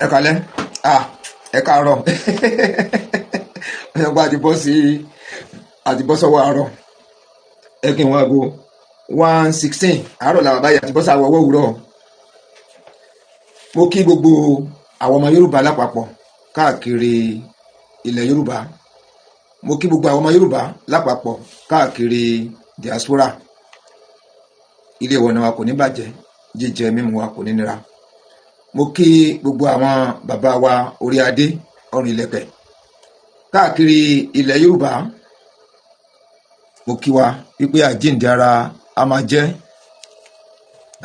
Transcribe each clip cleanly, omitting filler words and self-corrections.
ẹ kálẹ́ ẹ káàárọ̀ ẹgbẹ àti bọ́ sọ́wọ́ àárọ̀ ẹ kí n wá go 1:16 àárọ̀ làwọn báyìí àti bọ́ sáwọ́ ọwọ́ òwúrọ̀. Mo kí gbogbo àwọn ọmọ Yorùbá lápapọ̀ káàkiri ilẹ̀ Yorùbá. Mo kí gbogbo àwọn ọmọ Yorùbá lápapọ̀ káàkiri diaspora. Ilé ìwọ̀nà wa kò ní bàjẹ́, jíjẹ mímu wa kò ní nira. Mo kí gbogbo àwọn bàbá wa orí adé ọrùn ìlẹ̀kẹ̀ káàkiri ilẹ̀ Yorùbá. Mo kí wa wípé àjíǹde ara a máa jẹ́,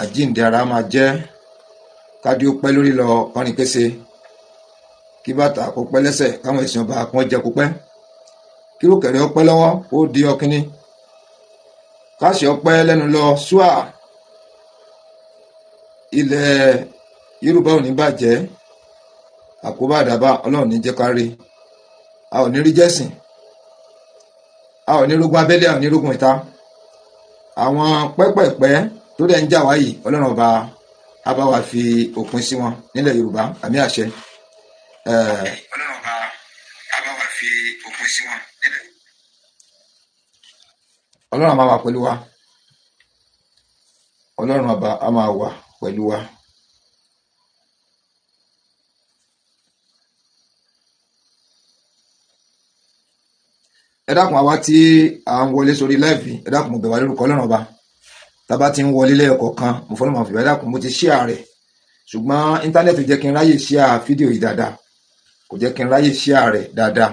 àjíǹde ara a máa jẹ́, kádé ó pẹ́ lórí lọ ọrìn kése, kí bàtà kó pẹ́ lẹ́sẹ̀, káwọn èsì ọba kan jẹ kó pẹ́, kí rókèrè ó pẹ́ lọ́wọ́ ó di ọkíní, káṣí ó pẹ́ lẹ́nu lọ ṣúà. Ilẹ̀ Yorùbá ò ní bàjẹ́, àkóbá àdàbà Ọlọ́run ní jẹ́ ká rí. A ò ní rí jẹ́sìn, a ò ní rógun abẹ́lé, a ò ní rógun ìta. Àwọn pẹ́pẹ̀pẹ́ tó dẹ̀ ń jà wáyìí Ọlọ́run ọba á bá wa fi òpin sí wọn nílẹ̀ Yorùbá, àmì àṣẹ. Ọlọ́run ọba á bá wa fi òpin sí wọn nílẹ̀. Ọlọ́run á máa wà pẹ̀lú wa, Ọlọ́run ọba á máa wà pẹ̀lú wa. Ẹ dákun àwa tí à ń wọlé sórí láìfì, ẹ dákun mo bẹ̀ wá lórúkọ Ọlọ́run ọba, tábà ti ń wọlé lẹ́ẹ̀kọ̀ọ̀kan mo fọ́nà máa fi ẹ dákun, mo ti ṣíà rẹ̀ ṣùgbọ́n íńtánẹ́ẹ̀tì jẹ́ kí n ráyè ṣíà fídíò yìí dáadáa, kò jẹ́ kí n ráyè ṣíà rẹ̀ dáadáa.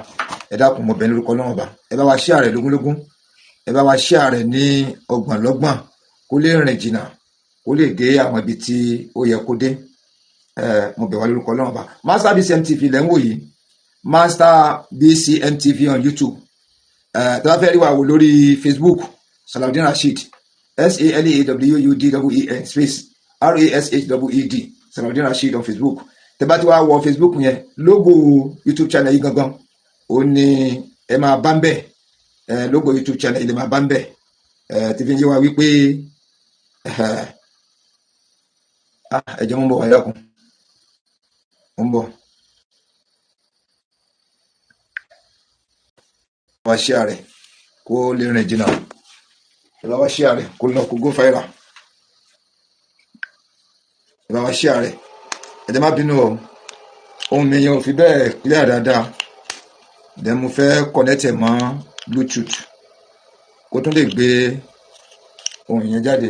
Ẹ dákun mo bẹ̀ lórúkọ Ọlọ́run ọba, ẹ bá wa ṣíà rẹ̀ lógúnlógún, ẹ bá wa ṣíà rẹ̀ ní ọgbọ̀nlọ́gbọ̀n, kó lè rìn jìnnà, kó lè dé àwọn ibi tí ó yẹ kó dé. Mo bẹ̀ wá lórúkọ Ọlọ́run ọba. Master BCM TV lẹ́ ń wò yìí, Master BCM TV on YouTube. Tí wọ́n fẹ́ rí wa wò lórí Facebook, Salaudeen Rasheed, SALAWUDEEN space RASHEED, Salaudeen Rasheed on Facebook. Tẹ́ bá ti wá wọ Facebook yẹn, logo YouTube channel yìí gangan ó ní ẹ máa bá ń bẹ̀, logo YouTube channel yìí lè máa bá ń bẹ̀. Tí fi ń yé wa wípé ẹ̀jẹ̀ mú bọ̀ wáyé ọkùn mú bọ̀ wá ṣíà rẹ̀ kó lè rìn jìnnà, ìbá wá ṣíà rẹ̀ kó lọ kó gó fáìrà, ìbá wá ṣíà rẹ̀. Ẹ̀jẹ̀ má bínú o, ohun mi yẹn ò fi bẹ́ẹ̀ clear dáadáa, then mo fẹ́ connect ẹ̀ mọ́ Bluetooth kó tún lè gbé ohun yẹn jáde,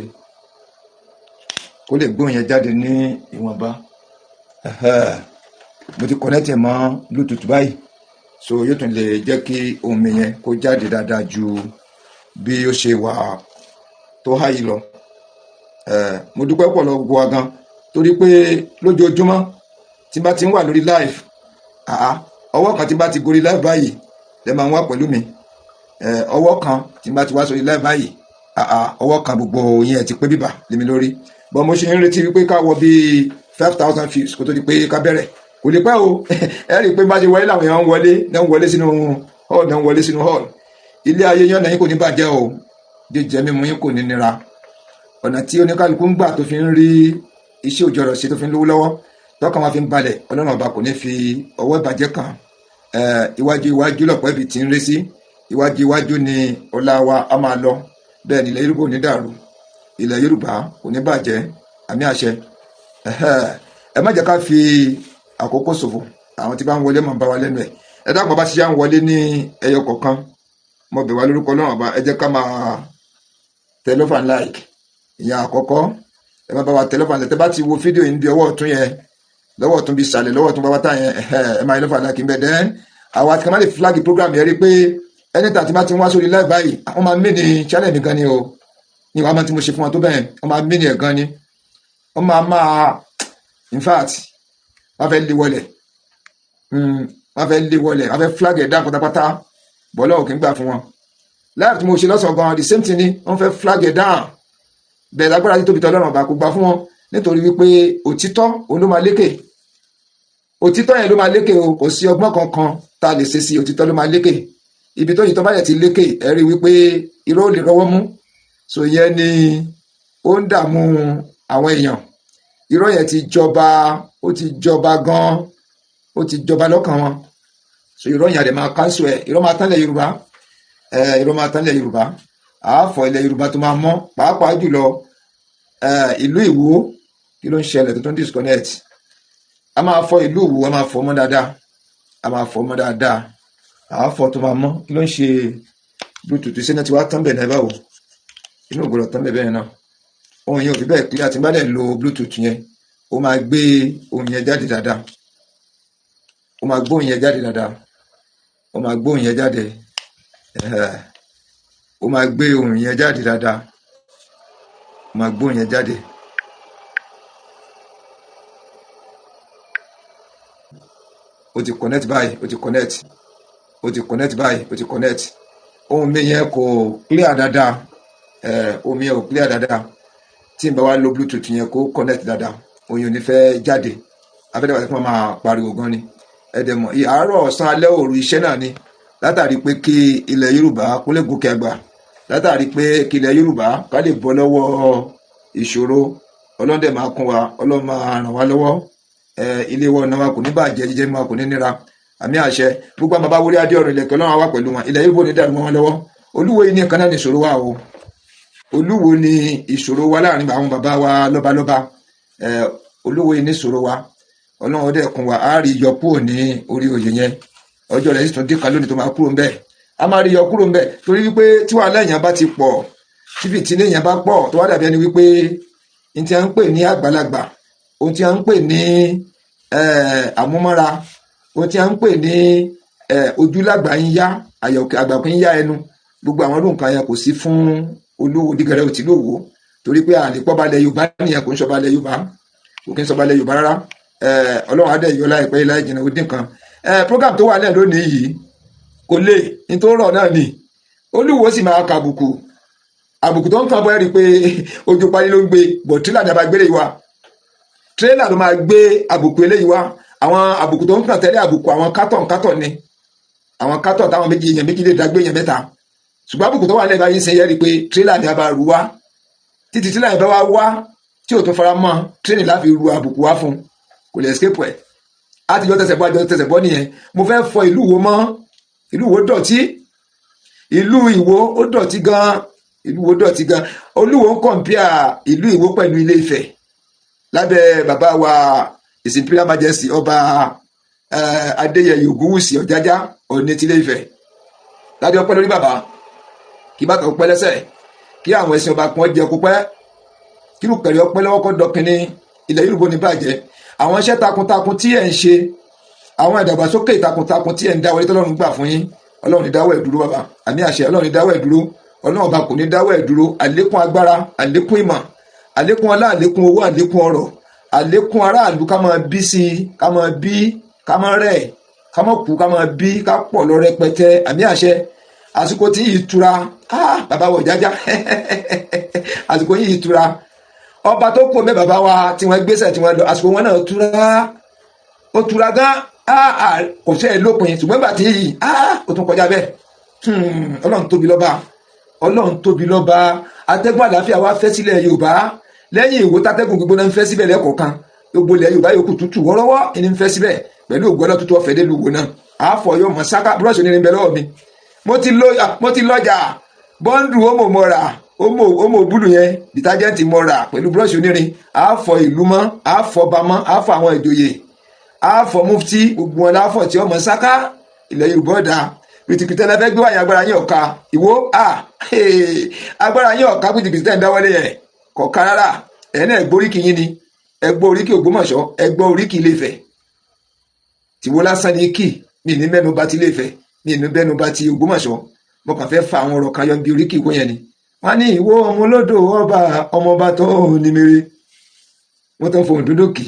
kó lè gbé ohun yẹn jáde ní ìwọ̀nba. Mo ti connect ẹ̀ mọ́ Bluetooth báyìí, so yóò tún lè jẹ́ kí ohun mi yẹn kó jáde dáadáa ju bí ó ṣe wà tó háyì lọ. Mo dúpẹ́ pọ̀ lọ gbogbo wa gan, torí pé lójoojúmọ́ tí bá ti ń wà lórí live, ọwọ́ kan tí bá ti gorí live báyìí lẹ máa ń wá pẹ̀lú mi. Ọwọ́ kan tí bá ti wá sórí live báyìí, ọwọ́ kan gbogbo yẹn ti pé bíbà lé mi lórí. Bọ́n mo ṣe ń retí wípé ká wọ bí 5,000 views kó tó di pé ká bẹ̀rẹ̀. Kò lè pẹ́ o, ẹ rí i pé bá ṣe wọlé làwọn èèyàn ń wọlé sínú hall, náà ń wọlé sínú hall. Ilé ayé yán lẹ́yìn kò ní bàjẹ́ o, jíjẹ mímu yín kò ní nira. Ọ̀nà tí oníkálukú ń gbà tó fi ń rí iṣẹ́ òjò rẹ̀ ṣe, tó fi ń lówó lọ́wọ́, tọ́kàn máa fi ń balẹ̀, Ọlọ́run ọba kò ní fi ọwọ́ ìbàjẹ́ kan. Iwájú iwájú lọ̀pọ̀ ibi tí ń rí sí, iwájú iwájú ni ọlá wa á máa lọ. Bẹ́ẹ̀ ni ilẹ̀ Yorùbá ò ní dàrú, ilẹ̀ Yorùbá kò ní bàjẹ́, àmì àṣẹ. Ẹ má jẹ́ ká fi àkókò ṣòfò, àwọn tí bá ń wọlé máa ń bá wa lẹ́nu ẹ̀. Ẹ dákun bá ṣe à ń wọlé ní ẹyọ kọ̀ọ̀kan, mo bẹ̀ wá lórúkọ Ọlọ́run ọba, ẹ jẹ́ ká máa tẹ love and like. Ìyẹn àkọ́kọ́, ẹ má bá wa tẹ love and like. Tẹ bá ti wo fídíò yìí níbi ọwọ́ ọ̀tún yẹn, lọ́wọ́ ọ̀tún bí ìsàlẹ̀, lọ́wọ́ ọ̀tún bàbá táyẹn, ẹ máa love and like ń bẹ̀. Then àwọn àti kan má lè flag program yẹn rí pé anytime tí bá ti ń wá sórí live báyìí, wọ́n máa mí ní channel mi gan ni o, ní wàá máa tí mo ṣe fún wọn tó bẹ́ẹ̀, wọ́n máa mí ní ẹ̀ gan ni, wọ́n máa in fact wọ́n fẹ́ lé wọlé, wọ́n fẹ́ flag ẹ̀ dá pátápátá, bọ́lá òkè ń gbà fún wọn. Láàrín tí mo ṣe lọ́sàn gan the same thing ni, wọ́n fẹ́ flag ẹ̀ down. Bẹ́ẹ̀ lágbára tí tóbi tọ́ Ọlọ́run ọba kò gbà fún wọn, nítorí wípé òtítọ́ òun ló máa lékè, òtítọ́ yẹn ló máa lékè o, kò sí ọgbọ́n kankan tá a lè ṣe sí, òtítọ́ ló máa lékè. Ibi tó yìí tó bá yẹ ti lékè, ẹ rí wípé irọ́ ò lè rọ́wọ́ mú. So yẹn ni ó ń dààmú àwọn èèyàn, irọ́ yẹn ti jọba, ó ti jọba gan, ó ti jọba lọ́kàn wọn. So irọ́ yẹn àdè máa káńsù ẹ̀. Irọ́ máa tán lẹ̀ Yorùbá, irọ́ máa tán lẹ̀ Yorùbá. Àáfọ̀ ilẹ̀ Yorùbá tó máa mọ́, pàápàá jùlọ ìlú Ìwó. Kí ló ń ṣẹlẹ̀ tó ń disconnect? A máa fọ ìlú Ìwó, a máa fọ mọ́ dáadáa, a máa fọ mọ́ dáadáa. Àáfọ̀ tó máa mọ́. Kí ló ń ṣe Bluetooth sínú tí wàá tán bẹ̀ náà báwo? Inú ògbọ́dọ̀ tán bẹ̀ bẹ́ẹ̀ náà. Ohun yẹn ò fi bẹ́ẹ̀ clear. Tí n bá dẹ̀ lo Bluetooth yẹn, ó máa gbé ohun yẹn jáde dáadáa, ó máa gbóhùn yẹn jáde dáadáa, ó máa gbóhùn yẹn jáde, ó máa gbé ohùn yẹn jáde dáadáa, ó máa gbóhùn yẹn jáde. Ó ti connect báyìí, ó ti connect, ó ti connect báyìí, ó ti connect. Ohùn mi yẹn kò clear dáadáa, ohùn mi yẹn kò clear dáadáa. Tí n bá wá lo Bluetooth yẹn kó connect dáadáa, ohùn yẹn ò ní fẹ́ jáde. Afẹ́dẹ́ wà tí wọ́n máa pariwo gan ni. Ẹ̀dẹ̀ mọ̀ àárọ̀ ọ̀sán alẹ́ òru iṣẹ́ náà ni, látàrí pé kí ilẹ̀ Yorùbá kó lè gòkè àgbà, látàrí pé kí ilẹ̀ Yorùbá ká lè bọ́ lọ́wọ́ ìṣòro. Ọlọ́run dẹ̀ máa kún wa, Ọlọ́run máa ràn wá lọ́wọ́. Ilé wọn náà wa kò ní bàjẹ́, jíjẹ wa kò ní nira. Àmì àṣẹ. Gbogbo àwọn bàbá wọlé adé ọ̀rọ̀ ilẹ̀kẹ̀ Ọlọ́run wà pẹ̀lú wọn. Ilẹ̀ Yorùbá ò ní dàrú mọ́ wọn lọ́wọ́. Olúwo yìí ní ẹ̀kan náà ní ìṣòro wa o. Olúwo ni ìṣòro wa láàrin àwọn bàbá wa lọ́balọ́ba. Olúwo yìí ní ìṣòro wa. Ọlọ́run dẹ̀ kún wa, á rí yọ kúrò ní orí oyè yẹn. Ọjọ́ rẹ̀ sì tún dín kan lónìí tó máa kúrò ńbẹ̀. A máa rí yọ kúrò ńbẹ̀ torí wípé tí wàhálà èèyàn bá ti pọ̀, tí fìtínà èèyàn bá pọ̀, tó wá dàbí ẹni wípé ohun tí a ń pè ní àgbàlagbà, ohun tí a ń pè ní àmúmọ́ra, ohun tí a ń pè ní ojúlágbà ń yá, àgbà kò ń yá ẹnu. Gbogbo àwọn ọdún kan yẹn kò sí fún Olúwo dígẹrẹ òtí lówó, torí pé àlèpọ̀ balẹ̀ Yorùbá nìyẹn, kò ń sọ balẹ̀ Yorùbá, kò kí ń sọ balẹ̀ Yorùbá rárá. Ọlọ́run adé yọ láìpẹ́ ilá ìjìnà ó dín kan. Program tó wà náà lónìí yìí kò lè ní tó rọ̀ náà ni. Olúwo sì máa ka àbùkù tó ń kàn bọ́ ẹ́ rí i pé ojú parí ló ń gbé bọ̀ tírélà ní abágbélé wa, tírélà ló máa gbé àbùkù eléyìí wá. Àwọn àbùkù tó ń kàn tẹ́lẹ̀ àbùkù àwọn kátọ̀ ni, àwọn kátọ̀ táwọn èèyàn méjì lè dágbé èèyàn mẹ́ta. Ṣùgbọ́n àbùkù tó wà lẹ́ẹ̀ báyìí ń ṣe yẹ́ rí i pé tírélà ní abá ru wá, títí tírélà yẹn bá wá tí ò tún fara mọ́ tírélì láfi ru àbùkù wá fún, kò lè escape ẹ̀. Àtijọ́ tẹsẹ̀ bọ́ nìyẹn. Mo fẹ́ fọ ìlú Ìwó mọ́. Ìlú Ìwó dọ̀tí, ìlú Ìwó ó dọ̀tí gan, ìlú Ìwó dọ̀tí gan. Olúwo ń kọ̀mpíà ìlú Ìwó pẹ̀lú Ilé Ifẹ̀ lábẹ́ bàbá wa His Imperial Majesty ọba Adéyẹyè Ògúnwùsì Ọ̀jájá Ọọ̀ni ti Ilé Ifẹ̀. Ládé ọpẹ́ lórí bàbá, kí bàtà ọpẹ́ lẹ́sẹ̀, kí àwọn ẹṣin ọba kan jẹ kó pẹ́, kí lùkẹ̀rẹ̀ ọpẹ́ lọ́wọ́ kọ́ dọkìnní ilẹ̀ Yorùbá ní bàjẹ́. Àwọn iṣẹ́ takuntakun tí ẹ̀ ń ṣe, àwọn ìdàgbàsókè takuntakun tí ẹ̀ ń dáwọ́ tọ́lọ́run gbà fún yín, Ọlọ́run ní dáwọ́ ẹ̀ dúró bàbá. Àmì àṣẹ. Ọlọ́run ní dáwọ́ ẹ̀ dúró, Ọlọ́run ọba kò ní dáwọ́ ẹ̀ dúró. Àlékún agbára, àlékún ìmọ̀, àlékún ọlá, àlékún owó, àlékún ọrọ̀, àlékún aráàlú, ká máa bí sí i, ká máa bí, ká máa rẹ̀, ká máa kú, ká máa bí, ká pọ̀ lọ rẹpẹtẹ. Àmì àṣẹ. Àsìkò tí yìí tura, bàbá wọ̀ jájá àsìkò yìí tura. Ọba tó kú mẹ́ bàbá wa tí wọ́n gbéṣẹ̀ tí wọ́n lọ, àsìkò wọn náà tura, ó tura gan, kò fẹ́ lópin. Ṣùgbọ́n bàtí yìí ó tún kọjá bẹ́ẹ̀. Ọlọ́run tóbi lọ́ba, Ọlọ́run tóbi lọ́ba. Atẹ́gùn àlàáfíà wa fẹ́ sílẹ̀ Yorùbá lẹ́yìn Ìwó, tátẹ́gùn gbígbóná ń fẹ́ síbẹ̀ lẹ́kọ̀ọ̀kan. Gbogbo ilẹ̀ Yorùbá yòókù tútù wọ́rọ́wọ́ ní ń fẹ́ síbẹ̀ pẹ̀lú ògbọ́n náà tútù ọ̀fẹ́ dé lùwò náà. Àáfọ̀ yóò mọ̀ sáká búrọ́ọ̀ṣì onírin bẹ lọ́wọ́ mi. Mo ti lọ́jà bọ́ńdù ómò mọ́ra, ómò búlù yẹn dìtájẹ́ǹtì mọ́ra pẹ̀lú búrọ́ọ̀ṣì onírin. Àáfọ̀ ìlú mọ́, àáfọ̀ ọba mọ́, àáfọ̀ àwọn ìjòyè, àáfọ̀ mufti, gbogbo wọn láàfọ̀ tí ọmọ sáká ilẹ̀ Yorùbá ọ̀dà. Pìtìpìtì ẹ̀ fẹ́ gbé wáyé agbára yín ọ̀ka Ìwó, agbára yín ọ̀ka pìtìpìtì ẹ̀ ń dáwọ́lé yẹn kọ̀ọ̀ka rárá. Ẹ̀ náà ẹ̀gbọ́ oríkì yín ni, ẹ̀gbọ́ oríkì Ògbómọ̀ṣọ́, ẹ̀gbọ́ oríkì Ilé Ifẹ̀. Tìwó lásán ni kì mí ní mẹ́nu bá ti Ilé Ifẹ̀, mí ní mẹ́nu bá ti Ògbómọ̀ṣọ́. Mo kàn fẹ́ fa àwọn ọ̀rọ̀ kan yọ bí oríkì Ìwó yẹn ni. Wọ́n ní Ìwó ọmọ olódò ọmọọba tó ní mèrè. Wọ́n tó ń fohùn dúdú kì,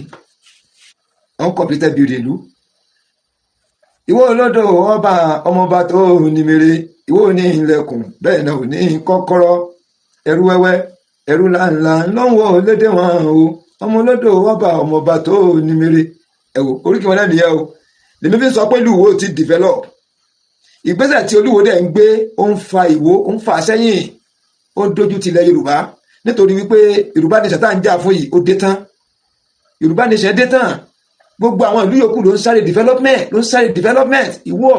uncompleted building ìlú. Ìwó olódò ọmọọba tó ní mèrè. Ìwó ní ilẹ̀kùn bẹ́ẹ̀ náà ò ní kọ́kọ́rọ́. Ẹrú wẹ́wẹ́, ẹrú ńláńlá lọ́wọ́ lédè wọn o. Ọmọ olódò ọmọọba tó ní mèrè. Ẹ wò oríkì wọn náà nìyẹn o. Lèmi fi sọ pé ìlú Ìwó ti develop. Ìgbésẹ̀ tí Olúwo dẹ̀ ń gbé, ó ń fa Ìwó, ó ń fa sẹ́yìn, ó ń dojú tilẹ̀ Yorùbá nítorí wípé Yorùbá ní sàtà ń jà fún yìí ó dé tán. Yorùbá nation dé tán gbogbo àwọn ìlú yòókù ló ń sáré development ìwọ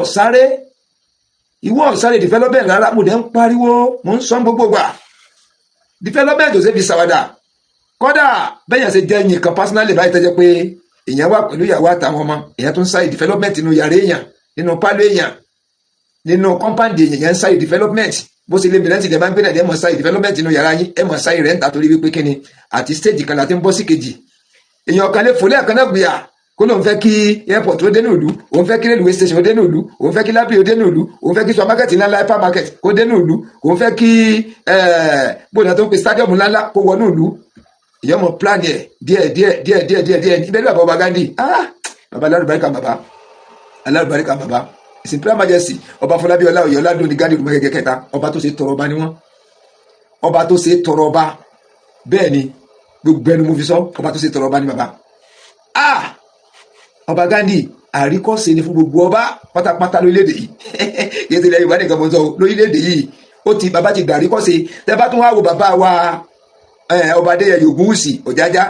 sáré development rárá. Mo dẹ̀ ń pariwo, mo ń sọ gbogbo gbà development ò ṣe fi ṣàwàdà. Kódà bẹ́yàn ṣe jẹ́ yín kan personally báyìí tẹ́jẹ́ pé èèyàn wà pẹ̀lú ìyàwó àtàwọn ọmọ, èèyàn tó ń sáré development nínú yàrá èèyàn, nínú pálọ̀ èèyàn, nínú compound èèyàn ń sáré development. Bó ṣe lè bẹ̀rẹ̀ ti dẹ̀ máa ń gbé náà ẹ̀ mọ̀ sáré development nínú yàrá yín, ẹ̀ mọ̀ sáré rẹ̀ ń ta torí wípé kíni àti stage kan láti ń bọ́ sí kejì. Èèyàn kan lè fò lẹ́ẹ̀kan náà gbìyà kó lóun fẹ́ kí airport ó dé ní ìlú, òun fẹ́ kí railway station ó dé ní ìlú, òun fẹ́ kí library ó dé ní ìlú, òun fẹ́ kí supermarket ńláńlá hypermarket kó dé ní ìlú, òun fẹ́ kí bóyá tó ń pe stadium ńláńlá kó wọnú ìlú. Èèyàn mọ̀ plan yẹ díẹ̀ níbẹ̀ ní bàbá ọba Gandhi. Bàbá alárùbáríkà bàbá His Imperial Majesty ọba Fọlábí Ọláoyè Ọládùnní Gandhi Ògúnmọ́gẹ́gẹ́ kẹta, ọba tó ṣe tọrọ ọba ni wọ́n, ọba tó ṣe tọrọ ọba. Bẹ́ẹ̀ ni gbogbo ẹnu mo fi sọ, ọba tó ṣe tọrọ ọba ni bàbá. Ọba Gandhi àríkọ́ṣe ni fún gbogbo ọba pátápátá lórílẹ̀‐èdè yìí. Yẹ́n ti lẹ́yìn Yorùbá nìkan mọ́ sọ lórílẹ̀‐èdè yìí, bàbá ti gbà àríkọ́ṣe. Tẹ́ bá tún wá wo bàbá wa ọba Adéyẹyè Ògúnwùsì Ọ̀jájá,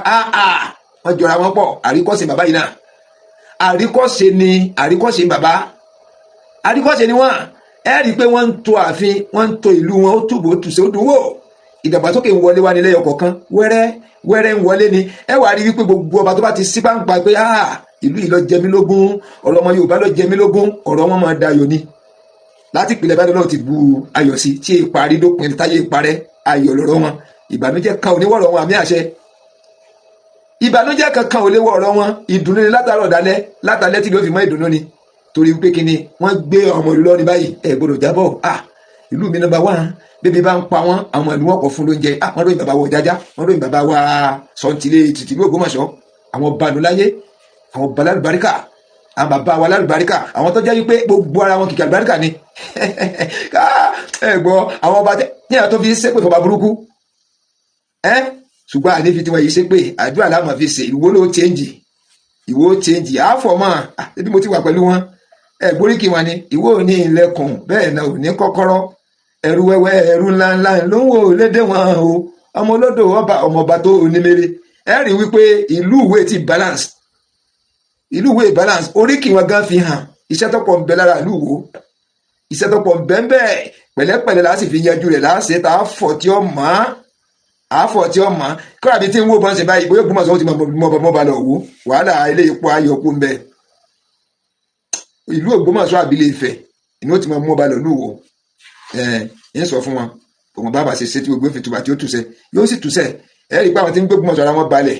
wọ́n jọra wọn pọ̀. Àríkọ́ṣe bàbá yìí náà, àríkọ́ṣe bàbá, àríkọ́ṣe ni wọ́n. Ẹ rí i pé wọ́n ń to ààfin, wọ́n ń to ìlú wọn, ó túbọ̀ tùsẹ̀ ó dùn wò. Ìdàgbàsókè ń wọlé wá ní lẹ́yọ kọ̀ọ̀kan, wẹ́rẹ́ ń wọlé ni. Ẹ wá rí wípé gbogbo ọba tó bá ti sí pàǹpà pé ìlú yìí ló jẹ mí lógún, ọ̀rọ̀ ọmọ Yorùbá ló jẹ mí lógún, ọ̀rọ̀ wọn máa dayọ̀ ni. Láti ìpìlẹ̀ bá lọ́wọ́ ti bu ayọ̀ sí tí ìparí dópin táyé ìparẹ́, ayọ̀ lọ́rọ̀ wọn. Ìbànújẹ́ kan ò ní wọ̀rọ̀ wọn, àmì àṣẹ. Ìbànújẹ́ kankan ò lè wọ̀rọ̀ wọn. Ìdùnnú ni látàárọ̀ dalẹ́, látàlẹ́ tí ló fi mọ́ ìdùnnú ni. Torí pé kíni wọ́n gbé ọmọ ìlú lọ́ni báyìí, ẹ gbọ́dọ̀ jábọ̀. Ìlú mi number one, bébí bá ń pa wọ́n, àwọn ìlú wọn kọ̀ fún lóúnjẹ. Wọ́n ròyìn bàbá wa Ọ̀jájá, wọ́n ròyìn bàbá wa Sọ̀ǹtìlé tìtìlú Ògbómọ̀ṣọ́, àwọn banúláyé, àwọn balálùbáríkà, àwọn bàbá wa lálùbáríkà, àwọn tó jẹ́ wípé gbogbo ara wọn kìkì àlùbáríkà ni. Ẹ gbọ́ àwọn ọba tí àwọn tó fi ṣépè fọba burúkú. Ṣùgbọ́n àní fi tiwọn yìí ṣépè, àdúrà láwọn fi ṣe ìwó ló change àfọ̀mọ́. Ebi mo ti wà pẹ̀lú wọn. Gbóríkì wọn ni ìwọ ò ní ilẹ̀kùn, bẹ́ẹ̀ náà ò ní kọ́kọ́rọ́. Ẹrú wẹ́wẹ́ ẹrú ńláńlá ló ń wò lédè wọn o. Ọmọ olódò ọmọọba tó onímèrè. Ẹ rí wípé ìlú ìwé ti balance. Ìlú ìwé balance, oríkì wọn gan fi hàn. Iṣẹ́ tó pọ̀ ń bẹ lára ìlú Ìwó. Iṣẹ́ tó pọ̀ ń bẹ ń bẹ. Pẹ̀lẹ́pẹ̀lẹ́ la sì fi yanjú rẹ̀ láṣẹ tá a fọ̀ tí ó mọ̀. Kọ́ra bíi tí ń wó bọ́n ṣe báyìí, bóyá Ògbómọ̀ṣọ́ ti mọ̀ bá lọ wò. Wàhálà ilé ipò ayọ̀kú ń bẹ. Ìlú Ògbómọ̀ṣọ́ àbílẹ̀ Ifẹ̀ inú ó ti mọ̀ bá lọ lúwo. Ń sọ fún wọn òun bàbá ṣe ṣe tí gbogbo ìfìtúbà tí ó túṣẹ yóò sì túṣẹ. Ẹ rí i pé àwọn tí ń gbé Ògbómọ̀ṣọ́ ara wọn balẹ̀,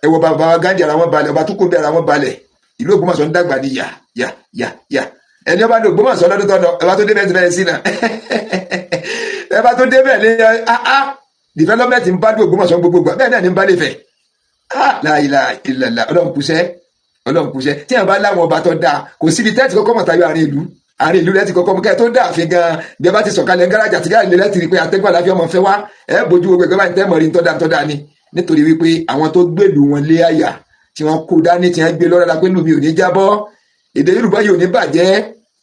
ẹ wọ bàbá wa Gandhi ara wọn balẹ̀, ọba tó kó bẹ ara wọn balẹ̀. Ìlú Ògbómọ̀ṣọ́ ń dàgbà ní yà. Ẹni ọba ní Ògbómọ̀ṣọ́ lọ́dún tọ́nà ẹ bá tó débẹ̀ ti bẹ̀rẹ̀ sí náà. Ẹ bá tó débẹ̀ ní development ń bá dé Ògbómọ̀ṣọ́ gbogbo bẹ́ẹ̀ náà ní ń bá lè fẹ̀. La ilaha illallah, Ọlọ́run kùsẹ́ tí wọn bá láwọn ọba tó dáa kò síbi tẹ́ẹ̀tì kọ́kọ́ mọ̀ tayọ àárín ìlú rẹ ti kọ́kọ́ mú kẹ́ tó dáa fi gan bí ẹ bá ti sọ̀kalẹ̀ gáràjà tí gáàlì rẹ ti rí pé atẹ́gùn àlàáfíà ọmọ fẹ́ wá bójú gbogbo ẹgbẹ́ bá ń tẹ́ mọ̀rí tọ́da ni nítorí wípé àwọn tó gbèlú wọn lé àyà tí wọ́n kó dání tí wọ́n gbé lọ́rọ̀ pé lùmí ò ní jábọ́, èdè Yorùbá yìí ò ní bàjẹ́,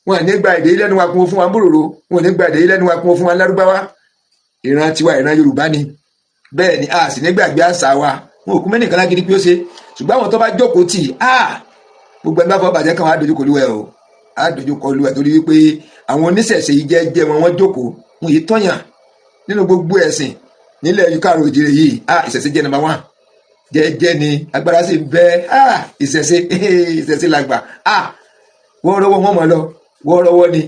wọn ò ní gba èdè lẹ́nu wa kún fún wa mbòròrò, wọn ò ní gba èdè lẹ́nu wa kún fún wa lárúbáwá. Ìran tiwa ìran Yorùbá ni, bẹ́ẹ̀ ni a sì ní gbàgbé àṣà wa. Wọn ò kú mẹ́nìkan lágídí pé ó ṣe, ṣùgbọ́n àwọn tó bá jókòó tì gbogbo ẹgbẹ́ afọ́ bàjẹ́ kan wá dojúkọ lúwẹ̀ o, dojúkọ lúwẹ̀ torí wípé àwọn oníṣẹ̀ṣe yìí jẹ́ wọn jókòó wọn yìí tọ́yàn nínú gbogbo ẹ̀sìn nílẹ̀ Káàárọ̀ Oòjíire yìí. Ìṣẹ̀ṣe jẹ́ number one, jẹ́jẹ́ ni agbára sì bẹ́ ìṣẹ̀ṣe làgbà. Wọ́ọ́rọ́wọ́ wọn mọ̀ lọ, wọ́ọ́rọ́wọ́ ni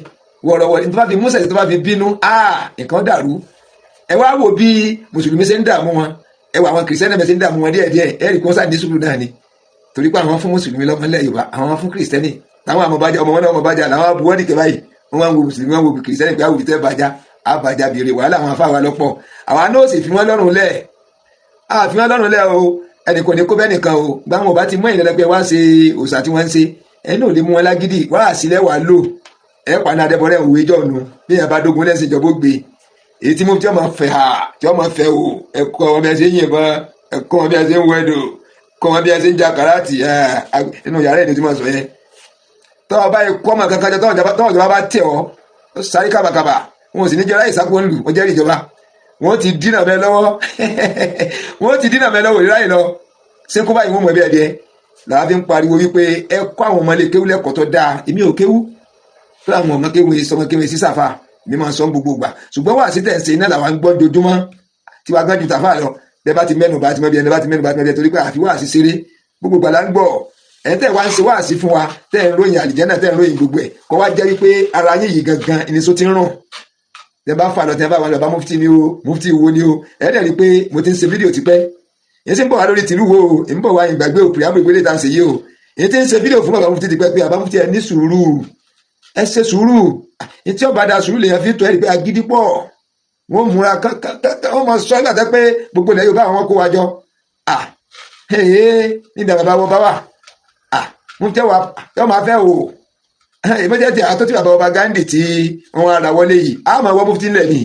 tó bá fi mú ṣẹ̀ṣe tó bá fi bínú nǹkan dàrú. Ẹ wá wò bí mùsùlùmí ṣe ń dààmú wọn, ẹ wò àwọn kìrìsìtẹ́nì ṣe ń dààmú wọn díẹ̀díẹ̀, ẹ rí kí wọ́n sáà ní sùúrù náà ni. Torí pé àwọn fún mùsùlùmí lọ́mọ ilẹ̀ Yorùbá, àwọn fún kìrìsìtẹ́nì táwọn ọmọ wọn náà ọmọ bájà làwọn abuwọ́ nìkẹ́ báyìí wọ́n wá ń wo mùsùlùmí wọn wo kìrìsìtẹ́nì pé àwùjọ tẹ́ bàjá àbàjá bèrè wàhálà àwọn afáwa lọ́pọ̀. àwa náà sì fi wọ́n lọ́rùn lẹ̀ o, ẹnì kò ní kó bẹ́ẹ̀ nìkan o. gbàwọn ò bá ti mú ẹ̀yìn lẹ́lẹ́pẹ́ wá ṣe òòṣà tí wọ́n ń ṣe, ẹni ò lè mú wọn lágídí wá àṣìlẹ̀ wà lò ẹ̀ pa ní adẹ́bọ̀rẹ́ òwe jọ̀nù bí yẹn bá dógun lẹ́sìn ìjọba ó gbé èyí tí mo tí wọ́n máa fẹ́ o, ẹ̀kọ́ wọn bí ẹ ṣe ń yìnbọn, ẹ̀kọ́ wọn bí ẹ ṣe ń wẹ́dọ̀, kọ́ wọn bí ẹ ṣe ń ja kàràtì nínú yàrá ìdí tí mo sọ yẹn. tọ́wọ́ báyìí kọ́ ọmọ kankan jẹ tọ́wọ́ ìjọba bá tẹ̀ ọ́ ó sáré kábàkàbà, wọn ò sì ní jẹ́ ráyè sápò ńlù, wọ́n jẹ́rìí ìjọba, wọ́n ti dínà mẹ́ lọ́wọ́ ìráyè lọ. ṣé kó báyìí wọ́n mọ̀ ẹbí ẹ̀dẹ́ làwọn fi ń pariwo wípé ẹ kọ́ àwọn ọmọ ilé kéwú lẹ́kọ̀ọ́ tó dáa èmi ò kéwú fún àwọn ọmọ kéwú sọmọ kéwú sí sàfà mi máa sọ gbogbo gbà ṣùgbọ́n wà sí tẹ̀sí iná làwọn ń gbọ́ dojúmọ́ tí wàá gbọ́n ju tàfà lọ bẹ́ẹ̀ bá ti mẹ́nu bá ti mọ́ bí ẹni bá ti mẹ́nu bá ti mọ́ bí ẹni torí pé àfi wà sí ṣeré gbogbo gbà là ń gbọ́ ẹ̀ tẹ́ wá ń ṣe wá sí fún wa tẹ́ ń ròyìn àlìjẹ́nà tẹ́ ń ròyìn gbogbo ẹ̀ kọ́ wá jẹ́ wípé ara yín yìí gangan ẹni tó ti ń rùn tẹ́ bá fà lọ tẹ́ bá wà lọ bá mufti ni o mufti wo ni o ẹ̀ dẹ̀ rí pé mo ti ń ṣe fídíò tipẹ́ yẹn sì ń bọ̀ wá lórí tìlú wo ń bọ̀ wá ìgbàgbé òpè àmọ́ ìgbélé tá à ń ṣe yìí o yẹn ti ń ṣe fídíò fún bàbá mufti tipẹ́ pé bàbá mufti ẹ ní sùúrù ẹ ṣe sùúrù etí ọba da sùúrù lèyàn fi tó ẹ rí pé agídí pọ̀ wọ́n múra wọ́n mọ sọ ìgbà tẹ́ pé gbogbo ilẹ̀ Yorùbá àwọn kó wa jọ nígbà bàbá wọ bá wà mufti wa yọ máa fẹ́ o ìbẹ́jẹ́ tí àtọ́ tí bàbá ọba Ghandi tí wọ́n ara wọlé yìí a máa wọ mufti ńlẹ̀ ni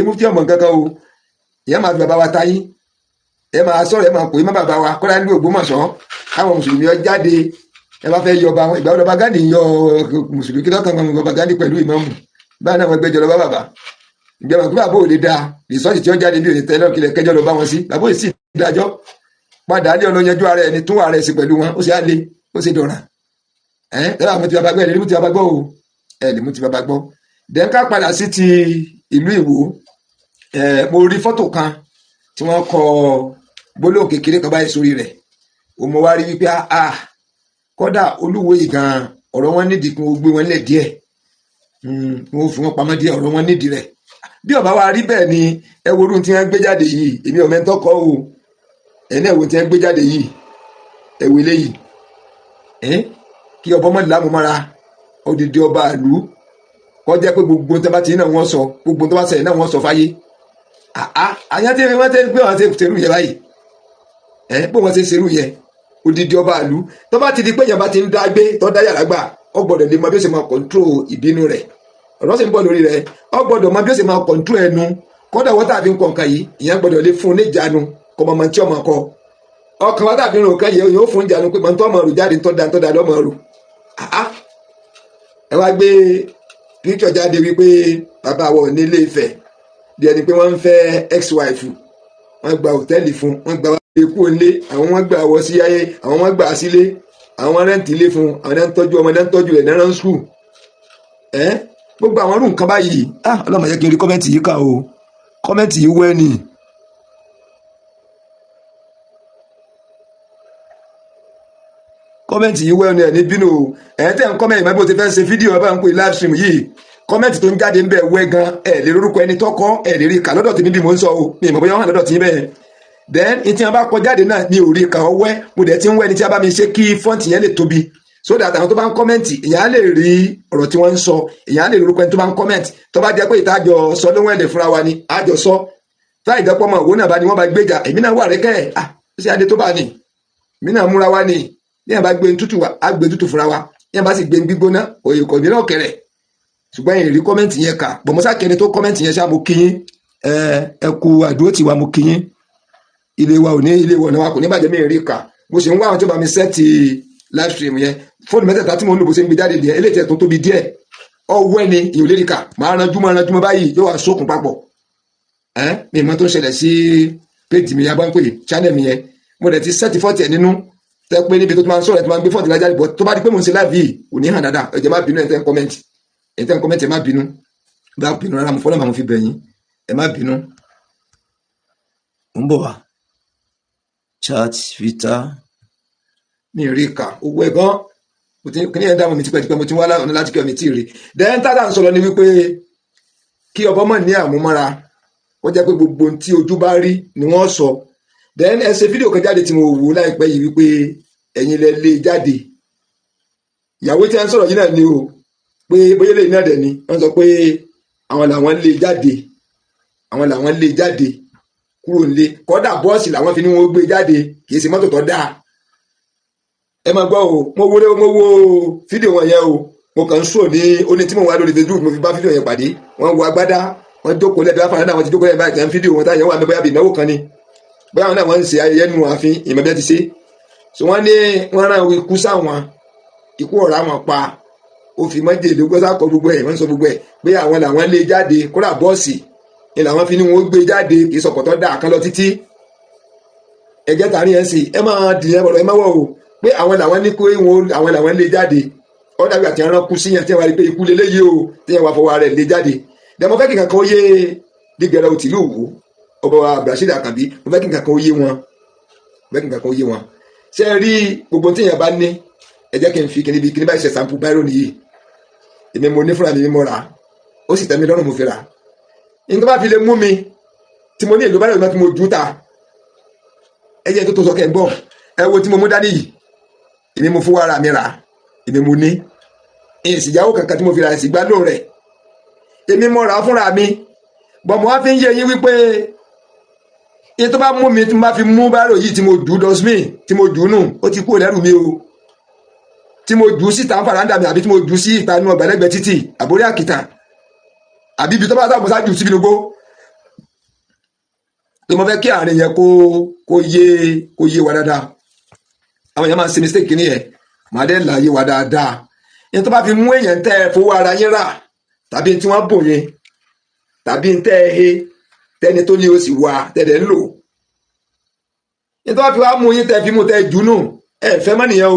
mufti ọmọ kankan o ìyẹn máa fi bàbá wa táyé ẹ máa sọ̀rọ̀ ẹ máa pè é má bàbá wa kọ́lá ní Ògbómọ̀ṣọ́ àwọn mùsùlùmí ọ jáde ẹ bá fẹ́ yọba wọn ìgbà ọba Ghandi yọ mùsùlùmí kí lọ́kàn ọba Ghandi pẹ̀lú ìmáàmù báyìí náà wọ́n gbẹ́jọ́ lọ bá bàbá ìgbẹ́mọ̀ pé bàbá ò lè da rìsọ́ọ̀tì tí ó jáde bí òní tẹ́lẹ̀ kílẹ̀ kẹjọ́ lọ bá wọn sí bàbá ò sì dájọ́ padà lé ọ̀nà yanjú ara ẹni tún ara ẹ̀ sí pẹ̀lú wọn ó sì á le ó sì dọ̀ràn tẹ́lẹ̀ àwọn tí bàbá gbọ́ ẹ̀ lè mú ti bàbá gbọ́ o ẹ̀ lè mú ti bàbá gbọ́ dẹ́ka padà sí ti ìlú Ìwó mo rí fọ́tò kan tí wọ́n kọ gbólóhùn kékeré kan báyìí sórí rẹ̀ mo wá rí wípé kọ́dà Olúwo yìí gan ọ̀rọ̀ wọn nídìí kí wọ́n gbé wọn lẹ̀ díẹ̀ wọ́n fi wọn pamọ́ díẹ̀ ọ̀rọ̀ wọn nídìí rẹ̀ bí ọba wa rí bẹ́ẹ̀ ni ẹ wo orun tí wọ́n gbé jáde yìí èmi ọ̀mẹ́ tó kọ́ o ẹ̀ náà wo tí wọ́n gbé jáde yìí ẹ wo eléyìí kí ọba ọmọdé lámúmára odidi ọba àlú kọjá pé gbogbo tó bá ti náà wọ́n sọ gbogbo tó bá sẹ̀yìn náà wọ́n sọ fáyé àyàn tí wọ́n ti gbé wọn ṣe ṣerú yẹ báyìí pé wọ́n ṣe ṣerú yẹ odidi ọba àlú tó bá ti di pé èèyàn bá ti ń dá gbé tó dá yàrá gbà ó gbọ́dọ̀ lè mọ bí ó ṣe máa kọńtró ìbínú rẹ̀ ọ̀rọ̀ sì ń bọ̀ lórí rẹ̀ ó gbọ́dọ̀ mọ bí ó ṣe máa kọńtró ẹnu kódà wọ́n tàbí nǹkan kan yìí ìyẹn gbọ́dọ̀ lè fún un ní ìjánu kọ́ mọ́ tí ọmọ kọ ọkàn wọ́n tàbí nǹkan kan yìí yóò fún ìjánu pé mọ́ tó ọmọ rò jáde tó da lọ́mọ rò ẹ wá gbé píkọ̀ jáde wípé bàbá wọ̀ nílé Ifẹ̀ bí ẹni pé wọ́n ń fẹ́ ex-wife wọ́n gba hòtẹ́ẹ̀lì fún wọ́n gba ikú ilé àwọn wọ́n gbà wọ sí ayé àwọn wọ́n gbà sílé àwọn rẹ́ǹtì ilé fún àwọn náà ń tọ́jú ọmọ náà ń tọ́jú rẹ̀ náà ń skul gbogbo àwọn irú nǹkan báyìí ọlọ́mọ yẹ kí n rí kọ́mẹ́ǹtì yìí kà o kọ́mẹ́ǹtì yìí wẹ́ ni. kọ́mẹ́ǹtì yìí wẹ́ ni ẹ̀ ní bínú o tẹ́ ń kọ́mẹ́ǹtì mọ́ bí o ti fẹ́ ṣe fídíò ẹ bá ń pè live stream yìí kọ́mẹ́ǹtì tó ń jáde ń bẹ̀ wẹ́ gan lè lórúkọ ẹni tọ́kọ́ lè rí kà lọ́dọ̀ tèmi bí mo ń sọ o mi ìmọ̀ bóyá wọ́n hàn lọ́dọ̀ tí bẹ́ẹ̀ then ìtì wọn bá kọ jáde náà mi ò rí kà ọ́ wẹ́ mo dẹ̀ ti ń wẹ́ ni tí a bá mi ṣe kí fọ́ǹtì yẹn lè tóbi so that àwọn tó bá ń kọ́mẹ́ǹtì èèyàn á lè rí ọ̀rọ̀ tí wọ́n ń sọ èèyàn á lè lórúkọ ẹni tó bá ń kọ́mẹ́ǹtì tó bá jẹ́ pé ìtajọ sọ lóhùn ẹ̀lẹ̀ fúnra wa ni àjọ sọ táì dẹ́pọ̀ mọ̀ òwò náà bá ní wọ́n bá gbéjà èmi náà wà rẹ́kẹ́ ṣé adé tó bá ní èmi náà múra wá ní ní ẹ̀ bá gbé tútù wa á gbé tútù fúnra wa ní ẹ̀ bá sì gbé gbígbóná òye kò ní náà kẹrẹ̀ ṣùgbọ́n èyí rí kọ́mẹ́ǹtì yẹn kà bọ̀mọ́sá kẹni tó kọ́mẹ́ǹtì yẹn ṣá mo kí yín ẹ kú àdúró tiwa mo kí yín ilé wa ò ní ilé wọ̀ náà wa kò ní bàjẹ́ mi rí kà mo sì ń wá àwọn tó bá mi sẹ́ẹ̀tì live stream yẹn fóònù mẹ́tẹ̀ẹ̀ta tí mo ń lò bó ṣe ń gbé jáde díẹ̀ eléyìí tó tóbi díẹ̀ ọwọ́ ẹni ìyò lérí kà máa ranjú mọ́ báyìí yóò wá sókun papọ̀ mi mọ́ tó ń ṣẹlẹ̀ sí péjì mi yabá ń pè channel mi yẹn mo dẹ̀ ti sẹ́ẹ̀tì fọ́ọ̀tì ẹ̀ nínú tẹ́ pé níbi tó máa ń sọ̀rọ̀ ẹ̀ tó máa ń gbé fọ́ọ̀tì lájà bọ̀ tó bá di pé mo ń ṣe live yìí kò ní hàn dáadáa ẹ jẹ́ má bínú ẹ̀ tẹ́ ń kọ́mẹ́ǹtì ẹ̀ má bínú bá bínú rárá mo fọ́lọ́ màá mo fi bẹ̀yìn ẹ má bínú. ń bọ̀ wá chat Twitter mi rí kà owó ẹ̀gán kí ni ẹ̀ dáhùn mi tipẹ́tipẹ́ mo ti wá ọ̀nà láti kí ọmọ tí ì rí then tádà ń sọ̀rọ̀ ni wípé kí ọba mọ̀ ní àmúmọ́ra wọ́n jẹ́ pé gbogbo tí ojú bá rí ni wọ́n sọ then ẹ ṣe fídíò kan jáde tí mo wò láìpẹ́ yìí wípé ẹ̀yin lẹ lé jáde ìyàwó tí a ń sọ̀rọ̀ yìí náà ni o pé bóyá lè náà dẹ̀ ni wọ́n sọ pé àwọn làwọn lé jáde kúrò nílé kọ́dà bọ́ọ̀sì làwọn fi ní wọn gbé jáde kì í ṣe mọ́tò tó dáa ẹ máa gbọ́ o mo wo fídíò wọn yẹn o mo kàn ń sọ ní oní tí mo wà lórí Facebook mo fi bá fídíò yẹn pàdé wọ́n wo agbádá wọ́n jókòó lẹ́dọ̀ afárá náà wọ́n ti jókòó lẹ́yìn báyìí tẹ̀ fídíò wọn táyà wà bóyá bí ìnáwó kan ni bóyá wọn náà wọ́n ń ṣe ayẹyẹ nù ààfin ìmọ̀ bí wọ́n ti ṣe so wọ́n ní wọ́n rán ikú sáwọn ikú ọ̀rọ̀ àwọn pa ó fi mọ́jèlé gbọ́sà kọ gbogbo ẹ̀ wọ́n sọ gbogbo ẹ̀ pé àwọn làwọn lé jáde kódà bọ́ọ̀sì ni làwọn fi ní wọn gbé jáde kì í sọ̀kọ̀tọ̀ dà kan lọ títí ẹ̀jẹ̀ tàrí ẹ̀ sì ẹ máa dìyẹn bọ̀rọ̀ ẹ má wọ̀ o pé àwọn làwọn ní kó àwọn làwọn lé jáde ó dàbí àti ẹran kú síyàn tí wọ́n rí pé ikú lélẹ́yìí o tí wọ́n wá fọwọ́ rẹ̀ lé jáde dẹ̀ mo fẹ́ kí nǹkan kan ó yé Dígẹ̀rẹ́ Òtìlú Òwò ọba Abdulrasheed Àkànbí mo fẹ́ kí nǹkan kan ó yé wọn ṣé ẹ rí gbogbo tí èèyàn bá ní ẹ jẹ́ kí n fi kíní báyìí ṣe sample báírò nìyí èmi mo ní fúnra mi ni mo rà ó sì tẹ́ mi lọ́rùn mo fi rà nǹkan bá fi lè mú mi tí mo ní èlò báírò náà tí mo jù ta ẹ jẹ́ tó sọ kẹ́ ń bọ̀ ẹ wo tí mo mú dání yìí èmi mo fowó ara mi rà èmi mo ní ìsìyàwó kankan tí mo fi rà sí gbádùn rẹ̀ èmi mo rà fúnra mi bọ̀ mo wá fi ń yé yín wípé iye tó bá mú mi tí mo bá fi mú báírò yìí tí mo jù dustbin tí mo jù nù ó ti kúrò lẹ́rù mi o tí mo jù síta ń faranda mi àbí tí mo jù sí ìta inú ọgbà lẹ́gbẹ̀ẹ́ títì àbórí àkìtà àbí ibi tó bá sábà sáájú síbi lógbó tó mo fẹ́ kí àárín yẹn kó yé wa dáadáa àwọn èèyàn máa ń ṣe mistake nìyẹn màá dé là yé wa dáadáa yẹn tó bá fi mú èèyàn tẹ́ ẹ fowó ara yín rà tàbí tí wọ́n bò yẹn tàbí tẹ́ ẹ he tẹ́ni tó ní o sì wà tẹ́lẹ̀ ń lò yẹn tó bá fi wá mú yín tẹ́ fi mú tẹ́ jù nù ẹ fẹ́ mọ́ nìyẹn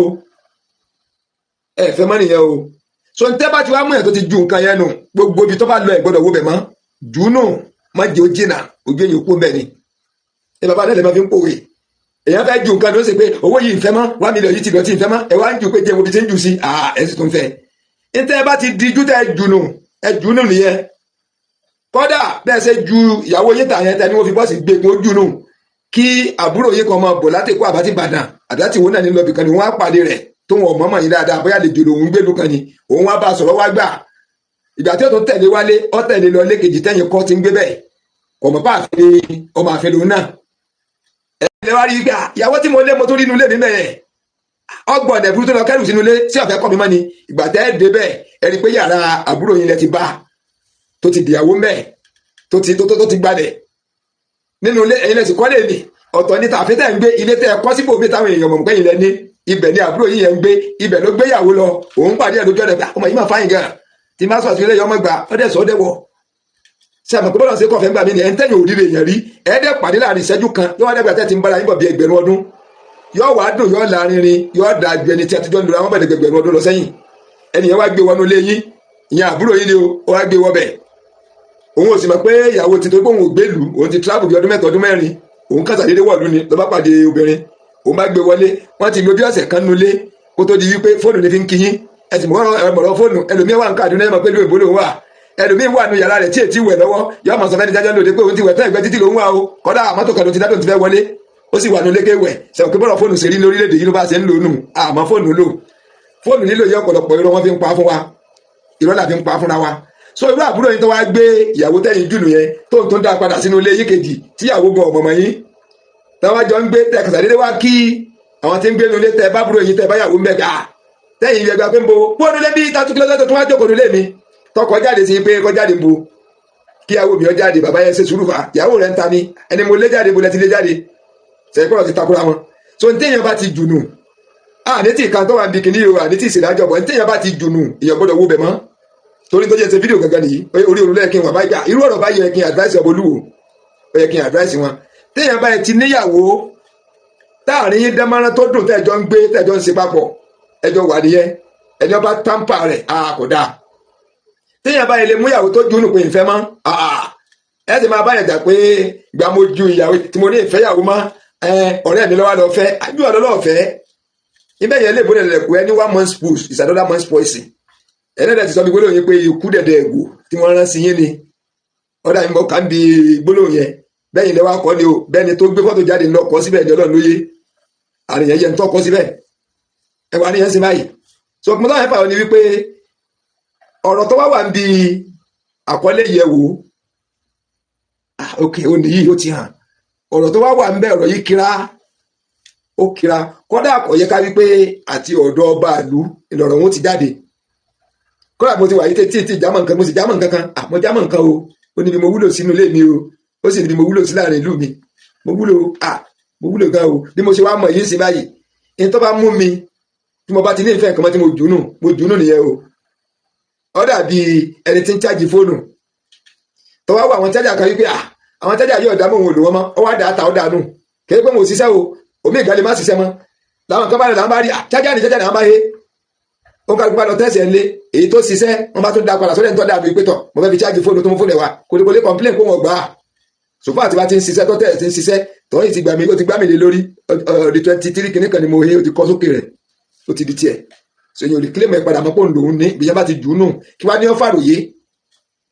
o so n tẹ́ bá ti wá mú yẹn tó ti ju nǹkan yẹn nù gbogbo ibi tó bá lọ ẹ̀ gbọ́dọ̀ wo bẹ̀ mọ́ jù nù má jẹ́ ó jìnnà ojú ẹ̀yìn òkú mbẹ́ ni ẹ bàbá náà lè máa fi ń pòwe èèyàn fẹ́ ju nǹkan ló ṣe pé owó yìí ń fẹ́ mọ́ 1 million yìí ti lọ tí ń fẹ́ mọ́ ẹ wá ń ju pé jẹ́ wo bí ti ń jù sí ẹ sì tún fẹ́ ẹ tẹ́ bá ti di ju tẹ́ ẹ jù nù nìyẹn kódà bẹ́ẹ̀ ṣe ju ìyàwó yín tà yẹn tẹ́ ni wọ́n fi bọ́ọ̀sì gbé kún jù nù kí àbúrò yín kan máa bọ̀ láti kó àbátì Ìbàdàn àbátì wo náà ní lọ́bì kan ni wọ́n á pàdé rẹ̀ tó wọn mọ́mọ́ yín dáadáa bóyá lè jòlò òun gbélu kan ni òun wá bá a sọ̀rọ̀ wá gbà ìgbà tí ó tún tẹ̀lé wálé ó tẹ̀lé lọ lékejì tẹ́yìn kọ́ ti ń gbé bẹ́ẹ̀ kò mọ̀ bá ọmọ àfẹ́ lòun náà ẹ wá rí gbà ìyàwó tí mo lé mo tún rí inú ilé mi mẹ́ẹ̀ ọgbọ̀n ẹ̀fúrú tó lọ kẹ́rù sínú ilé sí ọ̀fẹ́ kọ́ mi mọ́ ni ìgbà tẹ́ ẹ dé bẹ́ẹ̀ ẹ rí i pé yàrá àbúrò yín lẹ ti bá tó ti dìyàwó mẹ́ẹ̀ tó ti gbalẹ̀ nínú ilé ẹ̀yin lẹ́sìn kọ́lé mi ọ̀tọ̀ ní tàfé tẹ́ ń gbé ilé tẹ́ ẹ kọ́ síbò mi táwọn èèyàn mọ̀ pẹ́yìn lẹ́ni ibẹ̀ ni àbúrò yìí yẹn ń gbé ibẹ̀ ló gbéyàwó lọ òun pàdé ẹ̀ lójú ọ̀dẹ̀ pé ọmọ yìí máa fáyìn gan tí má sọ̀tún ilé yọmọ gbà ọdẹ sọ ọdẹ wọ ṣe àmọ̀ pé bọ́lá ṣe kọ̀fẹ́ gbà mí ni ẹ̀ ń tẹ̀yìn òrìrì èèyàn rí ẹ̀ẹ́dẹ̀ pàdé láàrin ìṣẹ́jú kan yóò wá dẹ́gbà tẹ́ ti ń bára yín bọ̀ bí ẹgbẹ̀rún ọdún yóò wá dùn yóò lárinrin yóò da ju ẹni tí a ti jọ ń lura wọn bẹ̀rẹ̀ gbẹ̀gbẹ̀rún ọdún lọ sẹ́yìn ẹni yẹn wá gbé wọnú ilé yín ìyẹn àbúrò yín ni ó wá gbé wọbẹ̀ òun ò sì mọ̀ pé ìyàwó ti torí pé òun ò gbé lù òun ti travel bí ọdún mẹ́ta ọdún mẹ́rin òun kàtà déédéé wọ̀lú ni ló bá pàdé obìnrin òun bá gbé wọlé wọ́n ti lo bí ọ̀sẹ̀ kan nulẹ̀ kó tó di wípé fóònù ní fi ń kíyín ẹ̀sìn mọ̀rọ̀ fóònù ẹlòmíín wà ń Kaduna ẹ̀ mọ̀ pé lóò ìbò lòun wà ẹlòmíín wà nù yàrá rẹ̀ tí ètí wẹ̀ lọ́wọ́ yọ ọmọ sọfẹ́ni jájọ́ lòdì pé òun ti wẹ̀ tán ìgbẹ́ títí lòun wà o kọ́dà mọ́tò kan ló ti dá lóun ti fẹ́ wọlé ó sì wà nù lékè wẹ̀ sẹ̀wọ̀n pé bọ́lọ̀ fóònù ṣe rí lórílẹ̀‐èdè yìí ló bá ṣe ń lò nù àmọ́ fóònù lò fóònù nílò yẹ ọ̀pọ̀lọpọ̀ irọ́ wọn fi ń pa fún wa irọ́ là fi ń pa fúnra wa so irú àbúrò yín tó wá gbé ìyàwó tẹ́yìn jùlù yẹn tó ń dá padà sínú ilé yín kejì tíyàwó gan ọ̀mọ̀mọ̀ yín táwọn jọ ń gbé tẹ kàtàdédé wá kí àwọn tí ń gbé nulẹ̀ tẹ bábúrò yín tẹ báyàwó ń bẹ ká tẹ́yìn yẹgbà pé ń bo bóònù lé bí tatu kílódé tó tún wá jókòó nulẹ̀ mi tọkọ jáde sí pé kọ jáde ń bo kí ìyàwó mi ọ jáde bàbá yẹn ṣe sùúrù fà ìyàwó rẹ̀ ń ta ni ẹni mo lé jáde bo lẹ ti lé jáde sẹ́yìn kọ́lọ̀ ti takura wọn so ní téèyàn bá ti jùnù àní tí ìkan tó wà ní kìíní o àní tí ìsìnlájọ bọ̀ ní téèyàn bá ti jùnù èèyàn gbọ́dọ̀ wó bẹ̀ mọ́ torí tó jẹ́ ṣe fídíò gangan nìyí orí olùlẹ̀ kí n wà báyìí gbà irú ọ̀rọ̀ báyìí yẹ kí n advice Ọbọlúwo ó yẹ kí n advice wọn téèyàn bá ti níyàwó táàrin yín dánmọ́rán tó dùn tẹ́jọ́ ń gbé tẹ́jọ́ ń ṣe papọ̀ ẹjọ́ wà nìyẹn ẹni ọba tampa rẹ̀ kò dáa téèyàn bá ilé múyàwó tó dùn pé ìfẹ́ mọ́ ẹ ti máa báyìí jà pé gbà mo ju ìyàwó tí mo ní ìfẹ́yàwó mọ́ ọ̀rẹ́ mi lọ́wọ́ lọ fẹ́ àjù ọ̀lọ́lọ́ fẹ́ ibẹ̀ yẹn lè bóde lẹ̀kọ́ ẹni 1 month push is another month poison ẹlẹ́dẹ̀ ti sọ bí gbólóhùn yẹn pé ikú dẹ̀dẹ̀ ẹ̀gbò tí wọ́n rán sí yín ni ọ̀dà yìí mọ̀ ká ń bi gbólóhùn yẹn bẹ́yìn lẹ́wọ́ akọ́ ni o bẹ́ni tó gbé fọ́tò jáde ńlọ kọ́ síbẹ̀ ní Ọlọ́run lóye àríyàn yẹn ń tọ́ kọ́ síbẹ̀ ẹwà àríyàn sí báyìí so mo táwọn ẹ̀fà ni wípé ọ̀rọ̀ tó wà ń bi àkọlé yẹ̀ wò ok ó nìyí ó ti hàn ọ̀rọ̀ tó wà ń bẹ ọ̀rọ̀ yìí kíra ó kíra kọ́dà kò yẹ ká wípé àti ọ̀dọ̀ ọba ìlú ìlọ̀rọ̀ wọn ti jáde kọ́dà mo ti wà yìí tí jámọ̀ nǹkan mo sì jámọ̀ nǹkan kan mo jámọ̀ nǹkan o ó níbi mo wúlò sínú ilé mi o ó sì níbi mo wúlò sí láàrin ìlú mi mo wúlò gan o bí mo ṣe wá mọ̀ yìí sí báyìí ní tó bá mú mi tí mo bá ti ní ìfẹ́ nǹkan mọ́ tí mo jùnú nìyẹn o ó dàbí ẹni tí ń chájì fóònù tó wá wọ àwọn chájà kan wípé àwọn chájà yóò dá mọ́ òun ò lò wọ́n mọ́ ó wá dà á ta ó dànù kéé pé mo ṣiṣẹ́ o omi ìgbàlè má ṣiṣẹ́ mọ́ làwọn kan bá rẹ̀ làwọn bá rí jájá ni àwọn bá he ó ká gbá lọ tẹ́sí ẹ̀ lé èyí tó ṣiṣẹ́ wọn bá tún da padà sọ́dẹ̀ ń tọ́ dàbí pé tọ̀ mo fẹ́ fi chájì fóònù tó mú fóònù ẹ̀ wá kò lè complain kó wọn gbà á sòfò àti bá ti ń ṣiṣẹ́ tó tẹ̀ ti ń ṣiṣẹ́ tọ́yìn ti gbà mí ó ti gbá mi lé lórí di 23 kìíní kan ni mo he ó ti kọ́ sókè rẹ̀ ó ti di tiẹ̀ sèyìn òrì kílèmù ẹ̀ padà mọ́ pò ń lòún ní ìbíyẹn bá ti dùn nù kí wá ní ọ́ fàròyé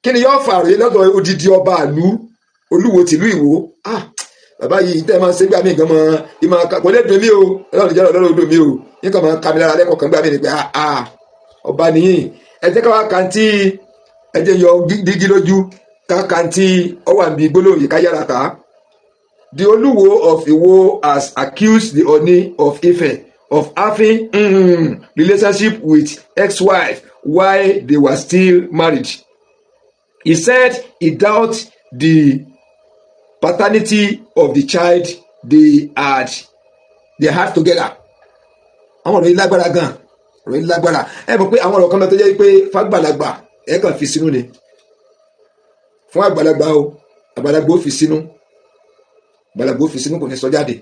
kí ni yọ́ fàròyé lọ́dọ̀ odidi ọba àlú olúwo tìlú ìwó bàbá yìí tẹ́ ẹ máa ń ṣe gbà mí gan mọ́ ìmọ̀ kò lè dùn mí o ọlọ́run jẹ́ ọlọ́run dùn mí o yín kàn máa ka mi lára lẹ́kọ̀ọ́ kan gbà mí ni pé ọba nìyí ẹ jẹ́ ká wá kàntí ẹ jẹ́ yọ dígí lójú ká kàntí ọwọ́ àbí gbólóhùn yìí ká yára ká. The Olúwo of Iwo has accused the Oni of Ife of having relationship with ex-wife while they were still married. He said he doubts the paternity of the child they had together. Àwọn ọ̀rọ̀ yìí lágbára gan ọ̀rọ̀ yìí lágbára ẹ mọ̀ pé àwọn ọ̀rọ̀ kan lọ tó jẹ́ pé fàgbàlagbà ẹ kàn fi sínú ni fún àgbàlagbà o àgbàlagbà ó fi sínú kò ní sọ jáde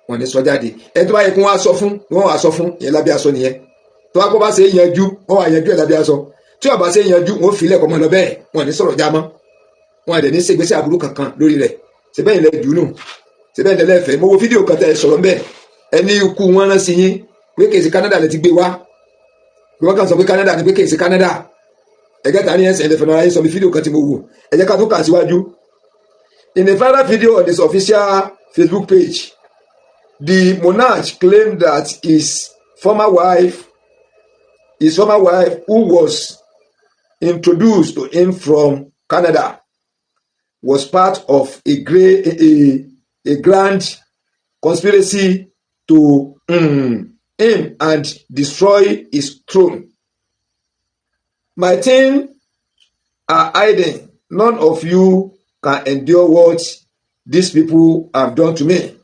wọn ní sọ jáde ẹ tó bá yẹ kí wọn á sọ fún wọn wà sọ fún ìyẹn lábẹ́ aṣọ nìyẹn tó bá kó bá ṣe yanjú wọn wà yanjú ẹ lábẹ́ aṣọ tí wọn bá ṣe yanjú wọn ò fi ilẹ̀kọ̀ mọ́ lọ bẹ́ẹ̀ wọn ní sọ̀rọ̀ já mọ́ wọn àdẹ̀ ní ṣègbésẹ̀ àbúrú kankan lórí rẹ̀ ṣẹbẹ́yìn lẹ dùnú ṣẹbẹ́yìn lẹ lẹ́fẹ̀ẹ́ mo wo fídíò kan tẹ́ ẹ sọ̀rọ̀ mbẹ́ ẹni ikú wọn rán sí yín pé kèsì Canada lẹ ti gbé wá pé wọn kàn sọ pé Canada ni pé kèsì Canada ẹgẹ́ ta ni ẹsẹ̀ ẹ̀lẹ́fẹ̀ náà ayé sọ mi fídíò kan tí mo wò ẹ jẹ́ ká tó kà síwájú. In a viral video on his official Facebook page, the monarch claimed that his former wife who was introduced to him from Canada was part of a grand conspiracy to him and destroy his throne. My team are hiding. None of you can endure what these people have done to me.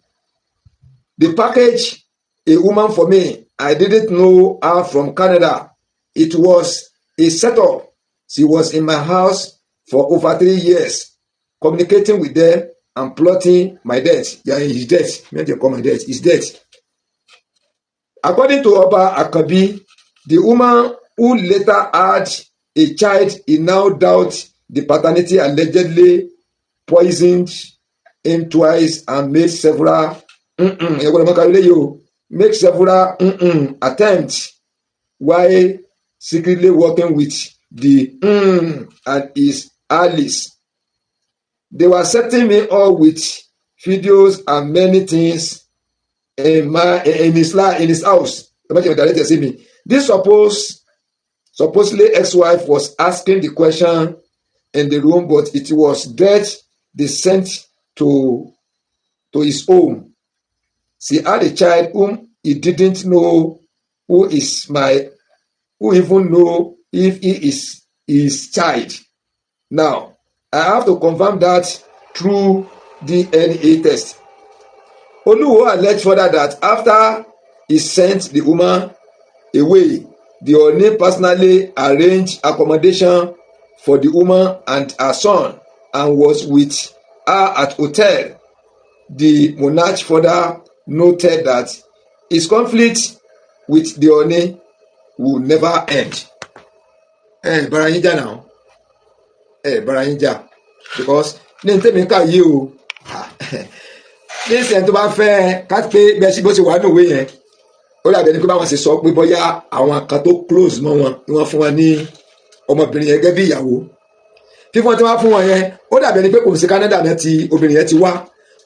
They packaged a woman for me. I didn't know her from Canada. It was a setup. She was in my house for over 3 years, communicating with them and plotting my death. Yeah, his death. When they call my death, his death. According to Oba Akabi, the woman who later had a child, he now doubts the paternity, allegedly poisoned him twice and made several attempts while secretly working with the and his allies. They were setting me up with videos and many things in his house. This supposedly ex-wife was asking the question in the room, but it was death they sent to his home. She had a child whom he didn't know who even know if he is his child. Now, I have to confirm that through DNA test. Oluwo alleged further that after he sent the woman away, the Oni personally arranged accommodation for the woman and her son and was with her at hotel. The monarch further noted that his conflict with the Oni will never end. Bara yín jà now. Bara yín jà because ní tèmi ká yí o. Ní ìsìn tó bá fẹ́ ká pé bẹ́ẹ̀ sí bó ṣe wà ní òwe yẹn. Ó dàbí ẹni pé báwọn ṣe sọ pé bóyá àwọn kan tó close mọ́ wọn ni wọ́n fún wọn ní ọmọbìnrin yẹn gẹ́gẹ́ bí ìyàwó. Fífún tí wọ́n fún wọn yẹn ó dàbí ẹni pé kò sí Canada náà tí obìnrin yẹn ti wá.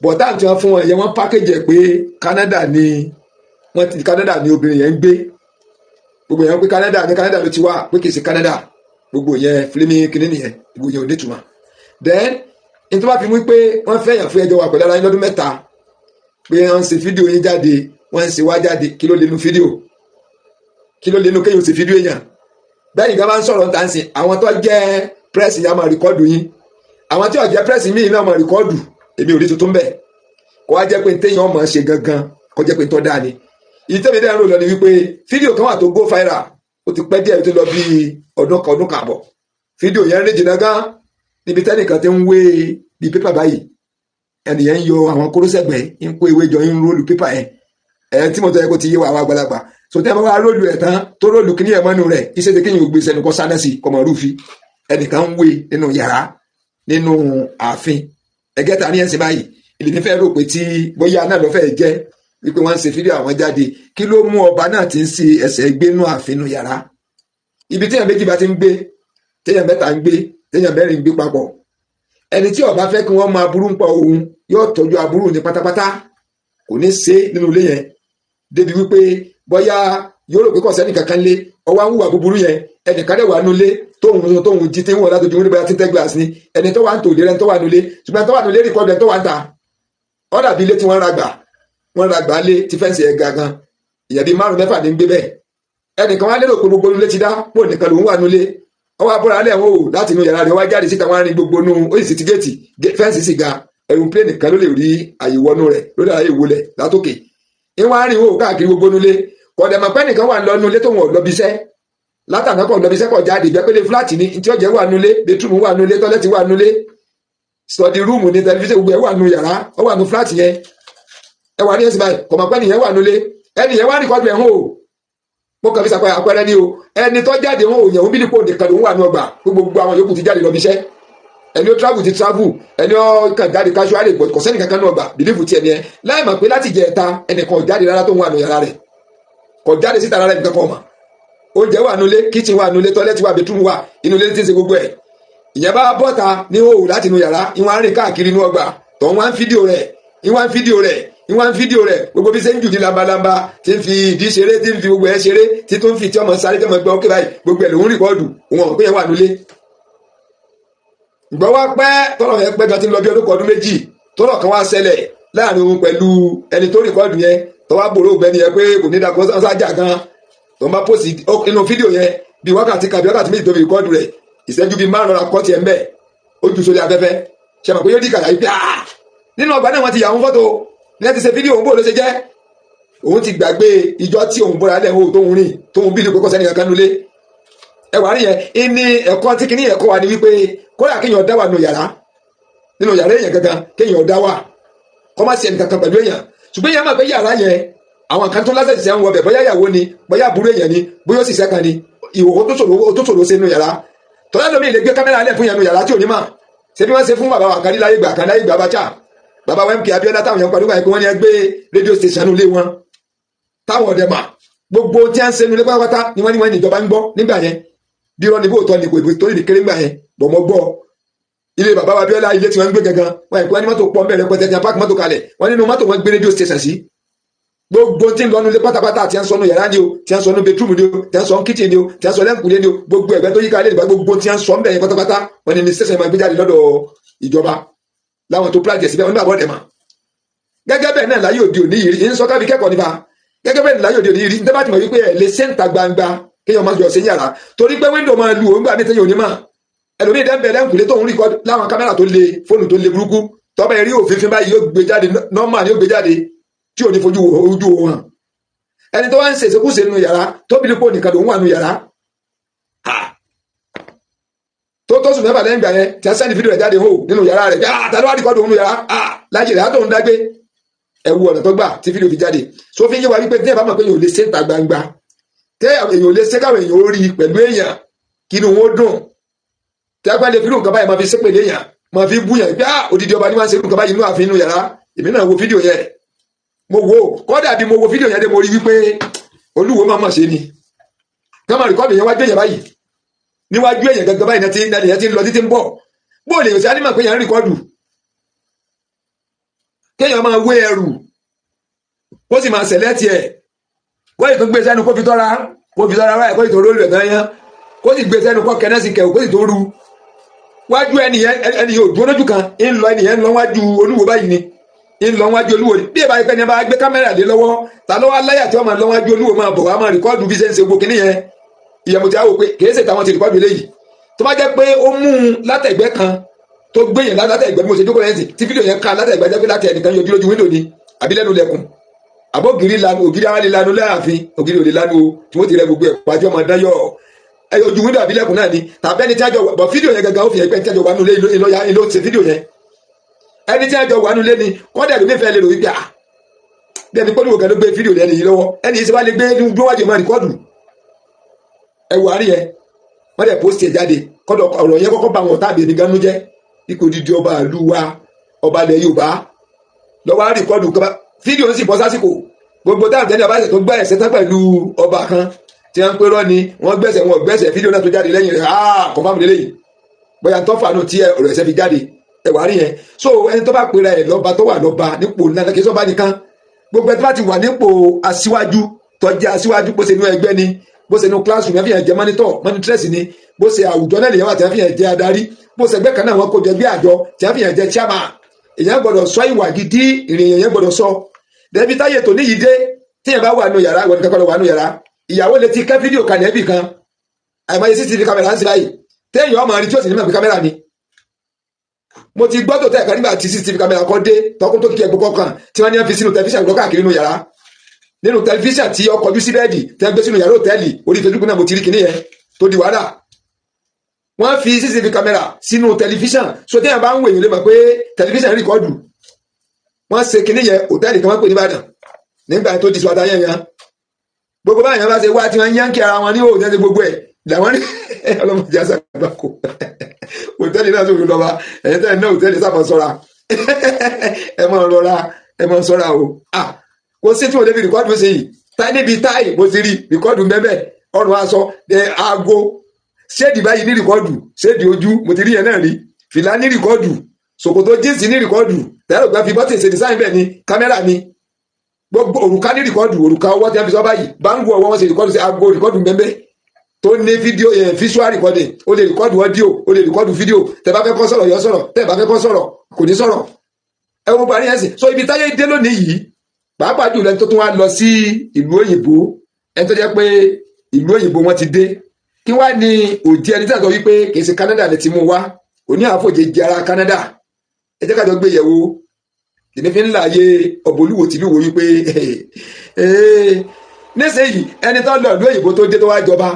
Bọ̀tá tí wọ́n fún wọn yẹn wọ́n package ẹ̀ pé Canada ni obìnrin yẹn ń gbé. Gbogbo yẹn pé Canada ló ti wá pé kì í ṣe Canada. Gbogbo yẹn fílímì kìíní nìyẹn gbogbo yẹn ò ní ìtumọ̀. Then ní tó bá fi mú pé wọ́n fẹ́ yàn fún ẹjọ́ wa pẹ̀lú ara yín lọ́dún mẹ́ta pé wọ́n ń ṣe fídíò yín jáde wọ́n ń ṣe wá jáde kí ló lè nu fídíò kí ló lè nu kéyìn ó ṣe fídíò èèyàn bẹ́ẹ̀ nìkan bá ń sọ̀rọ̀ tá à ń sìn àwọn tó jẹ́ press yẹn á máa rìkọ́dù yín àwọn tí ò jẹ́ press míì náà máa rìkọ́dù èmi ò rí tuntun bẹ́ẹ̀ kó wá jẹ́ pé téèyàn máa ṣe gangan kó jẹ́ pé tó dáa ni ìtẹ́mi dẹ́rẹ́ ló lọ ni wípé fídíò kan wà tó go viral ó ti pẹ́ díẹ̀ tó lọ bí ọdún kààbọ̀ fídíò yẹn rí jìnnà gan níbi tẹ́nìkan ti ń wé bí pépà báyìí ẹnìyẹn ń yọ àwọn kóró sẹ́gbẹ̀ẹ́ ń kó ewé jọ ń róòlù pépà yẹn tí mo tọ́ yẹ kó ti yé wa àwọn àgbàlagbà so tẹ́ ẹ bá wá róòlù ẹ̀ tán tó róòlù kíní ẹ̀ mọ́nu rẹ̀ iṣẹ́ tẹ kéèyàn gbé sẹ́nu kọ́ sáná sí kọ́mọ rúfi ẹnìkan ń wé nínú yàrá nínú ààfin ẹgẹ́ta ní ẹ̀sìn báyìí ìlú fẹ́ rò pé tí bóyá náà lọ́ fẹ́ jẹ́ wípé wọ́n ń ṣe fídíò àwọn jáde kí ló mú ọba náà ti ń ṣe ẹsẹ̀ gbénú ààfin nù yàrá ibi téèyàn méjì bá ti ń gbé téèyàn mẹ́ta ń gbé téèyàn mẹ́rin ń gbé papọ̀ ẹni tí ọba fẹ́ kí wọ́n máa burú ń pa òun yóò tọ́jú aburú ní pátápátá kò ní ṣe nínú ilé yẹn débi wípé bóyá yóò rò pé kò sẹ́ni kankan lé ọwọ́ ń hùwà búburú yẹn ẹnìkan dẹ̀ wà nulẹ̀ tóun jí tí wọ́n látọjú wọn nígbà tí tẹ́ glass ni ẹni tó wà ń tòlé rẹ̀ tó wà nulẹ̀ ṣùgbọ́n tó wà nulẹ̀ rìkọ́dù ẹ̀ tó wà ń ta ó dàbí ilé tí wọ́n ra gbà lé tí fẹ́ǹsì ẹ̀ gangan ìyẹn bíi 5-6 ní gbé bẹ́ẹ̀ ẹnìkan wá lérò pé gbogbo nulẹ̀ ti dá pò nìkan lòun wà nulẹ̀ ọwọ́ abúlé alẹ́ wọn ò láti inú yàrá rẹ̀ wá jáde síta wọn á rí gbogbo nù ó sì ti géètì fẹ́ǹsì sì ga aeroplane kan ló lè rí àyèwọ́nú rẹ̀ lórí àyè ìwọlẹ̀ látòkè ìwọ̀n á rìn wò káàkiri gbogbo nulẹ̀ kọ̀dẹ̀mọ̀ pẹ́ nìkan wà lọ́nu ilé tóun ọ̀lọ́bíṣẹ́ látàná kọ̀ ọ̀lọ́bíṣẹ́ kọ̀ jáde ìgbẹ́ pélé fúláàtì ní tí ọ̀jẹ̀ wà nulẹ̀ bedroom wà nulẹ̀ tọ́lẹ́tì wà nulẹ̀ study room ní tẹlifíṣàn gbogbo ẹ̀ wà nu yàrá ó wà nu fúláàtì yẹn ẹ wà ní ẹ̀sìn báyìí kọ̀mọ̀ pẹ́ nìyẹn wà nulẹ̀ ẹnìyẹn wà rìkọ́dù ẹ̀ hàn o mo kàn fi sàpẹ́ àpẹẹrẹ ni o ẹni tó jáde hàn o yẹn bílí kò nìkan lòun wà nu ọgbà gbogbo àwọn yòókù ti jáde lọ́bíṣẹ́ ẹni ó travel ti travel ẹni ó kàn jáde casual but kò sẹ́ni kankan nu ọgbà bìlífù tiẹ̀ ni ẹ láì mọ̀ pé láti jẹ ẹ̀ta ẹnìkan jáde rárá tó ń wà nu yàrá rẹ̀ kò jáde síta rárá nǹkan kan mà oúnjẹ wà nulẹ̀ kitchen wà nulẹ̀ toilet wà bedroom wà inú ilé tí ń ṣe gbogbo ẹ̀ ìyẹn bá bọ́ta ní òòrùn láti inú yàrá ìwọ̀n arìn káàkiri inú ọgbà tó ń wá ń fídíò rẹ̀ gbogbo bí ṣe ń jù ní lambalamba tí ń fi ìdí ṣeré tí ń fi gbogbo ẹ̀ ṣeré tí tó ń fi tí ọmọ sáré tí ọmọ gbọ́ ókè báyìí gbogbo ẹ̀ lòún rìkọ́ọ̀dù òun ọ̀pẹ yẹn wà nulẹ̀ ìgbọ́ wá pẹ́ tọ́lọ̀ yẹn pẹ́ gan ti ń lọ bí ọdún 2 tọ́lọ̀ kan wá ṣẹlẹ̀ láàrin òun pẹ̀lú ẹni tó rìkọ́ọ̀dù yẹn tó wá gbòòrò ògbẹ́ni yẹn pé kò ní dàgbọ́ sájà gan tó máa pòsì inú fídíò yẹn bí wákàtí kan bí wákàtí méjì tó fi rìkọ́ọ̀dù rẹ̀ ìṣẹ́jú bíi 5 akọ́tì ẹ̀ ń bẹ̀ ó ju sórí afẹ́fẹ́ ṣe mọ̀ pé yóò dìkàlà yìí pé nínú ọgbà náà wọ́n ti yà wọ́n fọ́tò ní ẹ ti ṣe fídíò òun bò ló ṣe jẹ́ òun ti gbàgbé ìjọ tí òun bọ́ra lẹ̀ òun tóun rìn tóun bí ìdíkò sẹ́ni kankan nulẹ̀ ẹwà rí yẹn ìní ẹ̀kọ́ tí kìíní ẹ̀kọ́ wa ni wípé kódà kéèyàn dá wà nínú yàrá èèyàn gangan kéèyàn dá wà kọ́ má sí ẹnì kankan pẹ̀lú èèyàn ṣùgbọ́n èèyàn máa pé yàrá yẹn àwọn kan tó lásẹ̀ ṣiṣẹ́ ń wọ bẹ̀ bóyá ìyàwó ni bóyá àbúrò èèyàn ni bóyá ó sì ṣẹ́kan ni ìwòwò tó ṣòro ṣe nínú yàrá tọ́lá lómi lè gbé kámẹ́rà lẹ̀ fún yẹn nínú yàrá tí ò ní mà ṣe bí wọ́n ṣe fún bàbá wa kan láyé gbà Abacha bàbá wa MK Abiola táwọn yẹn pàdé wọ́n ní ẹgbẹ́ rédíò station ilé wọn táwọn ọ̀dẹ̀ mà gbogbo tí a ń ṣe nulẹ̀ pátápátá ni wọ́n ní ìjọba ń gbọ́ nígbà yẹn bí irọ́ ni bó tọ́ ni kò tó ní kéré ńgbà yẹn bọ̀ mọ́ gbọ́ ilé bàbá wa Abiola ilé tí wọ́n ń gbé gangan wọ́n ní mọ́tò pọ̀ mẹ́rin pẹ́tẹ́ tí wọ́n pààkì mọ́tò kalẹ̀ wọ́n nínú mọ́tò wọn gbé rédíò station sí gbogbo tí ń lọ nulẹ̀ pátápátá tí a ń sọ nù yàrá ni o tí a ń sọ nù bedroom ni o tí a ń sọ kitchen ni o tí a ń sọ lẹ́ǹkùlé ni o gbogbo ẹ̀gbẹ́ tó yíká ilé ìgbà gbogbo tí a ń sọ ń bẹ̀yẹn pátápátá wọ́n ní station máa gbé jáde lọ́dọ̀ ìjọba láwọn tó pláàjẹ̀ síbẹ̀ wọ́n ní àbọ̀ dẹ̀mà gẹ́gẹ́ bẹ́ẹ̀ náà láyé òde òní yìí ń sọ kábí kẹ́kọ̀ọ́ nípa gẹ́gẹ́ bẹ́ẹ̀ láyé òde òní yìí ń tẹ́bàtì mọ̀ wípé ẹ̀ lè sẹ́ńtà gbangba kéèyàn máa jọ sí yàrá torí pé wíńdò máa lu òǹgbà mi tẹ́yìn òní mà ẹlòmíì dẹ́nbẹ̀ lẹ́ǹkùlé tóun rí láwọn kámẹ́rà tó le fóònù tó le burúkú tọ́ba ẹ̀rí òfin báyìí yóò gbé jáde nọ́mà ni yóò gbé jáde tí ò ní fojú ojú wo hàn ẹni tó wá ń ṣe ìṣekúṣe nínú yàrá tó bí nípò nìkan lòun wà nínú yàrá tó sùn mẹ́fà lẹ́yìn ìgbà yẹn tí a sẹ́ni fídíò rẹ̀ jáde hó nínú yàrá rẹ̀ tàbí wàá rìkọ́dù nínú yàrá lájì rẹ̀ á tóun dágbé ẹ̀wù ọ̀nà tó gbà tí fídíò fi jáde so fi ń yé wa wípé tí ẹ bá mọ̀ pé èèyàn ò lè ṣe ń ta gbangba tẹ́ èèyàn ò lè ṣe káwọn èèyàn ó rí pẹ̀lú èèyàn kí inú wọn dùn tí a gbá lè fi irú nǹkan báyìí máa fi ṣépè léèyàn máa fi búyàn pé odidi ọba ní wọ́n ń ṣe irú nǹkan báyìí inú ààfin inú yàrá èmi náà wo fídíò yẹn mo wo kọ́dà bí mo wo fídíò yẹn dé mo rí wípé olúwo máa mọ̀ ṣe ni káwọn rìkọ́dù yẹn wá gbé yẹn báyìí níwájú èèyàn gangan báyìí náà ti ń lọ títí ń bọ̀ bó lè ṣe ánímọ̀ pé yẹn ń rìkọ́dù kéèyàn máa wé ẹrù kó sì máa ṣẹlẹ̀ tiẹ̀ kó sì tún gbé sẹ́nu kó fi tọ́ra wáyé kó sì tó róòlù ẹ̀ tán yẹn kó sì gbé sẹ́nu kó kẹ́nẹ́ sí kẹ̀wò kó sì tó ru wájú ẹnìyẹn ò dúró lójú kan ń lọ ẹnìyẹn ń lọ wájú olúwo báyìí ni ń lọ wájú olúwo ni bí ẹ bá yẹ kẹ́ni bá gbé kámẹ́rà lé lọ́wọ́ ta ló wá láyà tí wọ́n máa lọ wájú olúwo máa bọ̀ wá máa rìkọ́dù bí ṣe ń ṣe gbogbo kìíní yẹn ìyẹ̀mù tí a wò pé kìí ṣe táwọn ti rìkọ́dù eléyìí tó bá jẹ́ pé ó mú un látẹ̀gbẹ́ kan tó gbé yẹn látẹ̀gbẹ́ bí mo ṣe jókòó yẹn sí tí fídíò yẹn ká látẹ̀gbẹ́ jẹ́ pé láti ẹnìkan yọjú lójú wíńdò ni àbí lẹ́nu lẹ́kùn àbọ̀ ògiri àwọn lè lanu láàfin ògiri ò lè lanu o tí wọ́n ti rẹ gbogbo ẹ̀ pàjọ́ ọmọ dáyọ̀ ojú wíńdò àbí lẹ́kùn náà ni tàbí ẹni tí a jọ bọ̀ fídíò yẹn gangan ó fi hàn pé tí a jọ wà nínú ilé ṣe fídíò yẹn ẹni tí a jọ wà nulẹ̀ ni kọ́dà ló nífẹ̀ẹ́ lè rò wípé bí ẹni pọ́nú òkè ló gbé fídíò lẹ́nu yìí lọ́wọ́ ẹni yìí sì wá lè gbé gbówájú máa rìkọ́dù ẹwù àárín yẹn wọ́n dẹ̀ pósìtì ẹ̀ jáde kọ́dọ̀ ọ̀rọ̀ yẹn kọ́kọ́ bá wọn tàbí ẹni gánú jẹ́ ipò dídí ọba ìlú wa ọba ilẹ̀ Yorùbá lọ́wọ́ rìkọ́dù fídíò ń sì bọ́ sásìkò gbogbo táwọn tẹ́lẹ̀ ọba tó gbá ẹ̀sẹ̀ tán pẹ̀lú ọba kan tí wọ́n ń pérọ́ ni wọ́n gbẹ̀sẹ̀ wọn gbẹ̀sẹ̀ fídíò náà tó jáde lẹ́yìn rẹ̀ kọ́fàmù lélẹ́yìn bóyá tọ́fà náà tí ọ̀rọ̀ ẹ̀sẹ̀ fi jáde ẹ̀wà rí yẹn so ẹni tó bá pera ẹ̀ lọ́ba tó wà lọ́ba nípò ńlá kí sọ́ba nìkan gbogbo ẹ̀ tó bá ti wà nípò aṣíwájú tó jẹ́ aṣíwájú bó ṣe inú ẹgbẹ́ ni bó ṣe inú classroom ẹ̀ fi hàn jẹ́ mọ́nítírẹ́sì ni bó ṣe àwùjọ náà lèyàn wà tí wọ́n fi hàn jẹ́ adarí bó ṣe ẹgbẹ́ kan náà wọ́n kó jẹ bí àjọ tí wọ́n fi hàn jẹ́ chairman èèyàn gbọ́dọ̀ sọ ìwà gidi ìrìn èèyàn gbọ́dọ̀ sọ dẹbi táyé tó níyì dé tíyẹn bá wà nù yàrá ìwọ nìkan kọ́ lọ wà nù yàrá ìyàwó lè ti kẹ́ fídíò kan nẹ́bì kan àìmọye CCTV kámẹ́rà ń sí báyìí téèyàn ọmọ rí tí ó sì ní mọ̀ pé kámẹ́rà ni mo ti gbọ́ tó tẹ̀ kan nígbà tí CCTV kámẹ́rà kan dé tọkún tó kí ẹgbẹ́ kọ̀ọ̀kan tí wọ́n ní fi sínú tẹlifíṣàn gbọ́ káàkiri nínú yàrá nínú tẹlifíṣàn tí ọkọ̀ ojú sí bẹ́ẹ̀dì tẹ́ gbé sínú yàrá òtẹ́ẹ̀lì orí Facebook náà mo ti rí kinní yẹn tó di wàhálà wọ́n fi CCTV kámẹ́rà sínú tẹlifíṣàn so téèyàn bá ń wèyìn lè mọ̀ pé tẹlifíṣàn rìkọ́dù wọ́n ṣe kinní yẹn òtẹ́ẹ̀lì kan wọ́n pè ní Ìbàdàn nígbà tó di sọ́dá yẹn yan gbogbo báyìí bá ṣe wá tí wọ́n yánkì ara wọn ní òòjẹ́ ti gbogbo ẹ̀ làwọn ní ọlọ́mọdé àṣàgbàkó òtẹ́ẹ̀lì náà sọ̀rọ̀ lọ́ba ẹ̀yìn tẹ́lẹ̀ náà òtẹ́ẹ̀lì sábà sọ́ra ẹ máa rọra ẹ máa sọ́ra o kò sí tí mo débi rìkọ́dù ṣe yìí táì níbi táì mo ti rí rìkọ́dù bẹ́ẹ̀ ọrùn aṣọ aago ṣéèdì báyìí ní rìkọ́dù ṣéèdì ojú mo ti rí yẹn náà rí fìlà ní rìkọ́dù ṣòkòtò jíǹsì ní rìkọ́dù tẹ́lẹ̀ ògbà fi bọ́tì ṣe design bẹ́ẹ̀ ni kámẹ́rà ni gbogbo òrùka ní rìkọ́dù òrùka ọwọ́ tí wọ́n fi sọ báyìí báńgù ọwọ́ wọn ṣe rìkọ́dù sí aago rìkọ́dù bẹ́ẹ̀ tó ní fídíò visual recording ó lè rìkọ́dù audio ó lè rìkọ́dù fídíò tẹ́ bá fẹ́ kọ́ sọ̀rọ̀ yọ sọ̀rọ̀ tẹ́ bá fẹ́ kọ́ sọ̀rọ̀ kò ní sọ̀rọ̀ ẹ wo parí ẹ̀sìn so ibi táyé dé lónìí yìí pàápàá jùlọ ẹni tó tún wá lọ sí ìlú òyìnbó ẹni tó jẹ́ pé ìlú òyìnbó wọn ti dé kí wá ní òjì ẹni tí a sọ wípé kì í ṣe Canada lè ti mú wá òní àfòjé jẹ ara Canada ẹ jẹ́ ká jọ gbé yẹ̀wò èmi fi ń láàyè ọ̀bọ̀lúwo tìlú wo wípé nísìnyí ẹni tó lọ ìlú òyìnbó tó dé tó wá jọba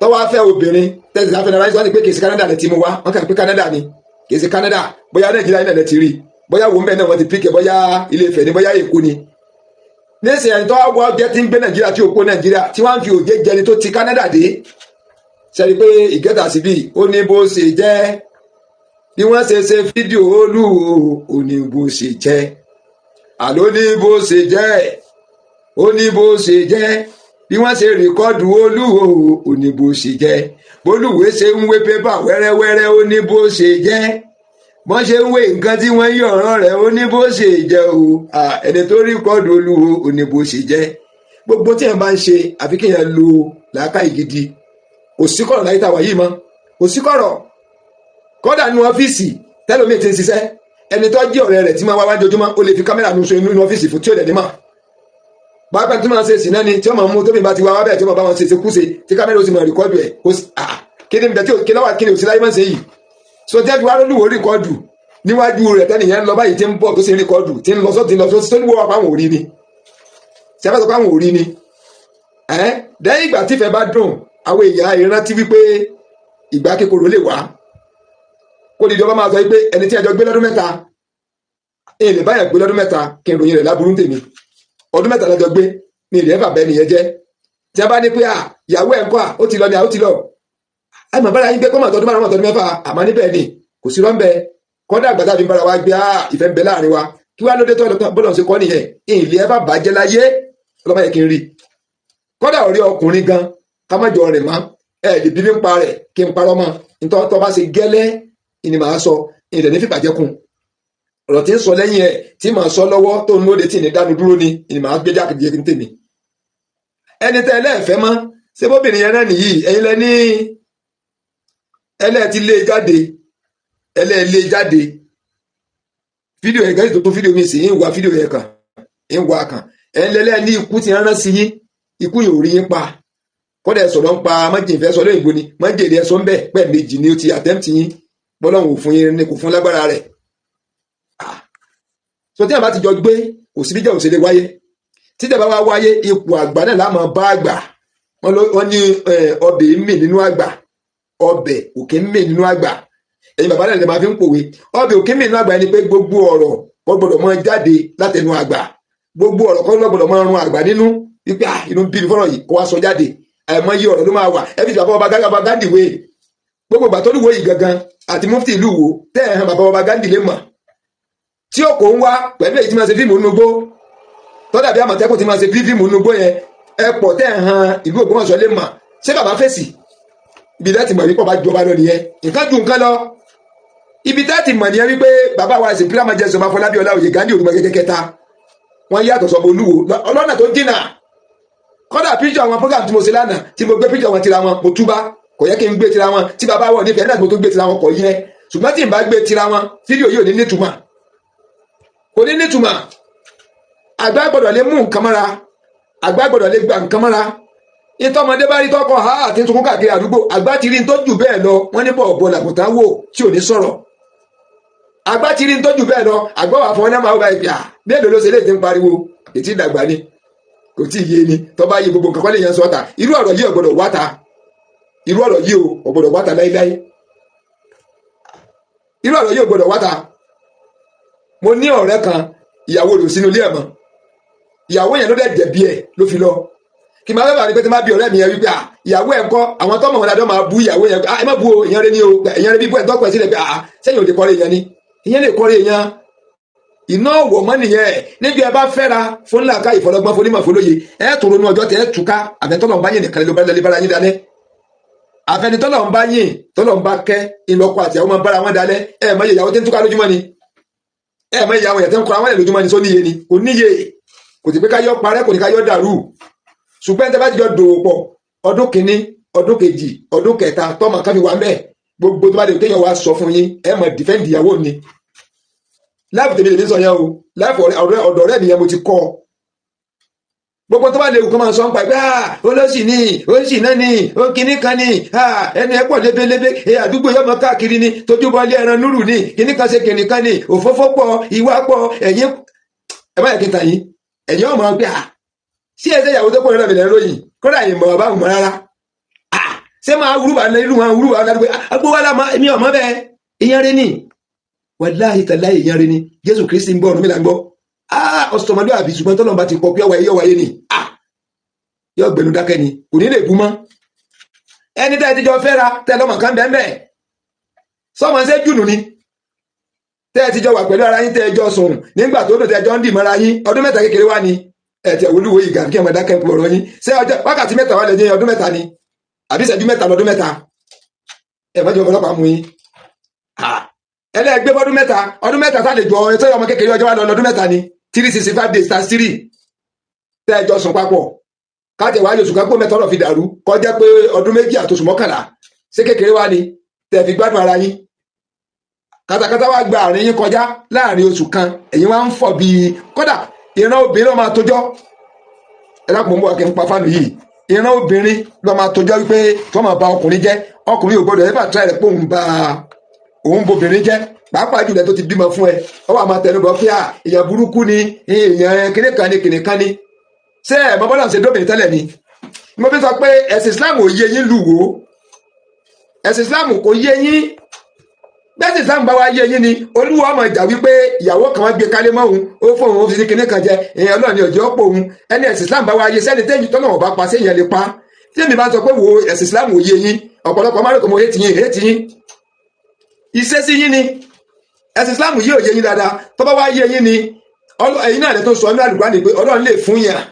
tó wá fẹ́ obìnrin tẹ̀sí láfẹ́ náírà wọ́n ní pé kì í ṣe Canada lè ti mú wá wọ́n kàn pé Canada ni kì í ṣe Canada bóyá Nàìjíríà náà lè ti rí bóyá wo mbẹ́ náà wọ́n ti píkẹ́ bóyá Ilé Ifẹ̀ ni bóyá Èkó ni nísìnyí ẹni tó wá jẹ́ ti ń gbé Nàìjíríà tí òpó Nàìjíríà tí wọ́n fi òjé jẹni tó ti Canada dé ṣẹ́ni pé ìgẹ́ta síbí ó ní bó ṣe jẹ́ bí wọ́n ṣe fídíò olú ò ní bó ṣe jẹ́ àló ní bó ṣe jẹ́ ó ní bó ṣe jẹ́ bí wọ́n ṣe rìkọ́dù olú ò ní bó ṣe jẹ́ bólúwé ṣe ń wé pépà wẹ́rẹ́wẹ́rẹ́ ó ní bó ṣe jẹ́ wọ́n ṣe ń wé nǹkan tí wọ́n yí ọ̀rọ̀ rẹ̀ ó ní bó ṣe jẹ́ o ẹni tó rìkọ́dù olú ò ní bó ṣe jẹ́ gbogbo tí ẹ̀ bá ń ṣe àfi kí ẹ̀ lo làákàyè gidi kò sí kọ̀rọ̀ láyé tàwa yìí mọ́ kò sí kọ̀rọ̀ kọ́dà nínú ọ́fíìsì tẹ́lómi ti ń ṣiṣẹ́ ẹni tó jí ọ̀rẹ́ rẹ̀ tí máa wá wájú ojúmọ́ ó lè fi kámẹ́rà nu so inú ọ́fíìsì fún tí ó dẹ̀ ní mà bákan tí wọ́n ṣe sí náà ni tí wọ́n máa mú tóbi bá ti wá wá bẹ́ẹ̀ tí wọ́n bá wọn ṣe kúṣe tí kámẹ́rà ó sì máa rìkọ́dù ẹ̀ kí ni bẹ̀ tí kí lọ́wọ́ kí ni òsì láyé máa ń ṣe yìí so tí wọ́n wá lóluwò rìkọ́dù níwájú rẹ̀ tẹ́nìyẹn lọ báyìí tí ń bọ̀ tó ṣe rìkọ́dù tí ń lọ sọ́ tó ní wọ́n pàwọn òrí ni ṣẹ́fẹ́ sọ pàwọn òrí ni dẹ́yìn ìgbà tífẹ́ bá dùn àwọn èèyàn ìrántí wípé ìgbà kékeré lè wá kó di ìjọba máa sọ pé ẹni tí ẹjọ́ gbé lọ́dún mẹ́ta èyí lè báyà gbé lọ́dún mẹ́ta kí n ròyìn rẹ̀ láburú tèmi ọdún mẹ́ta lọ́jọ́ gbé ní ilẹ̀ ẹ̀fà bẹ́ẹ̀ nìyẹn jẹ́ tí a bá ní pé ìyàwó ẹ̀ ń kọ́ ó ti lọ ni ó ti lọ àmọ́ bára yín gbé kọ́mọ̀ tọdún márùn-ún tọdún mẹ́fà àmọ́ níbẹ̀ ni kò sí rọ́ńbẹ́ kọ́dà àgbàtà fi ń bára wa gbé ìfẹ́ ń bẹ láàrin wa kí wàá lóde tó bọ́lọ̀ ṣe kọ́ nìyẹn ilẹ̀ ẹ̀fà bàjẹ́ láyé ọlọ́mọ yẹ kí n rí kọ́dà ọ̀rẹ́ ọkùnrin gan ká má jọ rìn mọ́ ẹ̀ lè bí mi ń pa rẹ̀ kí n parọ́ mọ́ nítorí tó bá ṣe gẹ́lẹ́ ìní màá sọ ilẹ̀ ní fìbàjẹ́ kun ọ̀rọ̀ tí ń sọ lẹ́yìn ẹ̀ tí màá sọ lọ́wọ́ tó ń lóde tí ní dánu dúró ni ìní màá gbé jákèjì ní tèmi ẹni tẹ́ ẹlẹ́ẹ̀fẹ́ mọ́ ṣé bóbìnrin yẹn náà nìyí ẹ̀yin lẹ ní ẹlẹ́ẹ̀ ti lé jáde ẹlẹ́ẹ̀ lé jáde fídíò yẹn gẹ́gẹ́ tó tún fídíò mi sì ń wá fídíò yẹn kàn ń wá kàn ẹ̀yin lẹ́lẹ́ ní ikú ti rán sí yín ikú yóò rí yín pa kọ́dà ẹ̀sọ̀rọ̀ ń pa májèǹfẹ́ sọ lóyìnbó ni májèlé ẹ̀sọ́ ń bẹ̀ pẹ́ méjì ni ó ti àtẹ́mtì yín bọ́lọ́hùn òfin yín ni kò fún lágbára rẹ̀ so tí a bá ti jọ gbé kò sí bíjà òṣèlè wáyé tí ìjọba wa wáyé ipò àgbà náà láàmú bá àgbà wọ́n ní ọbẹ̀ mì nínú àgbà ọbẹ̀ òkè mì nínú àgbà ẹ̀yin bàbá náà lè máa fi ń pòwe ọbẹ̀ òkè mi inú àgbà ẹni pé gbogbo ọ̀rọ̀ kò gbọdọ̀ máa jáde látẹnu àgbà gbogbo ọ̀rọ̀ kò gbọdọ̀ máa run àgbà nínú wípé inú bí fọ́rọ̀ yìí kó wá sọ jáde àìmọye ọ̀rọ̀ ló máa wà ẹ fi bàbá ọba Gándì wé gbogbo ìgbà tó lùwọ́ yìí gangan àti mufti ìlú wo tẹ́ ẹ̀ hàn bàbá ọba Gándì lè mọ̀ tí ó kò ń wá pẹ̀lú èyí tí máa ṣe fíìmù nugbó tọ́dà bí Àmọ̀tẹ́kùn tí máa ṣe fíìmù nugbó yẹn ẹ pọ̀ tẹ́ ẹ̀ hàn ìlú Ògbómọ̀ṣọ́ lè mọ̀ ṣé bàbá fèsì ibi tẹ́ ti mọ̀ wípé ọba jọba lọ nìyẹn nǹkan ju nǹkan lọ ibi tẹ́ ti mọ̀ nìyẹn wípé bàbá wa ṣe pílámà jẹ́ sọmọ Afọlábí Ọláoyè Gándì Ògúnmọ̀ gẹ́gẹ́ kẹta wọ́n yàtọ̀ sọmọ Olúwo ọlọ́nà tó jìnnà kọ́dà píjọ àwọn program tí mo ṣe lánàá tí mo gbé píjọ wọn tira wọn mo túbá kò yẹ kí n gbé tira wọn tí bàbá wọ̀ nífẹ̀ẹ́ náà mo tó gbé tira wọn kò yẹ ṣùgbọ́n tí n bá gbé tira wọn fídíò yìí ò ní nítumọ̀ kò ní nítumọ̀ àgbà gbọ́dọ̀ lè mú nǹkan mọ́ra àgbà gbọ́dọ̀ lè gba nǹkan mọ́ra ìtọ́mọdé bá rí tọkọ ha àti tuntun káàkiri àdúgbò àgbà ti rí n tó jù bẹ́ẹ̀ lọ wọ́n ní bọ̀ọ̀bọ̀ làkùtà wò tí ò ní sọ̀rọ̀ àgbà ti rí n tó jù bẹ́ẹ̀ lọ àgbà wà fún ọ́nà máa wà ìgbà mélòó ló ṣe lè ti ń pariwo ètí ìdàgbà ni kò tí ì yé ni tó bá yé gbogbo nǹkan kọ́ lè yẹn sọ́ta irú ọ̀rọ̀ yìí ò gbọ́dọ̀ wáta irú ọ̀rọ̀ yìí ò gbọ́dọ̀ wáta láíláí irú ọ̀rọ̀ yìí ò gbọ́dọ̀ wáta mo ní ọ̀rẹ́ kan ìyàwó rẹ̀ sínú ilé ẹ̀ mọ́ ìyàwó yẹn ló dẹ̀ jẹ̀bi ẹ̀ ló fi lọ kí n máa bẹ́ẹ̀ bá ní pé tí n bá bí ọ̀rẹ́ mi yẹn wípé ìyàwó ẹ̀ ń kọ́ àwọn tọ́mọ̀ wọn dáadọ́ máa bú ìyàwó yẹn ẹ má bú o ìyẹn rẹ ní o ìyẹn rẹ bí bú ẹ̀ tọ́pọ̀ ẹ̀ sílẹ̀ pé sẹ́yìn ò lè kọ́rẹ́ yẹn ni ìyẹn lè kọ́rẹ́ yẹn iná wọ̀ mọ́ nìyẹn níbi ẹ bá fẹ́ra fún làákà ìfọlọ́gbọ́n fonímọ̀ fọlóye ẹ tó ronú ọjọ́ tẹ ẹ túká àfẹnitọ́lọ̀ ń bá yìn nìkan ló bá lè bára yín dalẹ̀ àfẹnitọ́lọ̀ ń bá yìn tọ́lọ̀ ń bá kẹ́ ìlọ́kọ àti àwọn máa bára wọn dalẹ̀ ẹ mọ iye ìyàwó tẹ́ ń túká lójúmọ́ ni ẹ mọ ìyàwó yẹn tẹ́ ń kọ́ra wọn lójúmọ́ ni só níye ni kò níye kò tí pé ká yọ parẹ́ kò ní ká yọ dàrú ṣùgbọ́n tẹ́ bá ti jọ dòwò pọ̀ ọdún kìíní ọdún kejì ọdún kẹta tọ́mọ kan fi wà ń bẹ̀ gbogbo tó bá lè kéèyàn wá sọ fún yín ẹ mọ dìfẹ́ǹdì ìyàwó ni láàbù tèmi lèmi sọ yẹn o láàbù ọ̀dọ̀ rẹ̀ nìyẹn mo ti kọ́ gbogbo tó bá lè kọ́ máa sọ ń pa pé olóṣì ni oṣì náà ni ó kíní kan ni ẹni ẹ pọ̀ lébélébé àdúgbò yọmọ káàkiri ni tójú bọ́lé ẹran núrù ni kíní kan ṣe kíní kan ni òfófó pọ̀ ìwà pọ̀ ẹ̀yìn ẹ bá yẹ kí n tà yín ẹ̀yìn ọmọ pé sí ẹsẹ̀ ìyàwó tó pọ̀ nílẹ̀ ìbílẹ̀ ròyìn kódà yìí mọ̀ bá mọ̀ rárá ṣé máa wúrúbà ládùúgbò agbówálá mi ọmọ bẹ́ẹ̀ ìyẹn rí ni wàláhì tàláhì ìyẹn rí ni Jésù Kristi ń gbọ́ ọ̀run mi là ń gbọ́ ọ̀sọ̀mọdé àbí ṣùgbọ́n tọ́lọ́run bá ti pọ̀ pé ọwọ́ wáyé ni yọ gbẹnu dákẹ́ ni kò ní lè bú mọ́ ẹni tẹ́ ẹ ti jọ fẹ́ra tẹ́ lọ́mọ kan bẹ́ẹ̀ bẹ́ẹ̀ sọmọ ṣe jùnù ni tẹ́ ẹ ti jọ wà pẹ̀lú ara yín tẹ́ ẹ jọ sùn nígbà tó dùn tẹ́ ẹ jọ ń dì mọ́ra yín ọdún mẹ́ta kékeré wá ni ẹ tẹ olúwo yìí gàdúkì ọmọ dákẹ́ pọ̀ ọ̀rọ̀ yín ṣé ọjọ́ wákàtí mẹ́ta wà lẹ́yìn ọdún mẹ́ta ni àbí ìṣẹ́jú mẹ́ta lọ́dún mẹ́ta ẹ mọ́jọ́ ọlọ́pàá mú yín ẹlẹ́gbẹ́ ọdún mẹ́ta tá lè jọ ẹ sọ́yọ́ ọmọ kékeré ọjọ́ wà lọ́dún mẹ́ta ni 365 days times 3 tẹ́ ẹ jọ sùn papọ̀ káàtẹ̀ wáyé oṣù kan pé mẹ́ta ọ̀rọ̀ fi dàrú kọjá pé ọdún méjì àtòṣù mọ́kànlá ṣé kékeré wá ni tẹ́ fi gbádùn ara yín kátàkátà wá gba àárín yín kọjá láàrin oṣù kan ẹ̀yin wá ń fọ̀ bíi kódà ìran obìnrin máa tójọ́ ẹ̀dàpọ̀ ń bọ̀ kí n pa fáànù yìí ìran obìnrin lọ́ máa tójọ́ wípé tí wọ́n máa ba ọkùnrin jẹ́ ọkùnrin ò gbọ́dọ̀ ẹ̀fà tíra rẹ̀ pé òun bobìnrin jẹ́ pàápàá jùlọ tó ti bímọ fún ẹ ọ wà máa tẹnubọ pé èèyàn burúkú ni èèyàn kìnìkan ni ṣé ẹ mọ bọ́lá ṣe dóbìnrin tẹ́lẹ̀ ni mo fi sọ pé ẹ̀sìn Islam ò yé yín lùwò ẹ̀sìn Islam kò yé yín bẹ́sẹ̀ Islam bá wá yé yín ni olúwa ọmọ ìjà wípé ìyàwó kan wá gbé kálé mọ́ òun ó fún òun ó fi sí kìnìkan jẹ èèyàn náà ni òjò pò òun ẹni ẹ̀sìn Islam bá wá yé sẹ́ni tẹ́yìn tọ́nà ọ̀bá pa séèyàn lè pa tí èmi bá sọ pé wo ẹ̀sìn Islam ò yé yín ọ̀pọ̀lọpọ̀ máa ń rò pé mo hétí yín ìṣesí yín ni ẹ̀sìn Islam yìí ò yé yín dáadáa tó bá wá yé yín ni ẹ̀yin náà lè tó sọ ní àdúgbò ni pé Ọlọ́run lè fún yàn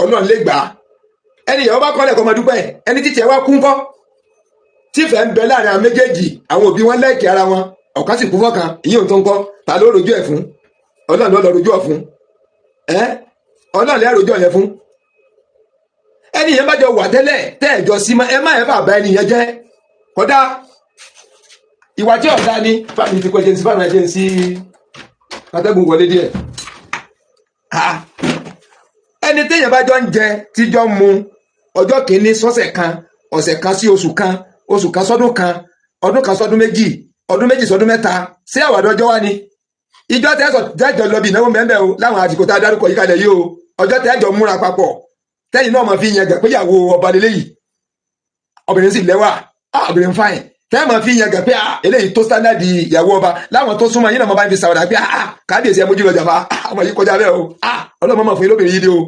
Ọlọ́run lè gbà ẹni ìyàwó bá kọ́lẹ̀ kọ́ ọmọ dúpẹ́ ẹni títí ẹ wá kún kọ́ tífẹ̀ ń bẹ láàrin àwọn méjèèjì àwọn òbí wọn lẹ́ẹ̀kì ara wọn ọ̀kan sì kú fọ́kan ìyẹn tó ń kọ́ ta ló rojú ẹ̀ fún Ọlọ́run ló lọ rojú ọ̀ fún Ọlọ́run lẹ́ rojú ọ̀ yẹn fún ẹni yẹn bá jọ wà tẹ́lẹ̀ tẹ́ ẹ̀jọ sí ẹ má ẹ̀ fà bá ẹni yẹn jẹ́ kódà ìwà tí ọ̀dá ní fàmì ti pẹ̀jẹ̀ sí fàmì ẹ̀jẹ̀ sí atẹ́gùn wọlé díẹ̀ ẹni téèyàn bá jọ ń jẹ tí jọ ń mu ọjọ́ kìíní sọ́sẹ̀ kan ọ̀sẹ̀ kan sí oṣù kan sọ́dún kan ọdún kan sọ́dún méjì ọdún méjì sọ́dún mẹ́ta sí àwàdà ọjọ́ wá ni ìjọ tẹ́jọ lọ bí ìnáwó mẹ́mbẹ́ o láwọn àsìkò tá a dárúkọ yìí kalẹ̀ yìí o ọjọ́ tẹ́jọ múra papọ̀ tẹ́yìn náà mọ̀ fi yẹn gẹ̀ péyàwó ọba lélẹ́yìí obìnrin sì lẹ́wà obìnrin fáìn tẹ́ẹ̀mọ̀ fi yan gàn pé eléyìí tó sándàdì ìyàwó ọba láwọn tó súnmọ́ yín náà mo bá ń fi sàwọ́dà pé kábíyèsí ẹ mójú lọ jàfa ọmọ yìí kọjá bẹ́ẹ̀ o ọlọ́mọ mọ̀ fún yín lóbìnrin yìí dé o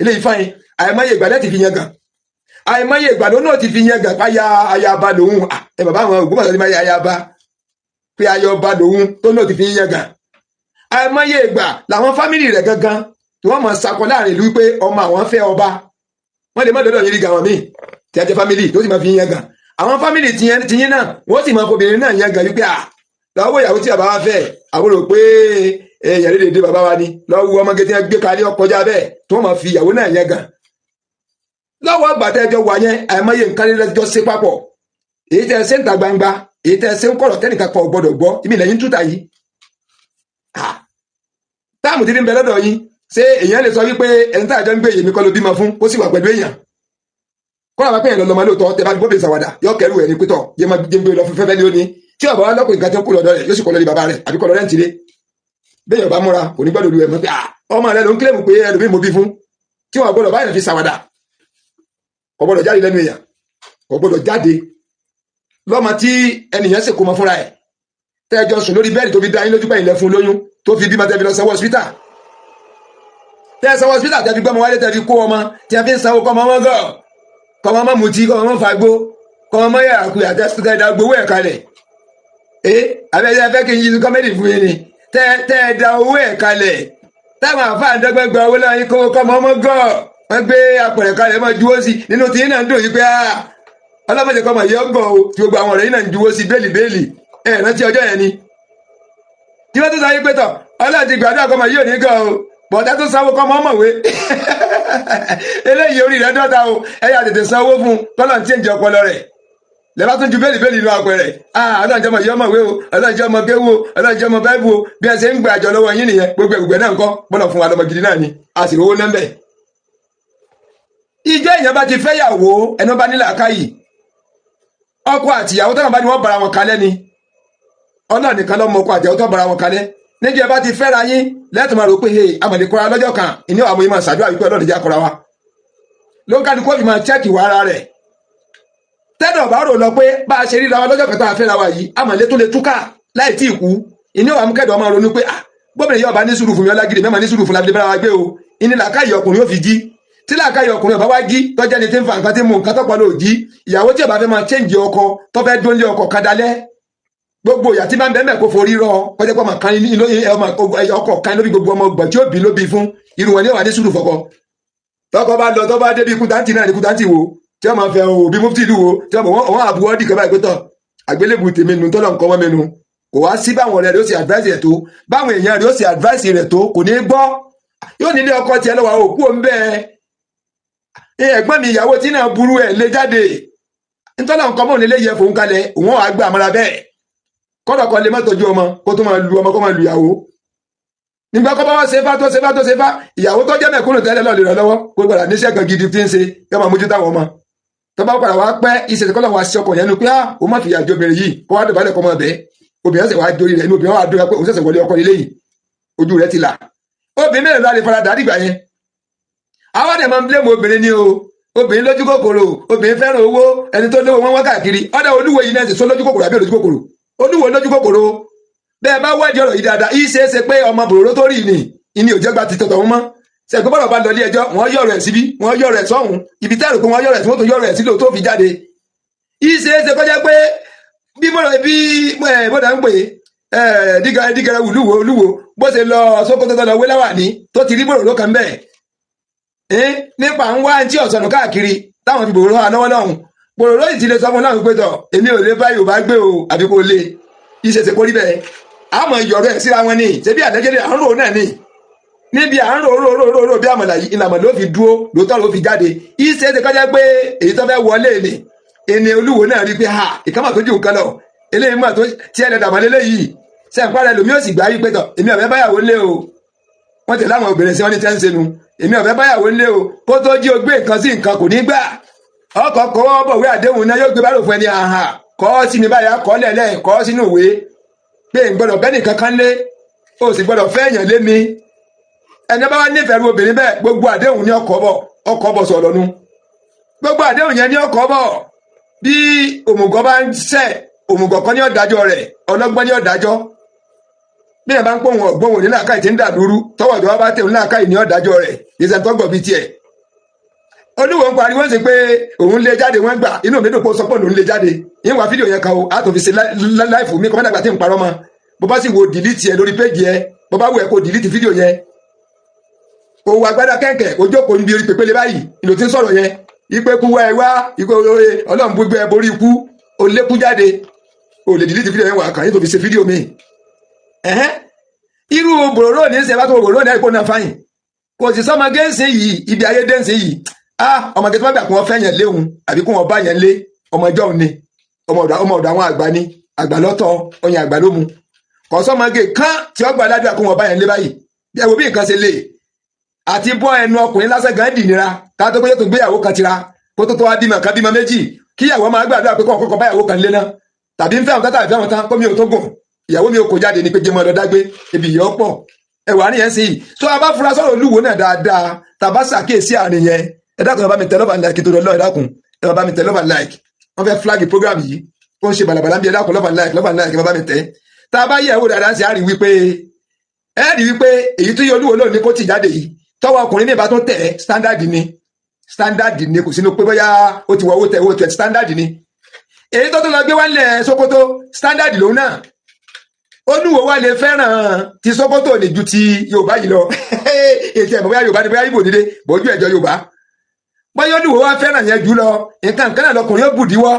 eléyìí fáyín àìmọye ìgbà lẹ́ẹ̀ ti fi yan gàn àìmọye ìgbà ló náà ti fi yan gàn pé ayaba lòun ẹ bàbá àwọn Ògbómọ̀ṣọ́ ti máa yẹ ayaba pé ayọba lòun tó náà ti fi yan gàn àìmọye ìgbà làwọn fámìlì rẹ̀ gangan tí wọ́n mọ̀ sakọ láàrin ìlú pé ọmọ àwọn fẹ́ ọba wọ́n lè má dọ́dọ̀ yìí rí gàwọn míì tí a jẹ́ fámìlì tó sì máa fi yan gàn àwọn fámìlì tiyín náà wọ́n sì máa fobìnrin náà yan gàn wípé lọ́wọ́ ìyàwó tí bàbá wa fẹ́ àwọn rò pé èèyàn lè dé bàbá wa ni lọ́wọ́ ọmọge tí wọ́n gbé kalẹ̀ ọkọjá bẹ́ẹ̀ tí wọ́n máa fi ìyàwó náà yan gàn lọ́wọ́ àgbàtẹ́jọ́ wà yẹn àìmọye nǹkan lẹ́jọ́ ṣe papọ̀ èyí tẹ́ ẹ ṣe ń ta gbangba èyí tẹ́ ẹ ṣe ń kọ̀rọ̀ tẹ́nìkan kan ò gbọ́dọ̀ gbọ́ ìmì lẹ́yìn túta yìí táàmù tí ń bẹ lọ́dọ̀ yín ṣé èèyàn lè sọ wípé ẹni tá àjọ ń gbé èyí kọ́ ló bímọ fún kó sì wà pẹ̀lú èèyàn kọ́ra wá pé èèyàn lọ́mọ lóòótọ́ tẹ bá gbóbi ìsàwádà yọ kẹrù ẹ̀ ní pétọ̀ jẹ́ máa gbé lọ fún fẹ́fẹ́ ní ó ní tí ọ̀bá wa lọ́kùnrin kan tó kú lọ́dọ̀ rẹ̀ yóò sì kọ́ lórí bàbá rẹ̀ àbí kọ́ lọ rẹ́ǹtì lé bẹ́ẹ̀ yọ̀bá múra kò ní gbọ́dọ̀ lu ẹ̀ mọ́ pé ọmọ rẹ̀ ló ń kílẹ̀mù pé ẹlòmíì mo bí fún tí wọ́n gbọ́dọ̀ báyìí fi sàwádà kò gbọ́dọ̀ jáde lẹ́nu èèyàn kò gbọ́dọ̀ jáde lọ́mọ tí ẹnìyàn sì kó mọ fúnra ẹ̀ tẹ́jọ́ sùn lórí bẹ́ẹ̀dì tó fi dá yín lójú pẹ̀yìn lẹ́ fún lóyún tó fi bímọ tẹ́fi lọ sanwó hospital tẹ́sán hospital tẹ́fi gbọ́mọ wálé tẹ́fi kó ọmọ tí a fi ń sanwó kọ́mọ mọ́ gọ́ọ̀ kọ́mọ mọ́ mutí kọ́mọ mọ́ fagbó kọ́mọ mọ́ yàrá kuyà tẹ́ẹ̀dá gbowó ẹ̀ kalẹ̀ abẹ́rẹ́ fẹ́ kí n yí kọ́mẹ́dì fún yín ni tẹ́ẹ̀dá owó ẹ̀ kalẹ̀ táwọn àfáà ń dọ́gbẹ́ gba owó lọ́yìn kọ́mọ mọ́ gọ́ọ̀ wọ́n gbé apẹ̀rẹ̀ kalẹ̀ mọ́ juwó sí nínú tí yín náà ń dùn yí pé ọlọ́mọdé kọ́mọ yìí ọgọ́ o tí gbogbo àwọn ọ̀rẹ́ yín náà ń juwó sí bẹ́ẹ̀lì rántí ọjọ́ yẹn ni tí wọ́n tún sọ yí pé tọ̀ ọlọ́run ti gbàdúrà kọ́mọ yìí ò ní gan o bọ̀dá tó sanwó kọ́mọ ọmọwé eléyìí orí rẹ̀ dọ́ta o ẹ̀yà tètè sanwó fún tọ́lọ̀ tí ń jẹ ọpọlọ rẹ̀ lẹ́bàá tún ju bẹ́ẹ̀lì inú apẹ̀rẹ̀ ọlọ́run jẹ́ ọmọ yìí ọmọwé o ọlọ́run jẹ́ ọmọ kéwò ọlọ́run jẹ́ ọmọ báíbù o bí ẹ ṣe ń gbà àjọ lọ́wọ́ yín nìyẹn gbogbo ẹ̀gbẹ̀ náà ń kọ́ bọ́lọ̀ fún wa lọ́mọ gidi náà ni a sì rówó nẹ́ńbẹ̀. ìjọ èèyàn bá ti fẹ́ yàwó ẹnu bá nílà káyì ọkọ àtìyàwó tọ́nà bá ní wọ́n bara wọn kalẹ̀ ni ọlọ́run nìkan lọ́mọ ọkọ àtìyàwó tó bara wọn kalẹ̀ níjẹ́ ẹ bá ti fẹ́ra yín lẹ́tùn máa rò pé amọ̀lẹ́kọ́ra lọ́jọ́ kan ìní àwọn yìí máa ṣàdúrà wípé ọlọ́run jẹ́ akọra wa ló ń kájú kó fi máa chẹ́ẹ̀kì wá ara rẹ̀ tẹ́lẹ̀ ọ̀bá rò lọ pé bá a ṣe ríra wa lọ́jọ́ kan tá a fẹ́ra wa yìí amọ̀lẹ́ tó lè túkà láì tí ì kú ìní àwọn amúkẹ́dọ̀ máa ronú pé gbọ́bìnrin yóò bá ní sùúrù fún mi ọlágídé mẹ́ma ní sùúrù fún labidé bára wa gbé o ìní làákàyè ọkùnrin yóò fi jí tí làákàyè ọkùnrin ọba wá jí tọ́jà ni tí ń fa nǹkan tí mú nǹkan tọ́pọ̀ lò jí ìyàwó tí ọba fẹ́ máa chẹ́ǹjì ọkọ tó fẹ́ dóńlé ọkọ kadalẹ́ gbogbo ìyá tí máa ń bẹ́ẹ̀ mẹ́ kó forí rọ kọjá pé ọkọ̀ kan lórí gbogbo ọmọ ọgbọ̀n tí ó bí ló bí fún irun wọn ní wà ní sùúrù fọkọ tọkọ bá lọ tó bá débi kúntàntì náà ní kúntàntì wo tí wọ́n máa fẹ́ òbí mufti ìlú wo tí wọ́n àbúwọ́ dì kẹ́bà ìpẹ́tọ̀ àgbélébù tèmi nu tọ́lọ̀ nǹkan wọ́n mẹ́nu kò wá sí báwọn ọ̀rẹ́ rẹ̀ ó sì advice rẹ̀ tó báwọn èèyàn rẹ̀ ó sì advice rẹ̀ tó kò ní gbọ́ yóò nílé ọkọ tiẹ̀ lọ́wọ́ òkú òun bẹ́ẹ̀ ẹ̀gbọ́n mi ìyàwó tí náà burú ẹ̀ lé jáde ntọ́lọ̀ nǹkan mọ́ nílé yẹ fòun kalẹ̀ òun wà gbé àmọ́ra bẹ́ẹ̀ kọ́dọ̀ kan lè má tọ́jú ọmọ kó tó máa lu ọmọ kó máa lu ìyàwó nígbà kọ́ bá wá ṣe fá ìyàwó tó jẹ́ mẹ̀kúnnù tẹ́lẹ̀ lọ́ọ́ lè ràn lọ́wọ́ kó gbọ́dọ̀ níṣẹ́ kan gidi tí ń ṣe yọ máa mójútó àwọn ọmọ tó bá padà wá pẹ́ ìṣẹ̀lẹ̀ kọ́lọ̀ wá sí ọkọ̀ yẹn nu pé ó má fi ìyàjọ obìnrin yìí kó wá dọ̀bálẹ̀ kọ́ mọ́ bẹ́ẹ̀ obìnrin ṣẹ̀ wá dórí rẹ̀ inú obìnrin wá dórí pé òun ṣẹ̀ṣẹ̀ wọlé ọkọ ilé yìí ojú rẹ̀ ti là obìnrin mẹ́rin ló lè fara dà dìgbà yẹn àwọn àdè máa ń blame obìnrin ni o obìnrin lójú kòkòrò obìnrin fẹ́ràn owó ẹni tó lówó wọn wá káàkiri ọ̀dà olúwo yìí náà sì sọ lójú kòkòrò àbí olójú kòkòrò olúwo lójú kòkòrò bẹ́ẹ̀ bá wádìí ọ̀rọ̀ yìí dáadáa yìí ṣeé ṣe pé ọmọ bòròró tó rí ni ìní ò jẹ́ gba ti tọ̀tọ̀ wọn mọ́ ṣẹ̀gbọ́n bọ̀rọ̀ bá lọ ilé ẹjọ́ wọ́n yọ̀rọ̀ ẹ̀ síbí wọ́n yọ̀rọ̀ ẹ̀ sọ́hùn ibi tẹ́rù pé wọ́n yọ̀rọ̀ ẹ̀ tí wọ́n tún yọ̀rọ̀ ẹ̀ sílò tó fi jáde yìí ṣeé ṣe kọjá pé bí bọ́dà ń pè dígẹrẹ olúwo bó ṣe lọ Sókótó tó lọ wé láwàní tó ti rí bòròró kan bẹ́ẹ̀ nípa ń wá tí ọ̀sọ̀nù káàkiri táwọn fi bòròró hàn lọ́wọ́ lọ́hùn bòròró yìí ti lè sọ fún láwọn pé tọ̀ èmi ò lè bá Yorùbá gbé o àbí kò lè ìṣẹ̀ṣẹ̀ kórí bẹ́ẹ̀ àmọ́ ìyọ̀rọ̀ ẹ̀ síra wọn ni ṣebí àdẹ́gẹ́dẹ́ à ń rò náà ni níbi à ń rò bí àmàlà yìí ìlànà ló fi dúró lóòótọ́ ló fi jáde ìṣe ti kọjá pé èyí tó fẹ́ wọlé ni ẹni olúwo náà rí pé ìkámà tó jù nǹkan lọ eléyìí mọ̀ tó tí ẹ̀ lẹ́dàmọ́ lélẹ́yìí sẹ́ǹpá rẹ̀ lómi ó sì gbá yí pé tọ̀ èmi ọ̀fẹ́ báyàwó lé o wọ́n tẹ̀lé àwọn obìnrin sí wọn ní tẹ́ ń senu èmi ọ̀fẹ́ báyàwó lé o kó tó jí o gbé nǹkan sí nǹkan kò ní gbà ọkọ̀ kọ́ bọ̀wé àdéhùn náà yóò gbé bá lòfin ẹni kọ́ sí mi báyà kọ́ lẹ̀lẹ́ kọ́ sínú ìwé pé n gbọ́dọ̀ bẹ́ẹ̀ nìkan kan lé o sì gbọ́dọ̀ fẹ́ èèyàn lé mi ẹni bá wá nífẹ̀ẹ́ ru obìnrin bẹ́ẹ̀ gbogbo àdéhùn ní ọkọ̀ bọ̀ sọ̀rọ̀ nu gbogbo àdéhùn yẹn ní ọkọ̀ bọ̀ bí òmùgọ̀ bá ń ṣẹ̀ òmùgọ̀ kan ní ọ̀dájọ́ rẹ̀ ọlọ́gbọ́n ní ọ̀dájọ́ bí ẹ̀ bá ń pòun ọ̀gbọ́n òní làákàyè tí ń dàdúrú tọwọ́ ìjọba bá tẹ̀wọ́n làákàyè ní ọ̀dájọ́ rẹ̀ ìṣẹ̀ tó gbọ̀ bíi tiẹ̀ olúwo ń pariwo sí pé òun lé jáde wọ́n gbà inú mi dùn pé ó sọ pé òun lé jáde yín wá fídíò yẹn kan o á tó fi ṣe láìfù mi kọ́mọ́dà gbà tí ń parọ́ mọ́ bó bá sì wo dìlítì ẹ lórí péjì ẹ bó bá wù ẹ kó dìlítì fídíò yẹn òwò agbádá kẹ̀kẹ́ ojókòó níbi orí pépélé báyìí ìlò tí ń sọ̀rọ̀ yẹn ipe kú wá ẹ wá ikú ọlọ́run gbogbo ẹ borí ikú ó lékú jáde ó lè dìlítì fídíò yẹn wà kàn yín tó fi ṣe fídíò mi irú bòròró ní ṣe bá tó bòròró ní àìkú náà fáyìn kò sì sọmọ gẹ́ǹsì yìí ibi ayé dẹ́ǹsì yìí ọmọ gẹ́gẹ́ tó bá gbà kí wọ́n fẹ́ yẹn léhun àbí kí wọ́n bá yẹn lé ọmọ ìjọ ni ọmọ ọ̀dọ̀ àwọn àgbà ni àgbà lọ́tọ̀ ọyàn àgbà ló mu kò sọmọ gẹ́ kán tí ó gbà ládùúgbà kí wọ́n bá yẹn lé báyìí ẹ wo bí nǹkan ṣe lè àti bọ́ ẹnu ọkùnrin lásán gan dì nira ká tó pé yóò tó gbéyàwó kan tira kó tó wá bímọ kan bímọ méjì kíyàwó máa gbàdúrà pé kọ́kọ́ báyàwó kan lé náà tàbí ń fẹ́ àwọn tátà ìfẹ́ wọn tán kó mi ò tó gùn ìyàwó mi ò kó jáde ní pé jẹmọ lọ dágbé ibi ìyọ́ pọ̀ ẹwà nìyẹn sí yìí tó a bá fura sọ̀rọ̀ olúwo náà dáadáa tàbá ṣàkíyèsí àárín yẹn ẹ dákun ẹ bá mi tẹ love and like tó lọ ẹ dákun ẹ bá mi tẹ love and like wọ́n fẹ́ flag program yìí ó ń ṣe balabala bí ẹ dákun love and like ẹ bá mi tẹ tá a bá yẹ ẹwò dáadáa sí àárín wípé èyí tó yẹ olúwo lónìí ní kó tì jáde yìí tọwọ́ ọkùnrin ní ìbá tó tẹ standard ni kò sínú pé bóyá ó ti wọ owó tẹ standard ni èyí tó lọ gbé wálẹ̀ Sókótó standard lòun náà olúwo wa lè fẹ́ràn ti Sókótó ní ju ti Yorùbá yìí lọ ètò ẹ̀mọ́ bóyá Yorùbá ni bóyá Ìgbò nílé bójú ẹ̀jọ́ Yorùbá bóyá olúwo wa fẹ́ràn yẹn jù lọ nǹkan kan náà lọkùnrin ó bùdíwọ́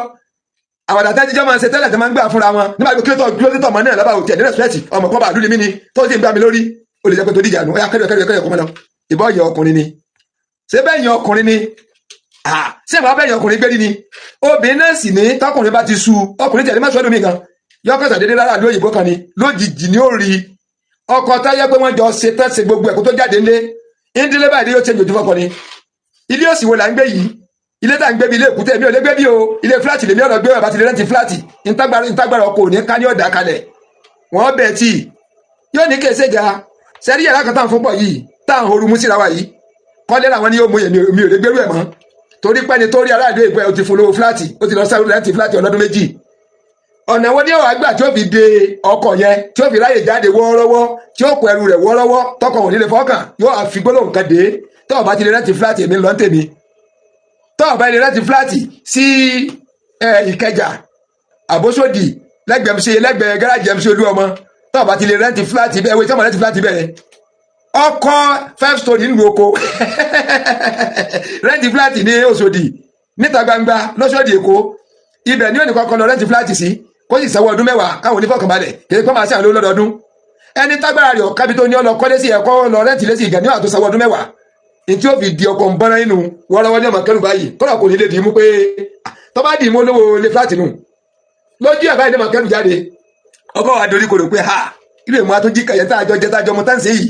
àwàdà tájíjọ́ máa ń ṣe tẹ́lẹ̀ tó máa ń gbà fúnra wọn nígbà tó kílódé ọmọ náà lábàá òtí ẹ̀ ní rẹ́sipẹ́tì ọmọ kan bá lúlẹ̀ mí ni tó sì ń gbà mí lórí ó lè jẹ́ pé tó díjà nù ó yà kẹ́rẹ́ kọ́ mọ́ lọ ìbọn yẹ ọkùnrin ni ṣé bẹ́ẹ̀ yẹn ọkùnrin ni ṣé ìbá bẹ́ẹ̀ yẹn ọkùnrin gbérí ni obìnrin náà sì ní tọkùnrin bá ti sú ọkùnrin tẹ̀lé má sọ́dún mi gan yọkọ̀tà dédé lára àdó òyìnbó kan ni lójijì ni ó rí ọkọ táyé pé wọ́n jọ ṣe tẹ́sẹ̀ gbogbo ẹ̀kú tó jáde ńlé ìdílé báyìí yóò ṣe jòjú fọkọ ni ilé òsì wo là ń gbé yìí ilé tá à ń gbé bí ilé èkúté mi ò lè gbé bí o ilé fúláàtì lèmi ọ̀rọ̀ gbé bàbá ti lè rẹ́ǹtì fúláàtì ìtagbára ọkọ̀ òní ká ní ọ̀dà kalẹ̀ wọ́n bẹ̀ tí yóò ní kése jà sẹ́rí yàrá kan táwọn fún pọ̀ yìí táwọn horú mú síra wa yìí kọ́lé làwọn ni yóò mú yẹn mi ò lè gbérú ẹ̀ mọ́ torí pẹ́ni tó rí aráàlú ìbò ẹ̀ ó ti fún lówó fúláàtì ó ti lọ sáré rẹ́ǹtì fúláàtì ọlọ́dún méjì ọ̀nà wo ni ó wà gbà tí ó fi de ọkọ̀ yẹn tí ó fi ráyè jáde wọ́ọ́rọ́wọ́ tí ó kọ ẹrù rẹ̀ wọ́ọ́rọ́wọ́ tọkọ̀ òní lè fọ́kàn yóò àfi gbólóhùn kan dé tọ́ọ̀ bá ti lè rẹ́ǹtì fúláàtì èmi lọ́n tèmi tọ́ọ̀ bá lè rẹ́ǹtì fúláàtì sí Ìkẹjà Àbóṣòdì lẹ́gbẹ̀ẹ́ gáràjì MC Olúọmọ tọ́ọ̀ bá ti lè rẹ́ǹtì fúláàtì bẹ́ẹ̀ wé tí wọ́n rẹ́ǹtì fúláàtì bẹ́ẹ̀ ọkọ̀ 5 story nínú oko rẹ́ǹtì fúláàtì ní Òṣòdì níta gbangba lọ́ṣọ́dì Èkó ibẹ̀ ní òní kọ́kọ́ lọ rẹ́ǹtì fúláàtì sí kó sì sanwó ọdún 10 káwọn onífọ̀kànbalẹ̀ kìí pọ́n máa sí àwọn lọ́dọọdún ẹni tágbára rẹ̀ kábi tó ní ọlọ kọ́lé sí ẹ̀kọ́ lọ rẹ́ǹtì lé sí ìgẹ̀ ní àtó sanwó ọdún 10 ní tí ó fi di ọkọ̀ nbọ́nà inú wọ́ọ́rọ́wọ́ ní ọmọ kẹrù báyìí kọ́lá kò ní lè dì í mú pé tó bá dì í mú olówó lé fúláàtì nù lójú ẹ̀ báyìí ní ọmọ kẹrù jáde ọkọ̀ wa dorí kodò pé ha ilé ìmọ̀ àtúnjí kẹyẹ tájọ mọ táǹsì yìí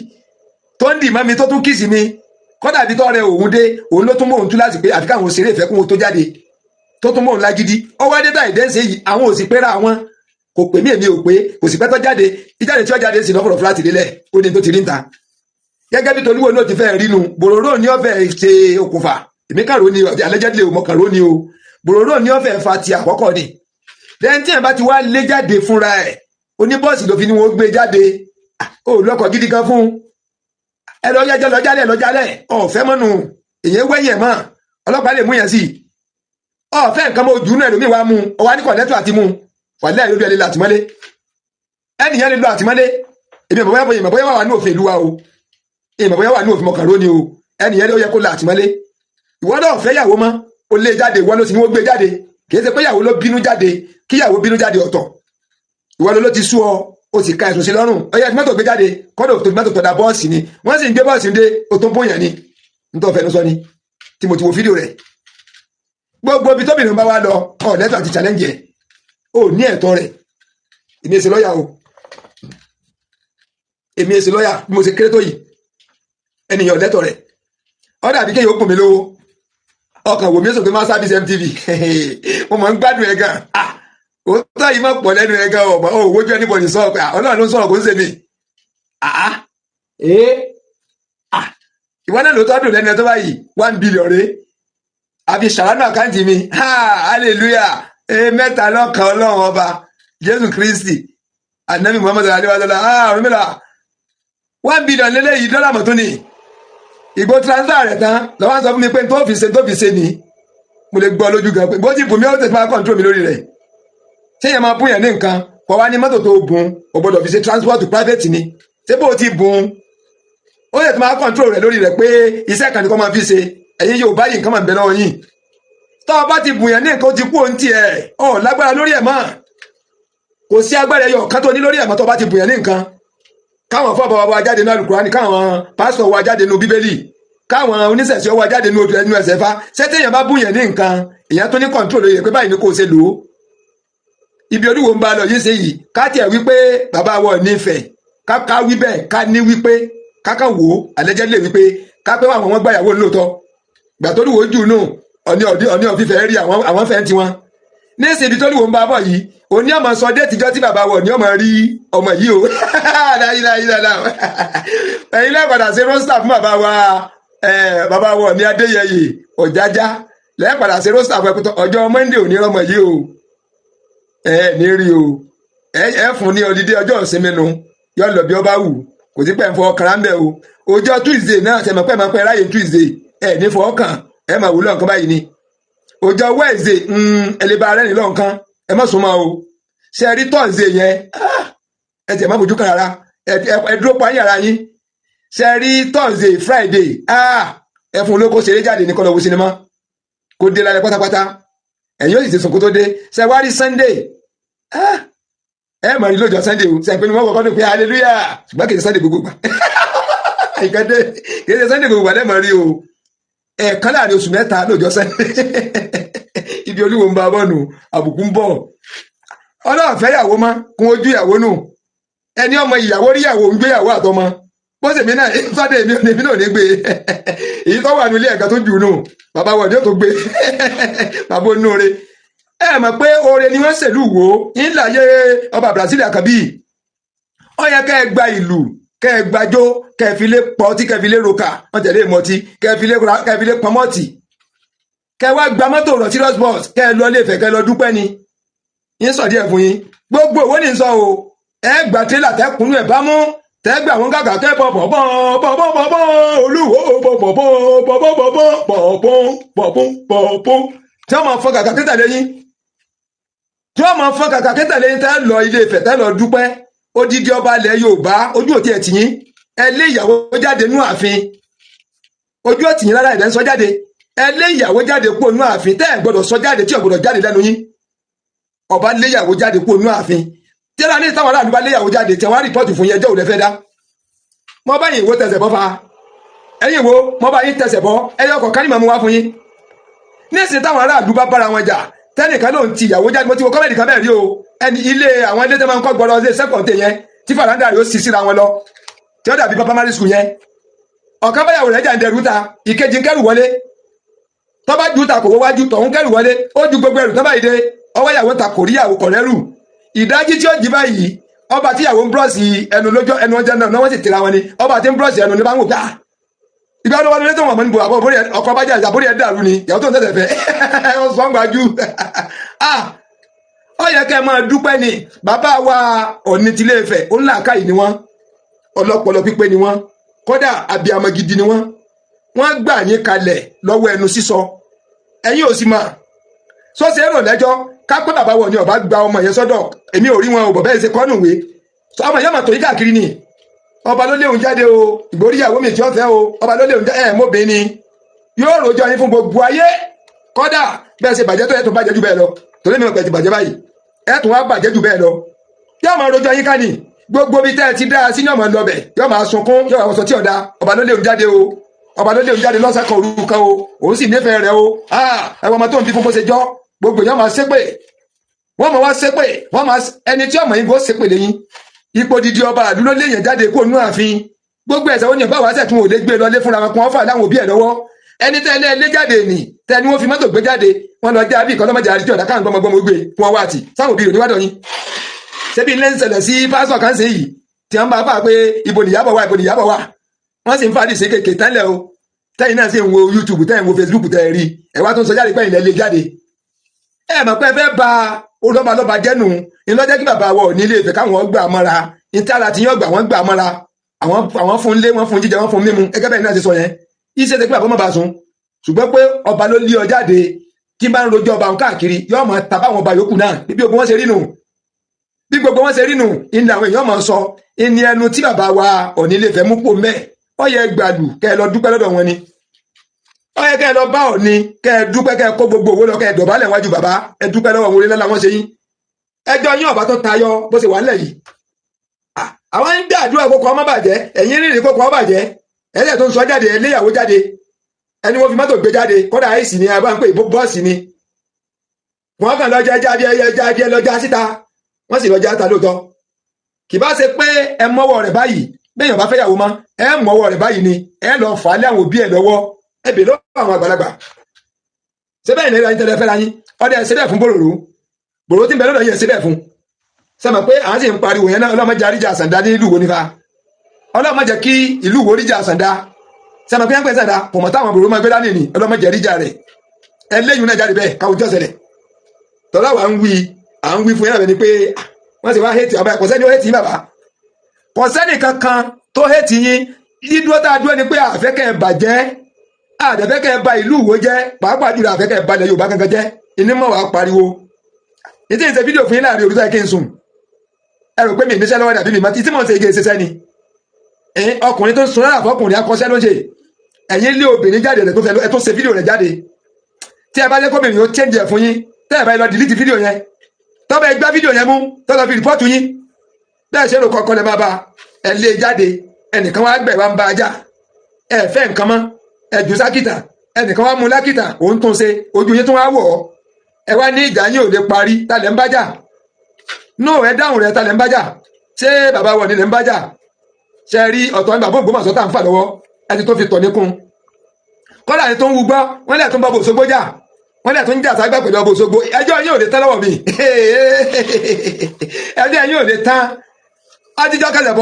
tó ń dì mọ́ mi tó tún kìsì mi kọ́dà bí tọ́rẹ òun dé òun ló tún mọ́ òun tú láti pé àfi káwọn òṣèré ìfẹ́ kún wọn tó jáde tó tún mọ́ òun lágídí ọwọ́ adé táyì dẹ́nsẹ̀ yìí àwọn òsì pẹ́ra wọn kò pè mí èmi ò pé kò sì pẹ́ tó jáde ìjáde tí ó jáde sí lọ́fọ̀rọ̀ fúláàtì délẹ̀ ó ní tó ti rí ń ta gẹ́gẹ́ bí tolúwo náà ti fẹ́ rínu bòròró ní ọ̀fẹ́ ṣe okùnfà èmi kàró ni alẹ́jẹ́dìlẹ̀ òmọ kàró ni o bòròró ní ọ̀fẹ́ fa ti àkọ́kọ́ ni lẹ́yìn tí ẹ̀ bá ti wá lé jáde fúnra ẹ̀ oníbọ́ọ̀sì ló fi ni wọ́n gbé jáde ó lọ́kọ̀ gidi kan fún ẹ lọ́jálẹ̀ ọ̀fẹ́ mọ́nu èyí wẹ́yìn ẹ̀ mọ́ ọlọ́pàá lè mú yẹn sí ọ̀fẹ́ nǹkan mọ́ ojú náà lómi wa mú ọwá ní kọ̀lẹ́tọ̀ àti mú wàlẹ́ ìlú ẹ̀ lè lọ àtìmọ́lé ẹnìyẹn lè lọ àtìmọ́lé èmi ìmọ̀ bóyá wà ní òfin ìlú wa o ìmọ̀ bóyá wà ní òfin mọ̀kànró ni o ẹnìyẹn ló yẹ kó lọ àtìmọ́lé ìwọ náà fẹ́ yàwó mọ́ ó lé jáde ìwọ ló sì ní wọ́n gbé jáde kìí ṣe pé yàwó ló bínú jáde kí yàwó bínú jáde ọ̀tọ̀ ìwọ ló ti sú ọ ó sì ka ẹ̀sùn sí lọ́rùn ọyẹ mọ́tò gbé jáde kọ́dọ̀ tó mọ́tò tọ̀dà bọ́ọ̀sì ni wọ́n sì ń gbé bọ́ọ̀sì dé ó tó ń bóyàn ni nítorí fẹnu sọ ni tí mo ti wo fídíò rẹ̀ gbogbo ibi tóbi ní bá wá lọ ọ lẹ́tọ̀ àti challenge ẹ̀ ó ní ẹ̀tọ́ rẹ̀ èmi èsì lọ́yà o èmi èsì lọ́yà bí mo ṣe kéré tó yìí ẹnìyàn lẹ́tọ̀ rẹ̀ ọ dàbí kéèyàn ó pò mí lówó ọkàn wò mí sọ pé má sábìsì MTV mo mọ̀ ń gbádùn ẹ̀ gan òótọ́ yìí má pọ̀ lẹ́nu ẹ̀ gan ọ̀bọ̀ ó wójú anybody sọ pé ọlọ́run ló ń sọ̀rọ̀ kó ń ṣe mí ìwọ náà ló tọ́dún lẹ́nu ẹ̀ tó báyìí 1 billion rẹ̀ àfi ṣàlánù àkáǹtì mi hallelujah mẹ́ta lọ́kàn ọlọ́run ọba Jésù Kristi Ànábì Muhammad sallallahu alaihi wasallam Ọ̀rúnmìlà $1 billion lélẹ́yìí dọ́là mọ̀tún ni ìgbó transfer rẹ̀ tán lọ́wọ́ sọ fún mi pé tó fi ṣe ni mo lè gbọ́ lójú gan pé bó ti bùn mí ó tẹ̀sí máa control mi lórí rẹ̀ ṣé yẹn máa bùn yẹn ní nǹkan kọ́ wá ní mọ́tò tó bùn ò gbọ́dọ̀ fi ṣe transport private ni ṣé bó ti bùn ó yẹ tó máa control rẹ̀ lórí rẹ̀ pé iṣẹ́ kan ní kó máa fi ṣe ẹ̀yin yóò báyìí nǹkan máa ń bẹ lọ́wọ́ yín tó o bá ti bùn yẹn ní nǹkan ó ti kú ohun tiẹ̀ ọ̀ lágbára lórí ẹ̀ mọ́ kò sí agbára ẹyọ kan tó ní lórí ẹ̀ mọ́ tó o bá ti bùn yẹn ní nǹkan káwọn fún àbáwá wa jáde nínú Àlùkùránì káwọn pásítọ̀ wa jáde nínú Bíbélì káwọn oníṣẹ̀ṣẹ̀ wa jáde nínú ẹsẹ̀ fa ṣé téèyàn bá bùn yẹn ní nǹkan èèyàn tó ní control lórí rẹ̀ pé báyìí ni kò ṣe lò ó ibi olúwo ń bá lọ yìí ṣe yìí ká tiẹ̀ wípé bàbá wọ nífẹ̀ẹ́ ká wí bẹ́ẹ̀ ká ní wípé ká wò ó àlẹ́jẹ́ lè wípé ká pé àwọn wọn gbàyàwó lóòótọ́ gbà tó lùwọ́ jù nù ọ̀ní ọ̀fífẹ́ rí àwọn fẹ́ tiwọn ní ìsìn ibi tó lùwọ́ ń bá bọ̀ yìí òní ọmọ sọ dé tìjọ́ tí bàbá wọ̀ ní ọmọ rí ọmọ yìí o ẹ̀yin lẹ́ẹ̀padà ṣe rọ́stà fún bàbá wọ̀ ní Adéyẹyè Ọ̀jájá lẹ́ẹ̀padà ṣe rọ́stà fún ẹ̀kútọ́ ọjọ́ Monday òní ọmọ yìí o ní rí o ẹ fún ní ọdídé ọjọ́ ìsinmi nu yọ lọ bí ọba wù kò sí pẹ́ ń fọ ọkàn ráńbẹ́ o ọjọ́ Tuesday náà ṣe mọ̀ pé máa pẹ́ ráyè Tuesday ní fọ ọkàn ẹ máa wúlò nǹkan báyìí ni ọjọ́ Wednesday ẹlẹ́bàá rẹ̀ nílò nǹkan ẹ má súnmọ́ o ṣe rí Thursday yẹn ẹ tẹ̀ má bójú kan rárá ẹ dúró pa yàrá yín ṣe rí Thursday Friday ẹ fún olóko ṣeré jáde ní kọlọ́wọ́ sinimá kó dé lálẹ́ pátápátá ẹ̀yin ó sì ti sùn kó tó dé ṣe wá rí Sunday ẹ mọ̀ ní lọ́jọ́ Sunday o ṣe pé ní wọ́n kọ́kọ́ dùn pé hallelujah ṣùgbọ́n kì í Sunday gbogbo gbà ìkàdé kì í ṣe Sunday gbogbo gbà lẹ́mọ̀ rí o ẹ̀ẹ̀kan láàrin oṣù mẹ́ta lọ́jọ́ Sunday ibi olúwo ń bá bọ́ọ̀nù àbùkù ń bọ̀ ọlọ́ọ̀fẹ́ ìyàwó má kún ojú ìyàwó nù ẹni ọmọ ìyàwó rí ìyàwó ń gbé ìyàwó àtọmọ bó ṣe mí náà sọ́dẹ̀ èmi náà ní gbé èyí tó wà nílé ẹ̀ka tó jù nù bàbá wọ̀ ní ó tó gbé bàbá onúure ẹ mọ̀ pé oore ni wọ́n ṣèlú wo ńláyé ọba Brazil àkàbí ó yẹ kẹ́ ẹ gba ìlú kẹ́ ẹ gbàjó kẹ́ ẹ fi lé pọtí kẹ́ ẹ fi lé roka wọ́n tẹ̀lé mọtí kẹ́ ẹ fi lé pọmọ́tì kẹ́ ẹ wá gba mọ́tò rọ̀ serious bus kẹ́ ẹ lọ ilé Ifẹ̀ kẹ́ ẹ lọ dúpẹ́ ni yín sọ díẹ̀ fún yín gbogbo owó ní sọ o ẹ gba tírélà tẹ́ kúnú ẹ̀ bá mú tẹ́ gbà wọn gàgà kẹ́ bọ̀bọ̀bọ̀ olúwo bọ̀bọ̀bọ̀ tí wọ́n máa fọ gàgà kí tẹ̀lé yín tí wọ́n máa fọ gàgà kí tẹ̀lé yín tẹ́ lọ ilé Ifẹ̀ tẹ́ lọ dúpẹ́ odidi ọba ilẹ̀ Yorùbá ojú òtí ẹ̀ tì yín ẹ lé ìyàwó jáde nú ààfin ojú òtí yín lára ìdẹ́ ń sọ jáde ẹ lé ìyàwó jáde kúrò nú ààfin tẹ́ ẹ̀ gbọ́dọ̀ sọ jáde tí ò gbọ́dọ̀ jáde lẹ́nu yín ọba lé ìyàwó jáde kúrò nú ààfin tí ẹ̀rọ ní táwọn aráàlú bá lé ìyàwó jáde tí wọ́n á rìpọ́ọ̀tì fún yẹn ẹjọ́ òun lẹ́fẹ́ dá mo bá yín wo tẹsẹ̀ bọ́ fa ẹ̀yin wo mo bá yín tẹsẹ̀ bọ́ ẹyọ kọ̀ọ̀kan ní màmú wá fún yín ní ìsìn táwọn aráàlú bá bára wọn jà tẹ́nìkan ló ń ti ìyàwó jáde mo ti wo kọ́mẹ́dì kan bẹ́ẹ̀ rí o ẹni ilé àwọn ilé tẹ́ máa ń kọ́ gbọ́dọ̀ ilé sẹ́kọ̀ǹtẹ̀ yẹn tí fàlàndà rẹ̀ ó sì síra wọn lọ tí ó dàbí primary school yẹn ọ̀kan báyàwó rẹ̀ jà ń dẹrù ta ìkejì ń kẹ́rù wọlé tó bá ju ta kò wájú tọ̀hún kẹ́rù wọlé ó ju gbogbo ẹrù tó bá ìdè ọwọ́ ìyàwó ta kò rí ìyàwó kọ̀rẹ́rù ìdájí tí ó jí báyìí ọba tí ìyàwó ń búrọ̀sì ẹnu lójó ẹnu ọjà náà wọ́n sì tira wọn ni ọba tí ń búrọ̀sì ẹnu ní bá ń wò gbà ìgbà wọn lọ́wọ́ tó wọ́n mọ́ níbo àbọ̀ ọkọ̀ bá jà àbórí ẹ̀ dàrú ni ìyàwó tó ń tẹ̀sẹ̀ fẹ́ ọ̀sán gbájú ó yẹ kẹ́ ẹ máa dúpẹ́ ni bàbá wa Ọọ̀ni tilé Ifẹ̀ ó ń làákàyè ni wọ́n ọlọ́pọlọ pípé ni wọ́n kódà abiyamọ gidi ni wọ́n gbà yín kalẹ̀ lọ́wọ́ ẹnu sísọ ẹ̀yin ò sì mà sọ́sẹ̀ èrò lẹ́jọ́ kápẹ́ bàbá wọn ni ọba gba ọmọ yẹn sọ́dọ̀ èmi ò rí wọn ò bọ̀ bẹ́ẹ̀ ṣe kọ́nù wé ọmọ yẹn mà tó yí káàkiri ni ọba ló léun jáde o ìgbóríyàwó mi tí ó fẹ́ o ọba ló léun jáde mọ́bìnrin ni yóò rojọ́ yín fún gbogbo ayé kódà bẹ́ẹ̀ ṣe bàjẹ́ tó yẹ tó bàjẹ́ jù bẹ́ẹ̀ lọ torí mi ò pẹ̀ ti bàjẹ́ báyìí ẹ tún wá bàjẹ́ jù bẹ́ẹ̀ lọ yóò máa rojọ́ yín ká ní gbogbo bí tẹ́ ẹ ti dá sí ní ọmọ lọ́bẹ̀ yóò máa sunkún yóò máa sọ tí ọ̀dà ọba ló léun jáde o ọba ló léun jáde lọ́sàkọ̀ òru kan o òun sì nífẹ̀ẹ́ rẹ̀ o ẹwọ́n ọmọ tó ń bí fún bó ṣe jọ́ gbogbo yóò máa ṣépè wọ́n máa wá ṣépè wọ́n máa ẹni tí ọmọ yín gbó ṣépè lẹ́yìn ipò dídí ọba àdúró léèyàn jáde kó nú ààfin gbogbo ẹ̀sẹ̀ wọn ni ọba wàásẹ̀ tún ò lè gbé lọlé fúnra wọn kún wọn fà láwọn òbí ẹ̀ lọ́wọ́ ẹni tẹ́ ẹ lé jáde nì tẹ́ ni wọ́n fi mọ́tò gbé jáde wọ́n lọ jáde ìkọ́ lọ́mọdé àríjọ́ ọ̀dà káwọn gbọmọgbọmọ gbé fún ọwọ́ àti sáwọn òbí rẹ̀ níwádọ̀ yín ṣebí ilé ń ṣẹlẹ̀ sí pásítọ̀ kan sí yìí tí wọ́n bá fà pé ibo nìyàbọ̀ wà wọ́n sì ń fàdí sí kéèké tẹ́lẹ̀ o tẹ́yìn náà sì ń wo YouTube tẹ́yìn wo Facebook tẹ́ rí ẹ̀ wá tó ń sọ jáde pẹ́yìn lẹ́ lé jáde ẹ mọ̀ pé ẹ fẹ́ ba olọ́ba lọ́ba jẹ́nu ìlọ́jẹ́ kí bàbá wọ ní ilé Ifẹ̀ káwọn gbà mọ́ra ìtara tí yóò gbà wọ́n gbà mọ́ra àwọn fún lé wọ́n fún jíjẹ wọ́n fún mímu ẹgẹ́ bẹ́ẹ̀ náà ti sọ yẹn iṣẹ́ ti pé àbọ̀ mọ́ bá sùn ṣùgbọ́n pé ọba ló lé ọ jáde tí bá ń rojọ́ ọba òun káàkiri yóò mọ̀ tàbáwọn ọba yòókù náà bí gbogbo wọn ṣe rí nù bí gbogbo wọn ṣe rí nù ìní àwọn èèyàn mọ̀ sọ ìní ẹnu tí bàbá wa Ọọ̀ni Ilé Ifẹ̀ mú pò mẹ́ ọ yẹ gbàlù kẹ́ ẹ lọ dúpẹ́ lọ́dọ̀ wọn ni ó yẹ kẹ́ ẹ lọ bá Ọọ̀ni kẹ́ ẹ dúpẹ́ kẹ́ ẹ kó gbogbo owó lọ kẹ́ ẹ dọ̀bálẹ̀ wájú bàbá ẹ dúpẹ́ lọ́wọ́ wọlé lọ́la wọn ṣe yín ẹjọ́ yín ọba tó tayọ bó ṣe wà nílẹ̀ yìí àwọn ń gbàdúrà kókó ọmọ bàjẹ́ ẹ̀yìn rírì kókó ọmọ bàjẹ́ ẹ̀yẹ tó ń sọ jáde ẹléyàwó jáde ẹni wọ́n fi mọ́tò gbé jáde kódà àìsí ni a bá ń pè bọ́ọ̀sì ni wọ́n kàn lọ́jà jáde lọ́jà síta wọ́n sì lọ́jà síta lóòótọ́ kì bá ṣe pé ẹ mọ́wọ́ rẹ̀ báyìí bẹ́ẹ̀ yàn bá fẹ́ yàwó mọ́ ẹ mọ́wọ́ rẹ̀ báyìí ni ẹ lọ fà á lé àwọn òbí ẹ lọ́wọ́ ẹ bè lọ́wọ́ àwọn àgbàlagbà ṣé bẹ́ẹ̀ ni ẹ̀rọ ayé tẹ́lẹ̀ fẹ́ ra yín ọdẹ ẹ̀ ṣe bẹ́ẹ̀ fún bòròrò tí ń bẹ lọ́dọ̀ yẹn ṣe bẹ́ẹ̀ fún sọmọ pé à ń sì ń pariwo yẹn náà ọlọ́mọdé àríjà àsàndá ní ìlú wo nífa ọlọ́mọdé kí ìlú wo ríjà àsàndá sọmọ pé ẹgbẹ́ sàndá kò mọ̀ táwọn bòròrò máa gbé dání ni ọlọ́mọdé àríjà rẹ̀ ẹlẹ́yìn náà jáde bẹ́ẹ̀ káwọn jọ́ ṣẹlẹ̀ tọ́lá wa ń wí fún yẹn náà ni pé wọ́n sì wá hẹ́ẹ̀tì ọba kò sẹ́ni ó hẹ́ẹ̀tì yín bàbá kò sẹ́ni kankan tó hẹ́ẹ̀tì yín dídúró tá a dúró ni pé àfẹ́kẹ́ bàjẹ́ àdẹ̀fẹ́kẹ́ ba ìlú Ìwó jẹ́ pàápàá jùlọ àfẹ́kẹ́ balẹ̀ Yorùbá gangan jẹ́ ìnímọ̀ wàá pariwo ìdí ìṣe fídíò fún yín láàrin òrùsá kí n sùn ẹ rò pé mi níṣẹ́ lọ́wọ́ dàbí mi mọ́ tí mò ń ṣe igi ṣiṣẹ́ ni ọkùnrin tó ń sun rárá fọkùnrin akọ́ṣẹ́ ló ń ṣe ẹ̀yin lé obìnrin jáde ẹ̀ tó ṣe fídíò rẹ̀ jáde tí ẹ bá lé kóbìnrin ó change ẹ̀ fún yín tẹ́ ẹ bá lọ delete fídíò yẹn tọ́ bá ẹ gbá fídíò yẹn mú tọ́ lọ fi rìpọ́ọ̀tù yín bẹ́ẹ̀ ṣe rò kọ́kọ́ lẹ máa bá ẹ lé jáde ẹnìkan wá gbẹ̀ wá ń bá a já ẹ fẹ́ nǹkan mọ́ ẹ jù sákìtà ẹnìkan wá mú lákìtà òun tún ṣe ojú yín tún wá wọ̀ ọ́ ẹ wá ní ìjà yín ò lè parí ta lẹ̀ ń bá jà no ẹ dáhùn rẹ ta lẹ̀ ń bá jà ṣé bàbá wọ̀ ni lẹ̀ ń bá jà ṣe rí ọ̀tọ̀ ní bàbá Ògbómọ̀ṣọ́ tá à ń fà lọ́wọ́ ẹni tó fi tọ̀ níkun kọ́lá ẹni tó ń wugbọ́ wọ́n lẹ̀ tó ń bọ́ Òṣogbo jà wọ́n lẹ̀ tó ń jà ságbà pẹ̀lú ọbọ̀ Òṣogbo ẹjọ́ yín ò lè tán lọ́wọ́ mi ẹjọ́ yín ò lè tán àtijọ́ kẹsẹ̀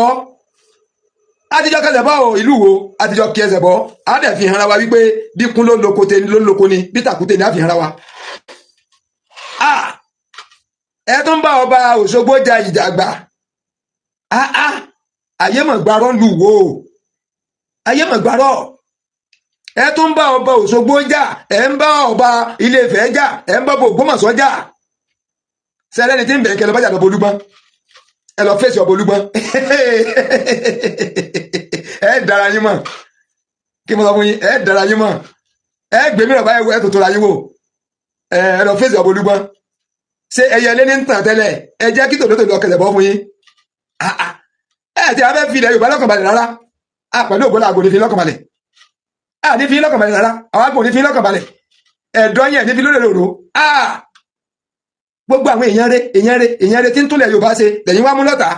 bọ́ ìlú Wo àtijọ́ kí ẹsẹ̀ bọ́ á dẹ̀ fi hàn ra wa wípé bí kún ló lóko ni bí tàkúté ni á fi hàn ra wa ẹ tó ń bá ọba Òṣogbo jà ìjàgbá ayé mọ̀ gbárọ́ lù wò ayé mọ̀ gbárọ́ ẹ tó ń bá ọba Òṣogbo jà ẹ ń bá ọba Ilé Ifẹ̀ jà ẹ ń bá ọba Ògbómọ̀ṣọ́ jà sẹ́lẹ̀ni tí ń bẹ̀rẹ̀ kẹlẹ́ bájà lọ́bọ̀ Olúgbọ́n ẹ lọ fèsì ọba Olúgbọ́n ẹ dára yín mọ̀ kí mo sọ fún yín ẹ dára yín mọ̀ ẹ gbèmí ọba ẹ tó tó ra yín wò ẹ lọ fèsì ọba Olúgbọ́n ṣé ẹyẹ ilé ní ń tàn tẹ́lẹ̀ ẹ jẹ́ kí tòlótòló ọkẹlẹ̀ bọ́ fún yín ẹ ti abẹ́ fi ilẹ̀ Yorùbá lọ́kànbalẹ̀ rárá pẹ̀lú ògbólà àgò ní fi lọ́kànbalẹ̀ ní fi lọ́kànbalẹ̀ rárá àwọn àgò ní fi lọ́kànbalẹ̀ ẹ̀dọ́ yẹn ní fi lórí òrò gbogbo àwọn èèyàn rẹ tí ń túnlẹ̀ Yorùbá ṣe lẹ́yìn wá mú lọ́tà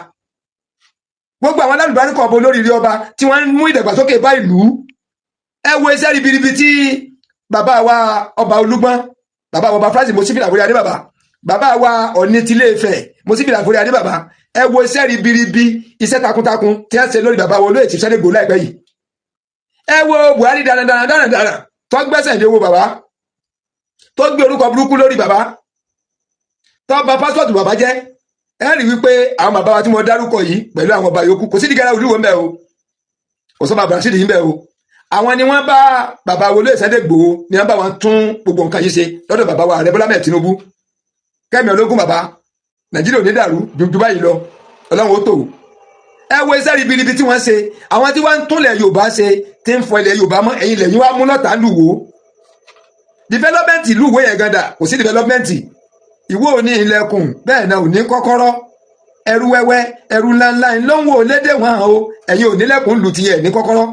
gbogbo àwọn alálùbáríkọ̀ ọba olóríire ọba tí wọ́n ń mú ìdàgbàsókè bá ìlú ẹ wo iṣẹ́ ribiribi tí bàbá wa ọba Olúgbọ́n bàbá ọba Francis Mosifila Àforí Adé bàbá wa Ọọ̀ni ti Ilé Ifẹ̀ Mosifila Àforí Adé ẹ wo iṣẹ́ ribiribi iṣẹ́ takuntakun tí wọ́n ṣe lórí bàbá wa olóyè Chief Sunday Igboho láìpẹ́ yìí ẹ wo Buhari dáradára tó gbẹ́sẹ̀ lé owó bàbá tó gbé orúkọ burúkú lórí bàbá tó bà pásítọ̀tù bàbá jẹ́ ẹ rí wípé àwọn bàbá wa tí mo dárúkọ yìí pẹ̀lú àwọn ọba yòókù kò sí dìgẹ́rẹ́ olúwo ń bẹ o kò sọ́ba Brazil yìí ń bẹ o àwọn ni wọ́n bá bàbá wa olóyè Sunday Igboho ni wọ́n bá wọn tún gbogbo nǹkan yìí ṣe lọ́dọ̀ bàbá wa Ààrẹ Bọ́lá Ahmed Tinubu kẹ́mi ológun bàbá Nàìjíríà ò ní dàrú ju báyìí lọ Ọlọ́run ó tò ẹ wo iṣẹ́ ribiribi tí wọ́n ṣe àwọn tí wọ́n ń túnlẹ̀ Yorùbá ṣe tí ń fọ ilẹ̀ Yorùbá mọ́ ẹ̀yìn lẹ́yìn wá mú lọ́tà lù wò development ìlú Ìwó yẹn ganda kò sí development Ìwó ò ní ilẹ̀kùn bẹ́ẹ̀ náà ò ní kọ́kọ́rọ́ ẹrú wẹ́wẹ́ ẹrú ńláńlá ńlọ́wọ́ lédè wọn o ẹ̀yin ò nílẹ̀kùn lù tiẹ̀ ní kọ́kọ́rọ́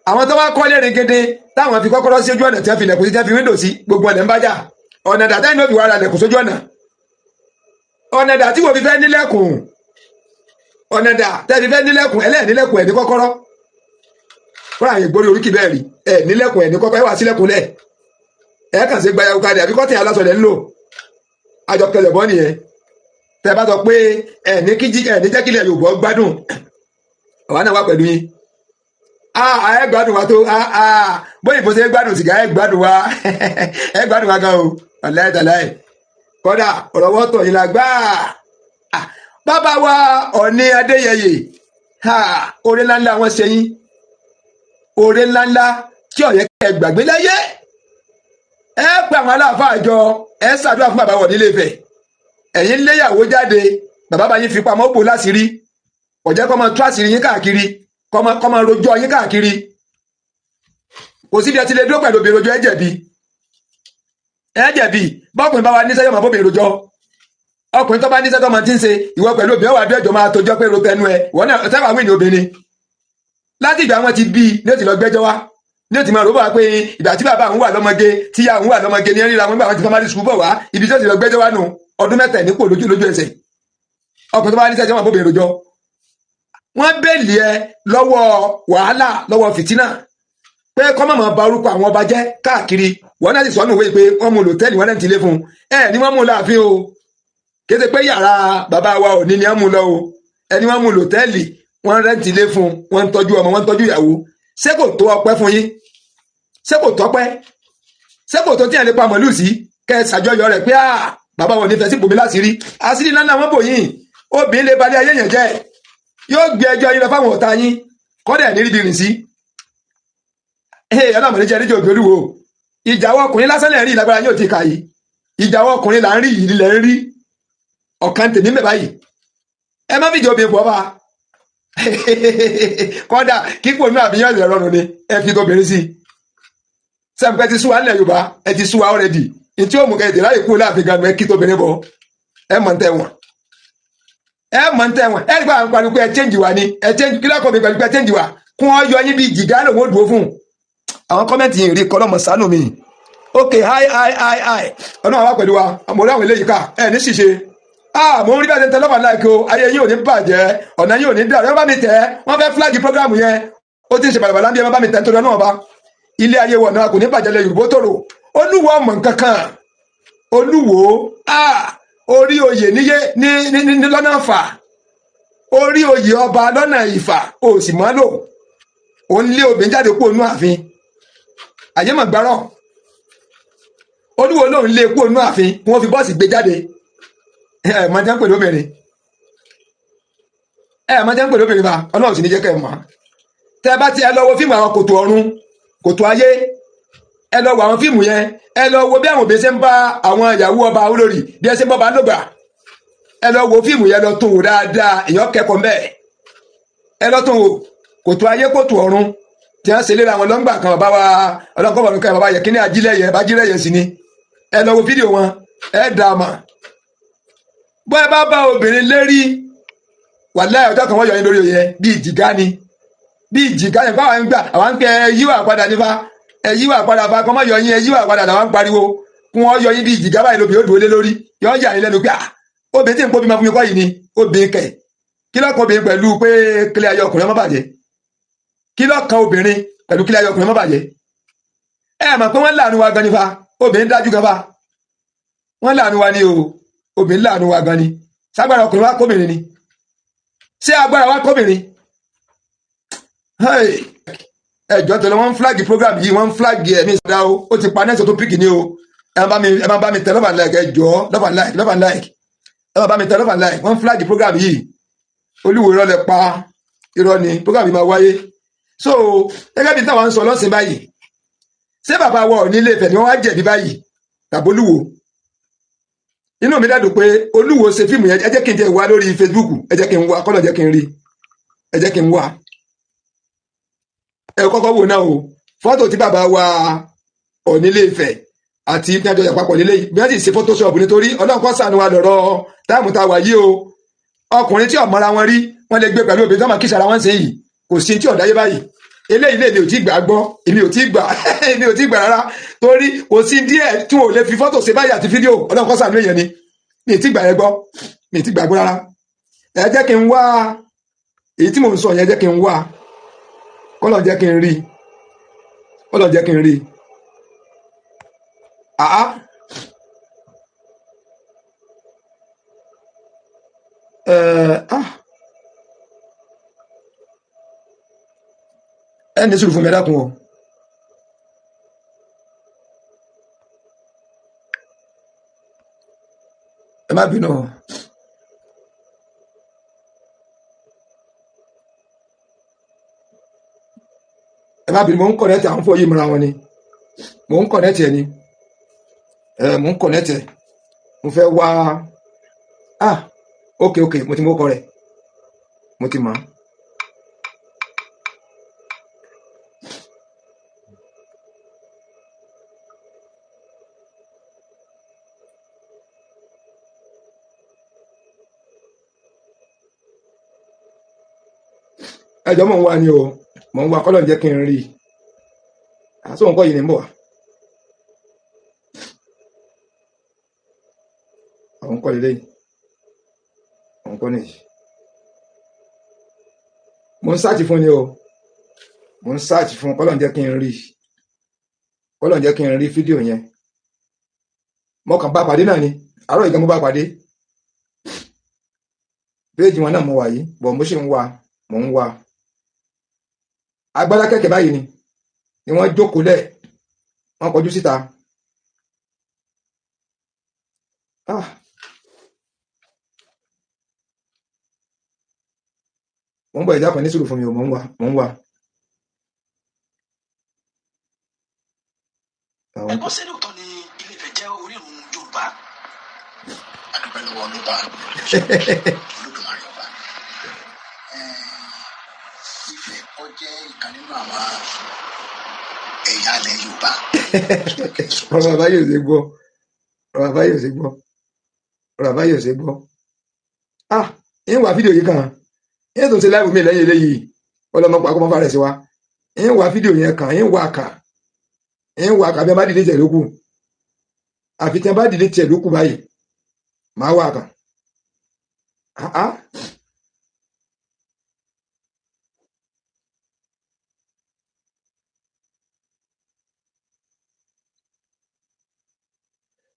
àwọn tó wá kọ́lé rìngìdì táwọn fi kọ́kọ́rọ́ sí ojú ọ̀nà tí wọ́n fi ilẹ̀kùn sí tí wọ́n fi wíńdò sí gbogbo ọ̀nà ń bájà ọ̀nà dàtà ní òbí wàrà lẹ̀kùn sójú ọ̀nà dà tí wọ́n fi fẹ́ nílẹ̀kùn ọ̀nà dà tẹ́ fi fẹ́ nílẹ̀kùn nílẹ̀kùn ẹ̀ ní kọ́kọ́rọ́ fúnra yẹn gbórí oríkì bẹ́ẹ̀ rí ẹ̀ nílẹ̀kùn ẹ̀ ní kọ́kọ́rọ́ ẹ̀ wà sílẹ̀kùn lẹ̀ ẹ̀ kàn sí gbayàwó kadì àbí kọ́tìn alásọ̀lẹ̀ ńlò àjọkẹlẹ̀ bọ́ nìyẹn tẹ́ bá sọ pé ẹ̀ ní jẹ́ kílẹ̀ Yorùbá gbádùn àwa náà wà pẹ̀lú yín ẹ gbádùn wa tó bóyá ìfọsẹ gbádùn sìgá ẹ gbádùn wa ẹ gbádùn wa gan o wàláì tàláì kódà ọ̀rọ̀ wọ́tọ̀ yìí la gbá bàbá wa Ọọ̀ni Adéyẹyè oore ńláńlá wọn ṣe yín, oore ńláńlá tí ó yẹ kẹ́ gbàgbé láyé. Ẹ pé àwọn aláàfáà jọ, ẹ ṣàdúrà fún bàbá wọ̀ nílé Ifẹ̀, ẹ̀yin léyàwó jáde, bàbá bá yín fi pamọ́ bò láṣìírí, kò jẹ́ kó máa tú àṣírí yín káàkiri, kó máa rojọ́ yín káàkiri. Kò síbi ẹ ti lè dúró pẹ̀lú obìnrin rojọ́, ẹ jẹ̀bi bọ́kùnrin bá wa níṣẹ́ yóò máa bóbìnrin rojọ́, ọkùnrin tó bá níṣẹ́ tó máa ti ń ṣe, ìwọ pẹ̀lú obìnrin wà dúẹ́jọ́ máa tojọ́ pé ro tẹnu ẹ, wọ́n náà sábà wí ní obìnrin. Láti ìgbà wọn ti bí ní ó ti lọ gbẹ́jọ́ wá, ní ó ti máa rògbò wá pé ìgbà tí bàbá àwọn wà lọ́mọge tí ìyá àwọn wà lọ́mọge ní ríra wọn nígbà wọn ti fọmọdé sùúbọ̀ wá, ibi tí ó ti lọ gbẹ́jọ́ wá nù ọdún mẹ́ta nípò lójú ẹsẹ̀. Ọkùnrin tó bá níṣẹ́ tí wọ́n bóbìnrin rojọ́, wọ́n bèèlì ẹ lọ́wọ́ wàhálà, lọ́wọ́ fìtínà, pé kọ́mọ̀ máa ba orúkọ àwọn ọba jẹ́ káàkiri. Wọ́n náà sì sọ́nù wé pé wọ́n mú lòtẹ́ẹ̀lì, wọ́n náà ti lé fún un. Ní wọ́n mú láàfin o, kéde pé yàrá bàbá wa Ọọ̀ni ni wọ́n mú lọ o. Ẹni wọ́n mú lòtẹ́ẹ̀lì, wọ́n rẹ́ǹtì lé fún un, wọ́n ń tọ́jú ọmọ, wọ́n ń tọ́jú ìyàwó. Ṣé kò tó ọpẹ́ fún yín? Ṣé kò tọ́pẹ́? Ṣé kò tó tí ẹ̀ lè pa mọ̀lú sí kẹ́ ẹ ṣàjọyọ̀ rẹ̀ pé bàbá wọn nífẹ̀ẹ́ sí bòmí láṣìírí? Àṣírí ńlá náà wọ́n bò yín. Obìnrin lè balẹ̀ ayé yẹn jẹ́, yóò gbé ẹjọ́ yín lọ fáwọn ọ̀tá yín, kọ́dẹ̀ ní ríbi rìn sí. Ọlọ́mọdé jẹ́ níjọ́ òbí olúwo, ìjàwọ́ ọkùnrin lásán lẹ́rìn ìlágbára yóò ti kà yìí, ìjàwọ́ ọkùnrin là ń rí yìí lẹ́ ń rí ọ̀kan tèmi mẹ́ báyìí. Ẹ má fìjọ obìnrin pọ̀ bá kọ́dà kíkó inú àbíyàn rẹ̀ rọrùn ni ẹ fi tóbìnrin sí. Sẹ́ǹpẹ́ ti súwa nílẹ̀ Yorùbá, ẹ ti súwa ọ̀rẹ́dì, ìtí ó mú kẹ́tẹ̀ láyé kú láàfin gan ẹ kí tóbìnrin bọ̀, ẹ mọ̀ ń tẹ̀ wọ̀n. Ẹ nígbà àwọn pariwo pé ẹ change wa ni, ẹ change kí lọ́kọ̀ mi pẹ̀lú pé ẹ change wa, kún ọ yọ yín bí jìgá lòun ó dúró fún. Àwọn kọ́mẹ́ntì yìí rí kọ́lọ́mọ sánú mi. Hi ọlọ́run wá pẹ̀lú wa, mo rí àwọn eléyìí ká ẹ ní ṣìṣe. Mo ń rí bẹ́ẹ̀ tẹ lọ́fà láìkí o, ayé yìí ò ní bàjẹ́, ọ̀nà yìí ò ní dàrú. Ẹ bá mi tẹ̀, wọ́n fẹ́ fúláàgì prógráàmù yẹn, ó ti ń ṣe bàlàbàlà bí ẹ bá mi tẹ̀ nítorí ọ̀nà ọba. Ilé ayé wọ̀ náà kò ní bàjẹ́ lẹ Yorùbá tòrò. Olúwo ọmọ nǹkan kan, Olúwo orí oyè níyé ní lọ́nà Ifá, orí oyè ọba lọ́nà Ifá, o sì mọ́ lò. Ó ń lé obìnrin jáde kúrò nínú ààfin. Àyè mọ̀ gbárọ̀. Olúwo lòun lé kúrò nínú ààfin kí wọ́n fi bọ́ọ̀sì gbé jáde. Mọ̀ jẹ́ ń pèlú obìnrin. Mọ̀ jẹ́ ń pèlú obìnrin bá Ọlọ́run sì ní jẹ́ kẹ́ ẹ̀ mọ̀. Tẹ́ bá ti ẹ lọ wo fíìmù àwọn kòtò ọ̀run, kòtò ayé, ẹ lọ wo àwọn fíìmù yẹn, ẹ lọ wo bí àwọn obìnrin ṣe ń bá àwọn ìyàwó ọba olórí bí ẹ ṣe ń bọ́ bá ń lògbà. Ẹ lọ wo fíìmù yẹn lọ tún wò dáadáa, èèyàn kẹ́kọ̀ọ́ mbẹ́. Ẹ lọ tún wò kòtò ayé, kòtò ọ̀run tí wọ́n ṣe léra wọn lọ́ngbà kan bàbá wa ọlọ́kọ́ bàbá kan bàbá yẹ kí ní ajílẹ̀yẹ bájílẹ̀yẹ sí ni. Ẹ lọ wo fídíò wọn, ẹ dà mà. Bọ́ ẹ bá bá obìnrin lérí, wàláhì ọjọ́ kan wọ́n yọ yín lórí oyè bí ìjìgá ni, bí ìjìgá yẹn fáwọn gbà àwọn ń pẹ ẹ yíwà padà nípa, ẹ yíwà padà bá kọ́ mọ́ yọ yín, ẹ yíwà padà làwọn ń pariwo kún wọ́n yọ yín bí ìjìgá báyìí lóbi ó dúró lé lórí, yọ yà yín lẹ́nu pé obìnrin tí ń kó bí máa fún mi kọ́ yìí ni obìnrin kẹ̀. Kí lọ́kàn obìnrin pẹ̀lú pé kílẹ̀ ayé ọkùnrin ọmọ bàjẹ́? Kí lọ́kàn obìnrin pẹ̀lú kílẹ̀ ayé ọkùnrin ọmọ bàjẹ́? Mọ̀ pé wọ́n láàánú wa gan nípa, obìnrin dájú gan fa. Wọ́n láàánú wa ni o, obìnrin láàánú wa gan ni. Ságbára ọkùnrin wa kóbìnrin ni? Ṣé agbára wa kóbìnrin? Ẹjọ́ tẹ̀lé wọ́n ń flagi program yìí, wọ́n ń flagi ẹ̀mí ìsọdá o, ó ti pa nẹ́ẹ̀sì tó pìkì ni o. Ẹ máa bá mi tẹ love and like, ẹjọ́ love and like. Ẹ máa bá mi tẹ love and like, wọ́n ń flagi program yìí. Olúwo irọ́ lẹ pa, irọ́ ni program yìí máa wáyé. So gẹ́gẹ́ bí táwọn ń sọ lọ́sìn báyìí, ṣé bàbá wa Ọọ̀ni Ilé Ifẹ̀ ni wọ́n wá jẹ̀bi báyìí tàbí Olúwo? Inú mi dàdùn pé Olúwo ṣe fíìmù yẹn, ẹ jẹ́ kí n jẹ́ wá lórí Facebook, ẹ jẹ́ kí n wá, kọ́lọ̀ jẹ́ kí n rí, ẹ jẹ́ kí n wá. Ẹ kọ́kọ́ wò náà o, fọ́tò tí bàbá wa Ọọ̀ni Ilé Ifẹ̀ àti ìpínlẹ̀ àpapọ̀ nílé yìí bí wọ́n sì ṣe photoshop nítorí Ọlọ́run kó ṣàánú wa lọ́rọ̀ táàmù tá a wà yìí o. Ọkùnrin tí ọ̀mọ́ra wọn rí wọ́n lè gbé pẹ̀lú obìnrin tó máa kíṣe ara wọn ṣe yìí, kò sí tí ọ̀dáyé báyìí. Eléyìí lè mi ò tí gbà gbọ́, èmi ò tí gbà èmi ò tí gbà rárá, torí kò sí díẹ̀ tí wọn ò lè fi fọ́tò ṣe báyìí àti fídíò. Ọlọ́run kó ṣàánú èèyàn ni, mi ò tí gbà yẹn gbọ́, mi ò tí gbà gbọ́ rárá. Ẹ jẹ́ kí n wá èyí tí mò ń sọ yẹn, jẹ́ kí n wá, kọ́lọ̀ jẹ́ kí n rí, kọ́lọ̀ jẹ́ kí n rí. Ẹni sùúrù fún mi dákun o. má bínú. Ẹ má bínú, mo ń kọ̀nẹ́tì àwọn fọ́ yìí mìíràn wọn ni. Mo ń kọ̀nẹ́tì ẹ ni. Mo ń kọ̀nẹ́tì ẹ. Mo fẹ́ wá. Ok, mo ti mú ọkọ rẹ̀. Mo ti mọ̀. Ẹjọ́ mò ń wá ni o. Mò ń wá kọ́lọ̀ jẹ́ kí n rí. Àṣọ nǹkan yìí ni ń bọ̀ wá. Àwọn nǹkan lélẹ́yìn. Àwọn nǹkan nìyí. Mo ń sáàtì fún ni o. Mo ń sáàtì fún kọ́lọ̀ jẹ́ kí n rí. Kọ́lọ̀ jẹ́ kí n rí fídíò yẹn. Mo kàn bá pàdé náà ni. Àárọ̀ ìgbà mo bá pàdé. Péèjì wọn náà mo wà yìí. Bọ̀ mo ṣe ń wá. Mo ń wá. Agbádá kẹ̀kẹ́ báyìí ni wọ́n jókòó lẹ̀, wọ́n kọjú síta. Mo ń bọ̀ ìjà kan ní sùúrù fún mi o. Mo ń wá. Ẹ̀gbọ́n ṣé lóòótọ́ ni Ilé-Ifẹ̀ jẹ́ orírun Yorùbá? Adúpẹ́ lọ́wọ́ Olúwa Olódùmarè ọba. Ifẹ̀ ó jẹ́ ìkan nínú àwọn ẹ̀yà ilẹ̀ Yorùbá. Ọ̀rọ̀ àbáyé ò ṣe gbọ́. Ìyẹn wà fídíò yìí kan. Ìyẹn tó ń ṣe láìpẹ́ mi lẹ́yìn eléyìí. Ọlọ́mọpàá kọ́ mọ́ fà rẹ̀ sí wa. Ìyẹn wà fídíò yẹn kan. Ìyẹn wà kà bí a bá dìde tẹ̀ lókù. Àfi tí a bá dìde tẹ̀ lókù báyìí. Màá wà kà.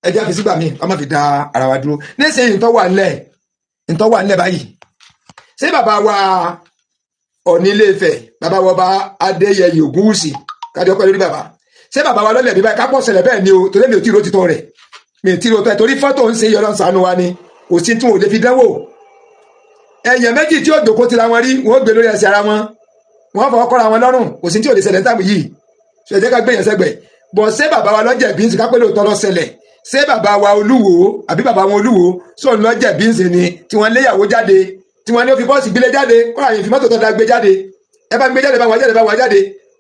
Ẹ jẹ́ àfi sígbà míì ká má fi da ara wa dúró. Nísìnyí ntọ́ wà nílẹ̀ báyìí. Ṣé bàbá wa Ọọ̀ni Ilé-Ifẹ̀, bàbá wa Ọba Adéyẹyè Ògúnwùsì, káde ọpẹ́ lórí bàbá. Ṣé bàbá wa lọ́lẹ̀ bí báyìí ká pọ̀ ṣẹlẹ̀ bẹ́ẹ̀ ni o, torí mi ò tí ì rótìtọ́ rẹ̀. Mi ò tí ì rótìtọ́ ẹ̀ torí fọ́tò ń ṣe yọ lọ́n ṣàánú wa ni. Kò sí tí wọn ò lè fi dánwò. Ẹ̀yàn méjì tí ó dòkó tira wọn rí, wọn ó gbé lórí ẹsẹ̀ ara wọn. Wọ́n fọwọ́ kọ́ra wọn lọ́rùn. Kò sí tí ò lè ṣẹlẹ̀ táàmù yìí. Ṣé ẹ jẹ́ ká gbé yẹn sẹ́gbẹ̀. Bọ̀ ṣé bàbá wa lọ́jẹ̀bí ń sì ká pé lóòótọ́ ló ṣẹlẹ̀. Ṣé bàbá wa Olúwo àbí bàbá wọn Olúwo sóun lọ́jẹ̀bí ń sì ni tí wọ́n léyàwó jáde tí wọ́n ní ó fi bọ́ọ̀sì gbélé jáde kọ́ra yìí fi mọ́tò tó da gbé jáde. Ẹ bá gbé jáde bá wà jáde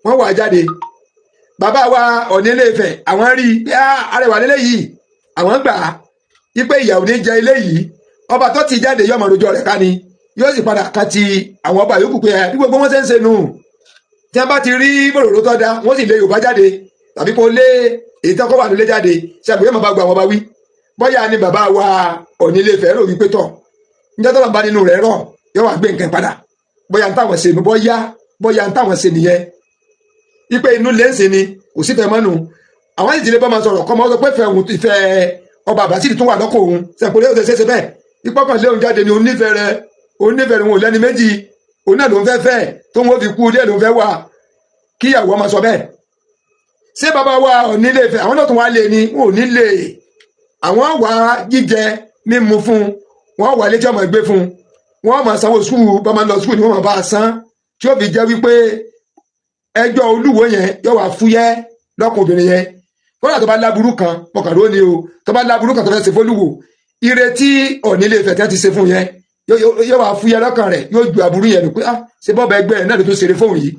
wọ́n wà jáde. Bàbá wa Ọọ̀ni Ilé-Ifẹ̀ àwọn rí i arẹwà lélẹ́yìí àwọn gbà á wípé ìyàwó ní jẹ eléyìí ọba tó ti jáde yọmọ lójú ọ̀rẹ́ ká ni yóò sì padà ká ti àwọn ọba yòókù pé bí gbogbo wọn ṣe ń ṣe nù tí wọn bá ti rí bòròró tó da wọn sì lé Yorùbá jáde tàbí kó lé èyí tó kọ́ wà nílé jáde ṣàgbé yóò máa bá gba àwọn ọba wí bóyá ni bàbá wa Ọọ̀ni Ilé-Ifẹ̀ rò wípé tọ̀ níjẹ́ tó lọ́n bá nínú rẹ̀ rọ̀ yóò wá gbé nǹkan padà bóyá ń táwọn ṣe nù bóyá ń táwọn ṣe nìyẹn wípé inú lè ń ṣe ni kò sí fẹ́ mọ́nu àwọn ìdílé bá máa sọ̀rọ̀ kọ́ máa sọ pé ìfẹ́ ọba àbásílì tún wà lọ́kọ̀ òun sẹ́kùnrin ó ṣe bẹ́ẹ̀ ìpọ́kàn lé òun jáde ni onífẹ̀ẹ́ rẹ̀ wọn ò lẹ́ni méjì òun náà ló ń fẹ́ tó ń wọ́n fi kú díẹ̀ ló ń fẹ́ wà kíyàwó ọmọ sọ bẹ́ẹ̀ ṣé bàbá wa Ọọ̀ni Ilé-Ifẹ̀ àwọn náà tún wá lé ni wọn ò ní lè àwọn wà jíjẹ mímu fún wọn wà létí ọmọ ẹgbẹ fún wọn máa sanwó sùkúù bá máa lọ sùkúù ni wọn máa bá a san tí ó fi jẹ́ wípé ẹjọ́ Olúwo yẹn yóò wá fúyẹ́ lọ́kùn obìnrin yẹn kódà tó bá láburú kan mọ̀kàn ló ní o tó bá láburú kan tó fẹ́ ṣe fÓlúwo ìrètí Ọọ̀ni Ilé-Ifẹ̀ tí wọ́n ti ṣe fún yẹn yóò wá fúyẹ́ lọ́kàn rẹ̀ yóò ju aburú yẹn nù pé ṣe bọ́ọ̀bù ẹgbẹ́ rẹ̀ náà ló tó ṣeré fóun yìí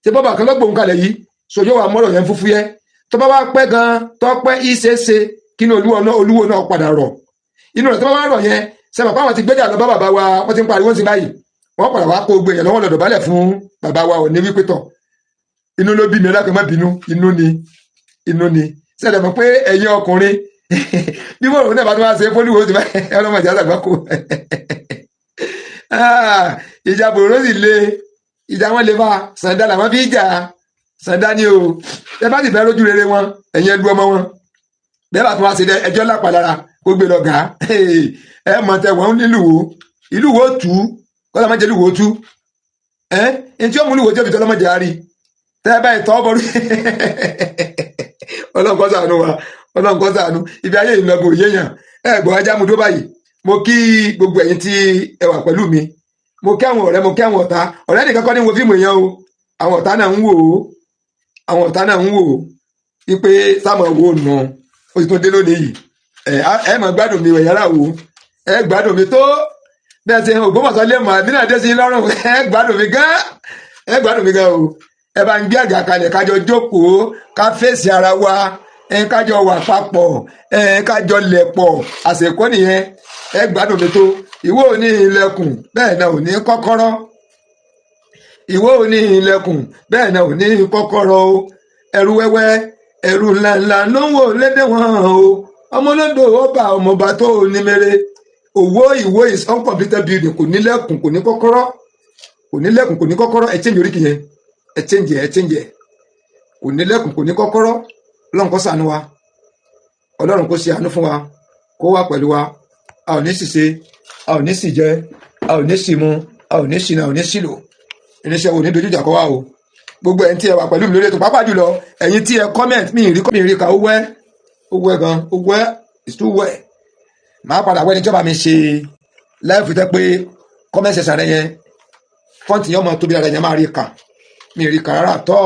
ṣe bọ́ọ̀bù kan lọ́gbọ̀n kalẹ̀ yìí so yóò wá mọ́rọ̀ yẹn fúfúyẹ́ tó bá wá pẹ́ gan tó pẹ́ ìṣeéṣe kí ni Olúwo náà padà rọ̀ inú rẹ̀ tó bá wá rọ̀ yẹn sẹ́wọ̀n pé àwọn ti gbẹ́jà lọ bá bàbá wa wọ́n ti ń pariwo sí báyìí wọ́n padà wá kó gbé yẹn lọ́wọ́ lọ́dọ̀ balẹ̀ fún bàbá wa Ọọ̀ni wípé tọ̀ inú ló bí mi lápẹ́ má bínú inú ni sẹ́dẹ̀ mọ̀ pé ẹ̀yin ọkùnrin bí mo rò náà bá tó wá ṣe fÓlúwo ti báyìí ọlọ́mọ ìjà àgbà kó ìjà bòrò sì le ìjà wọn lè bá Sàǹdà làwọn fi jà Sàǹdà ni o ẹ bá sì fẹ́ rójú rere wọn ẹ̀yin ẹlú ọmọ wọn bẹ́ẹ̀ bá tó wá ṣe ẹjọ́ lápá lára kó gbé lọ gàá ẹ mọ̀ tẹ wọ́n nílùú ìlú wo tú kọ́lá máa jẹ́ ìlú wo tú ẹni tí ó mú ìlú wo tí ó fi tọ́ lọ́mọdé àárí tẹ́ ẹ báyìí tọ́ bọ́rú ọlọ́kọ́ sànú wa ọlọ́run kó ṣàánú ibi ayé ìlọgbọ yéèyàn gbọ́n ajá mu dó báyìí mo kí gbogbo ẹ̀yin tí ẹ wà pẹ̀lú mi mo kí àwọn ọ̀rẹ́ mo kí àwọn ọ̀tá ọ̀rẹ́ nìkan kọ́ ní wo fíìmù yẹn o àwọn ọ̀tá náà ń wò ó àwọn ọ̀tá náà ń wò ó wípé sáàmù wo nù ó ti tún dé lónìí yìí ẹ mọ̀ gbádùn mi ẹ̀yára wò ẹ gbádùn mi tó bẹ́ẹ̀ ti Ògbómọ̀ṣọ́ lé mọ̀ ẹ̀mí náà dé sí lọ́rùn ẹ gbádùn mi gan o ẹ bá ń gbé àga kalẹ̀ kájọ jókòó ká fèsì ara wa kájọ wà papọ̀ kájọ lẹ̀pọ̀ àsìkò nìyẹn ẹ gbádùn mi tó ìwọ ò ní ilẹ̀kùn bẹ́ẹ̀ náà ò ní kọ́kọ́rọ́ ìwọ ò ní ilẹ̀kùn bẹ́ẹ̀ náà ò ní kọ́kọ́rọ́ o ẹrú wẹ́wẹ́ ẹrú ńláńlá ló ń wò lédè wọn o ọmọ olóńdó ọba ọmọọba tó ní mèrè òwò ìwò is uncompleted building kò ní lẹ̀kùn kò ní kọ́kọ́rọ́ kò ní lẹ̀kùn kò ní kọ́kọ́rọ́ ẹ change oríkì yẹn ẹ change kò ní lẹ̀kùn kò ní kọ́kọ́rọ́ Ọlọ́run kó ṣàánú wa Ọlọ́run kó ṣe àánú fún wa kó wà pẹ̀lú wa a ò ní ṣìṣe a ò ní ṣìjẹ a ò ní ṣìmu a ò ní ṣìnà a ò ní ṣìlò irinṣẹ́ wo ní dojú ìjà kọ wá o gbogbo ẹ̀yin tí ẹ wà pẹ̀lú mi lórí ètò pápá jùlọ ẹ̀yin tí ẹ comment mi rí ka ó wẹ́ gan ó wẹ́ it's too well máa padà wẹ́ni tí ó bá mi ṣe láìpẹ́ tẹ́ pé comment section rẹ yẹn fọ́ǹtì yẹn ọmọ tóbi rẹ yẹn máa rí ka mi rí ka rárá tọ́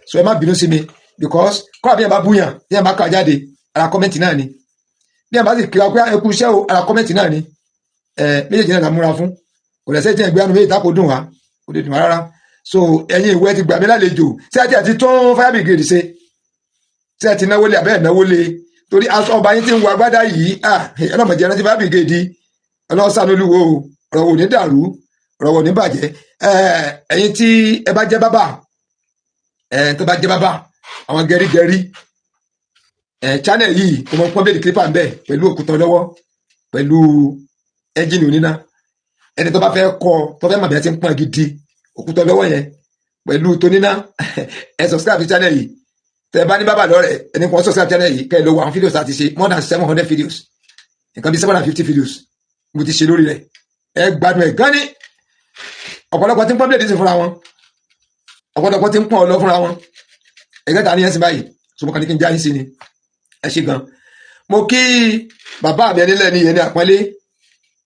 so ẹ má bínú sí mi because kọ́ àbí ẹ bá búyàn bí ẹ bá kà jáde ara comment náà ni bí ẹ bá sì kíra pé ẹ kú iṣẹ́ o ara comment náà ni méjèèjì náà la múra fún kò lẹ́sẹ̀ tí ẹ gbé àánú méjì tá kò dùn wá kò lè dùn wá rárá so ẹ̀yin ìwé ti gbà mí lálejò tí àti tún fire brigade ṣe tí ẹ ti náwó lé abẹ́ ẹ̀ náwó lé torí aṣọ ọba yín ti ń wọ agbádá yìí ọlọ́mọdé ẹran ti fire brigade ọlọ́sàn olúwo ọ̀rọ̀ wò ní dàrú ọ̀rọ̀ wò ní bàjẹ́ ẹ̀yin tí ẹ bá jẹ́ bábà tó bá jẹ́ bábà àwọn gẹrígẹrí channel yìí kò mọ pọ́n bẹ́ẹ̀ clipper ń bẹ̀ pẹ̀lú òkúta lọ́wọ́ pẹ̀lú ẹ́ńjìnì oníná ẹni tó bá fẹ́ kọ́ tó fẹ́ mọ̀ bí wọ́n ti ń pọ́n gidi òkúta lọ́wọ́ yẹn pẹ̀lú tóníná ẹ subscribe sí channel yìí tẹ bá ní bábà lọ́rẹ̀ ẹni kan subscribe channel yìí kẹ́ ẹ lọ wo àwọn videos àti ṣe more than 700 videos nǹkan bí 750 videos mo ti ṣe lórí rẹ̀ ẹ gbádùn ẹ̀ gan ni ọ̀pọ̀lọpọ̀ tí ń pọ́n bíléèdì sí fúnra wọn ọ̀pọ̀lọpọ̀ tí ń pọ́n ọ lọ fúnra wọn ẹ̀gẹ́ta ní ẹ̀sìn báyìí ṣùgbọ́n kan ní kí n já yín sí ni ẹ ṣe gan mo kí bàbá mi ẹni lẹ́ni yẹn ní àpọ́nlé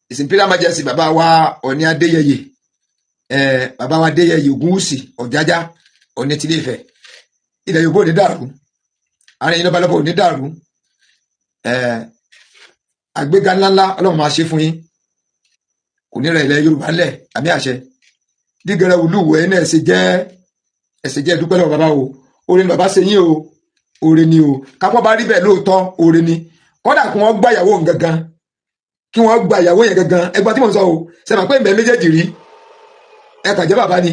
His Imperial Majesty bàbá wa Ọ̀ọ̀ni Adéyẹyè bàbá wa Adéyẹyè Ògúnwùsì Ọ̀jájá Ọ̀ọ̀ni tilé Ifẹ̀ ilẹ̀ Yorùbá ò ní dàrú àárín yìí lọ́balọ́bọ̀ ò ní dàrú àgbéga ńláńlá Ọlọ́run máa ṣe fún yín kò ní rẹ̀ ilẹ̀ Yorùbá ńlẹ̀ àmì àṣẹ dígẹrẹ olúwo ẹ̀ náà ẹ̀sẹ̀ jẹ́ dúpẹ́ lọ́wọ́ bàbá o oore ni bàbá ṣe yín o oore ni o kápọ́ bá rí bẹ́ẹ̀ lóòótọ́ oore ni kódà kí wọ́n gba ìyàwó gangan kí wọ́n gba ìyàwó yẹn gangan ẹgbà tí mo sọ o sẹ́mi pé ìbẹ̀ méjèèjì rí ẹ kàn jẹ́ bàbá ni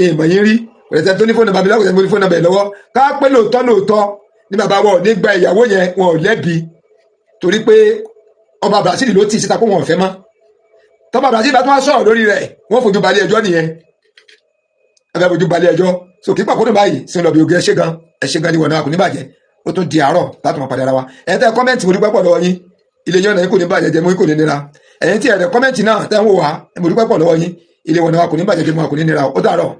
èèmọ̀ yín rí pẹ̀lẹ́tẹ̀ tó ní fóònù bàbá mi lọ́wọ́ ní fóònù bàbá lọ́wọ́ ká pé lóòótọ́ ní bàbá wọn ò ní gba ìyàwó yẹn wọn ò lẹ́bi torí pé ọba Brazil ló tì síta pé wọn ò fẹ́ mọ́ tọ́ba Brazil bá tún wá sọ̀rọ̀ lórí rẹ̀ wọ́n fojú balẹ̀ ẹjọ́ nìyẹn ẹ fẹ́ fojú balẹ̀ ẹjọ́ so kí pàkó dùn báyìí sí lọ́bì ògì ẹ ṣe gan ni wọ̀nà kò ní bàjẹ́ ó tún di àárọ̀ láti mọ̀ padà ara wa ẹ̀ tẹ́ kọ́mẹ́ǹtì mo dúpẹ́ pọ̀ lọ́wọ́ yín ilé yọ̀nà yín kò ní bàjẹ́ jẹ́ mú kò ní nira ẹ̀yin tí ẹ̀rẹ̀ kọ́mẹ́ǹtì náà tẹ́ ń wò wá mo dúpẹ́ pọ̀ lọ́wọ́ yín ilé wọ̀nà wa kò ní bàjẹ́ jẹ́ mú kò ní nira ó dàárọ̀.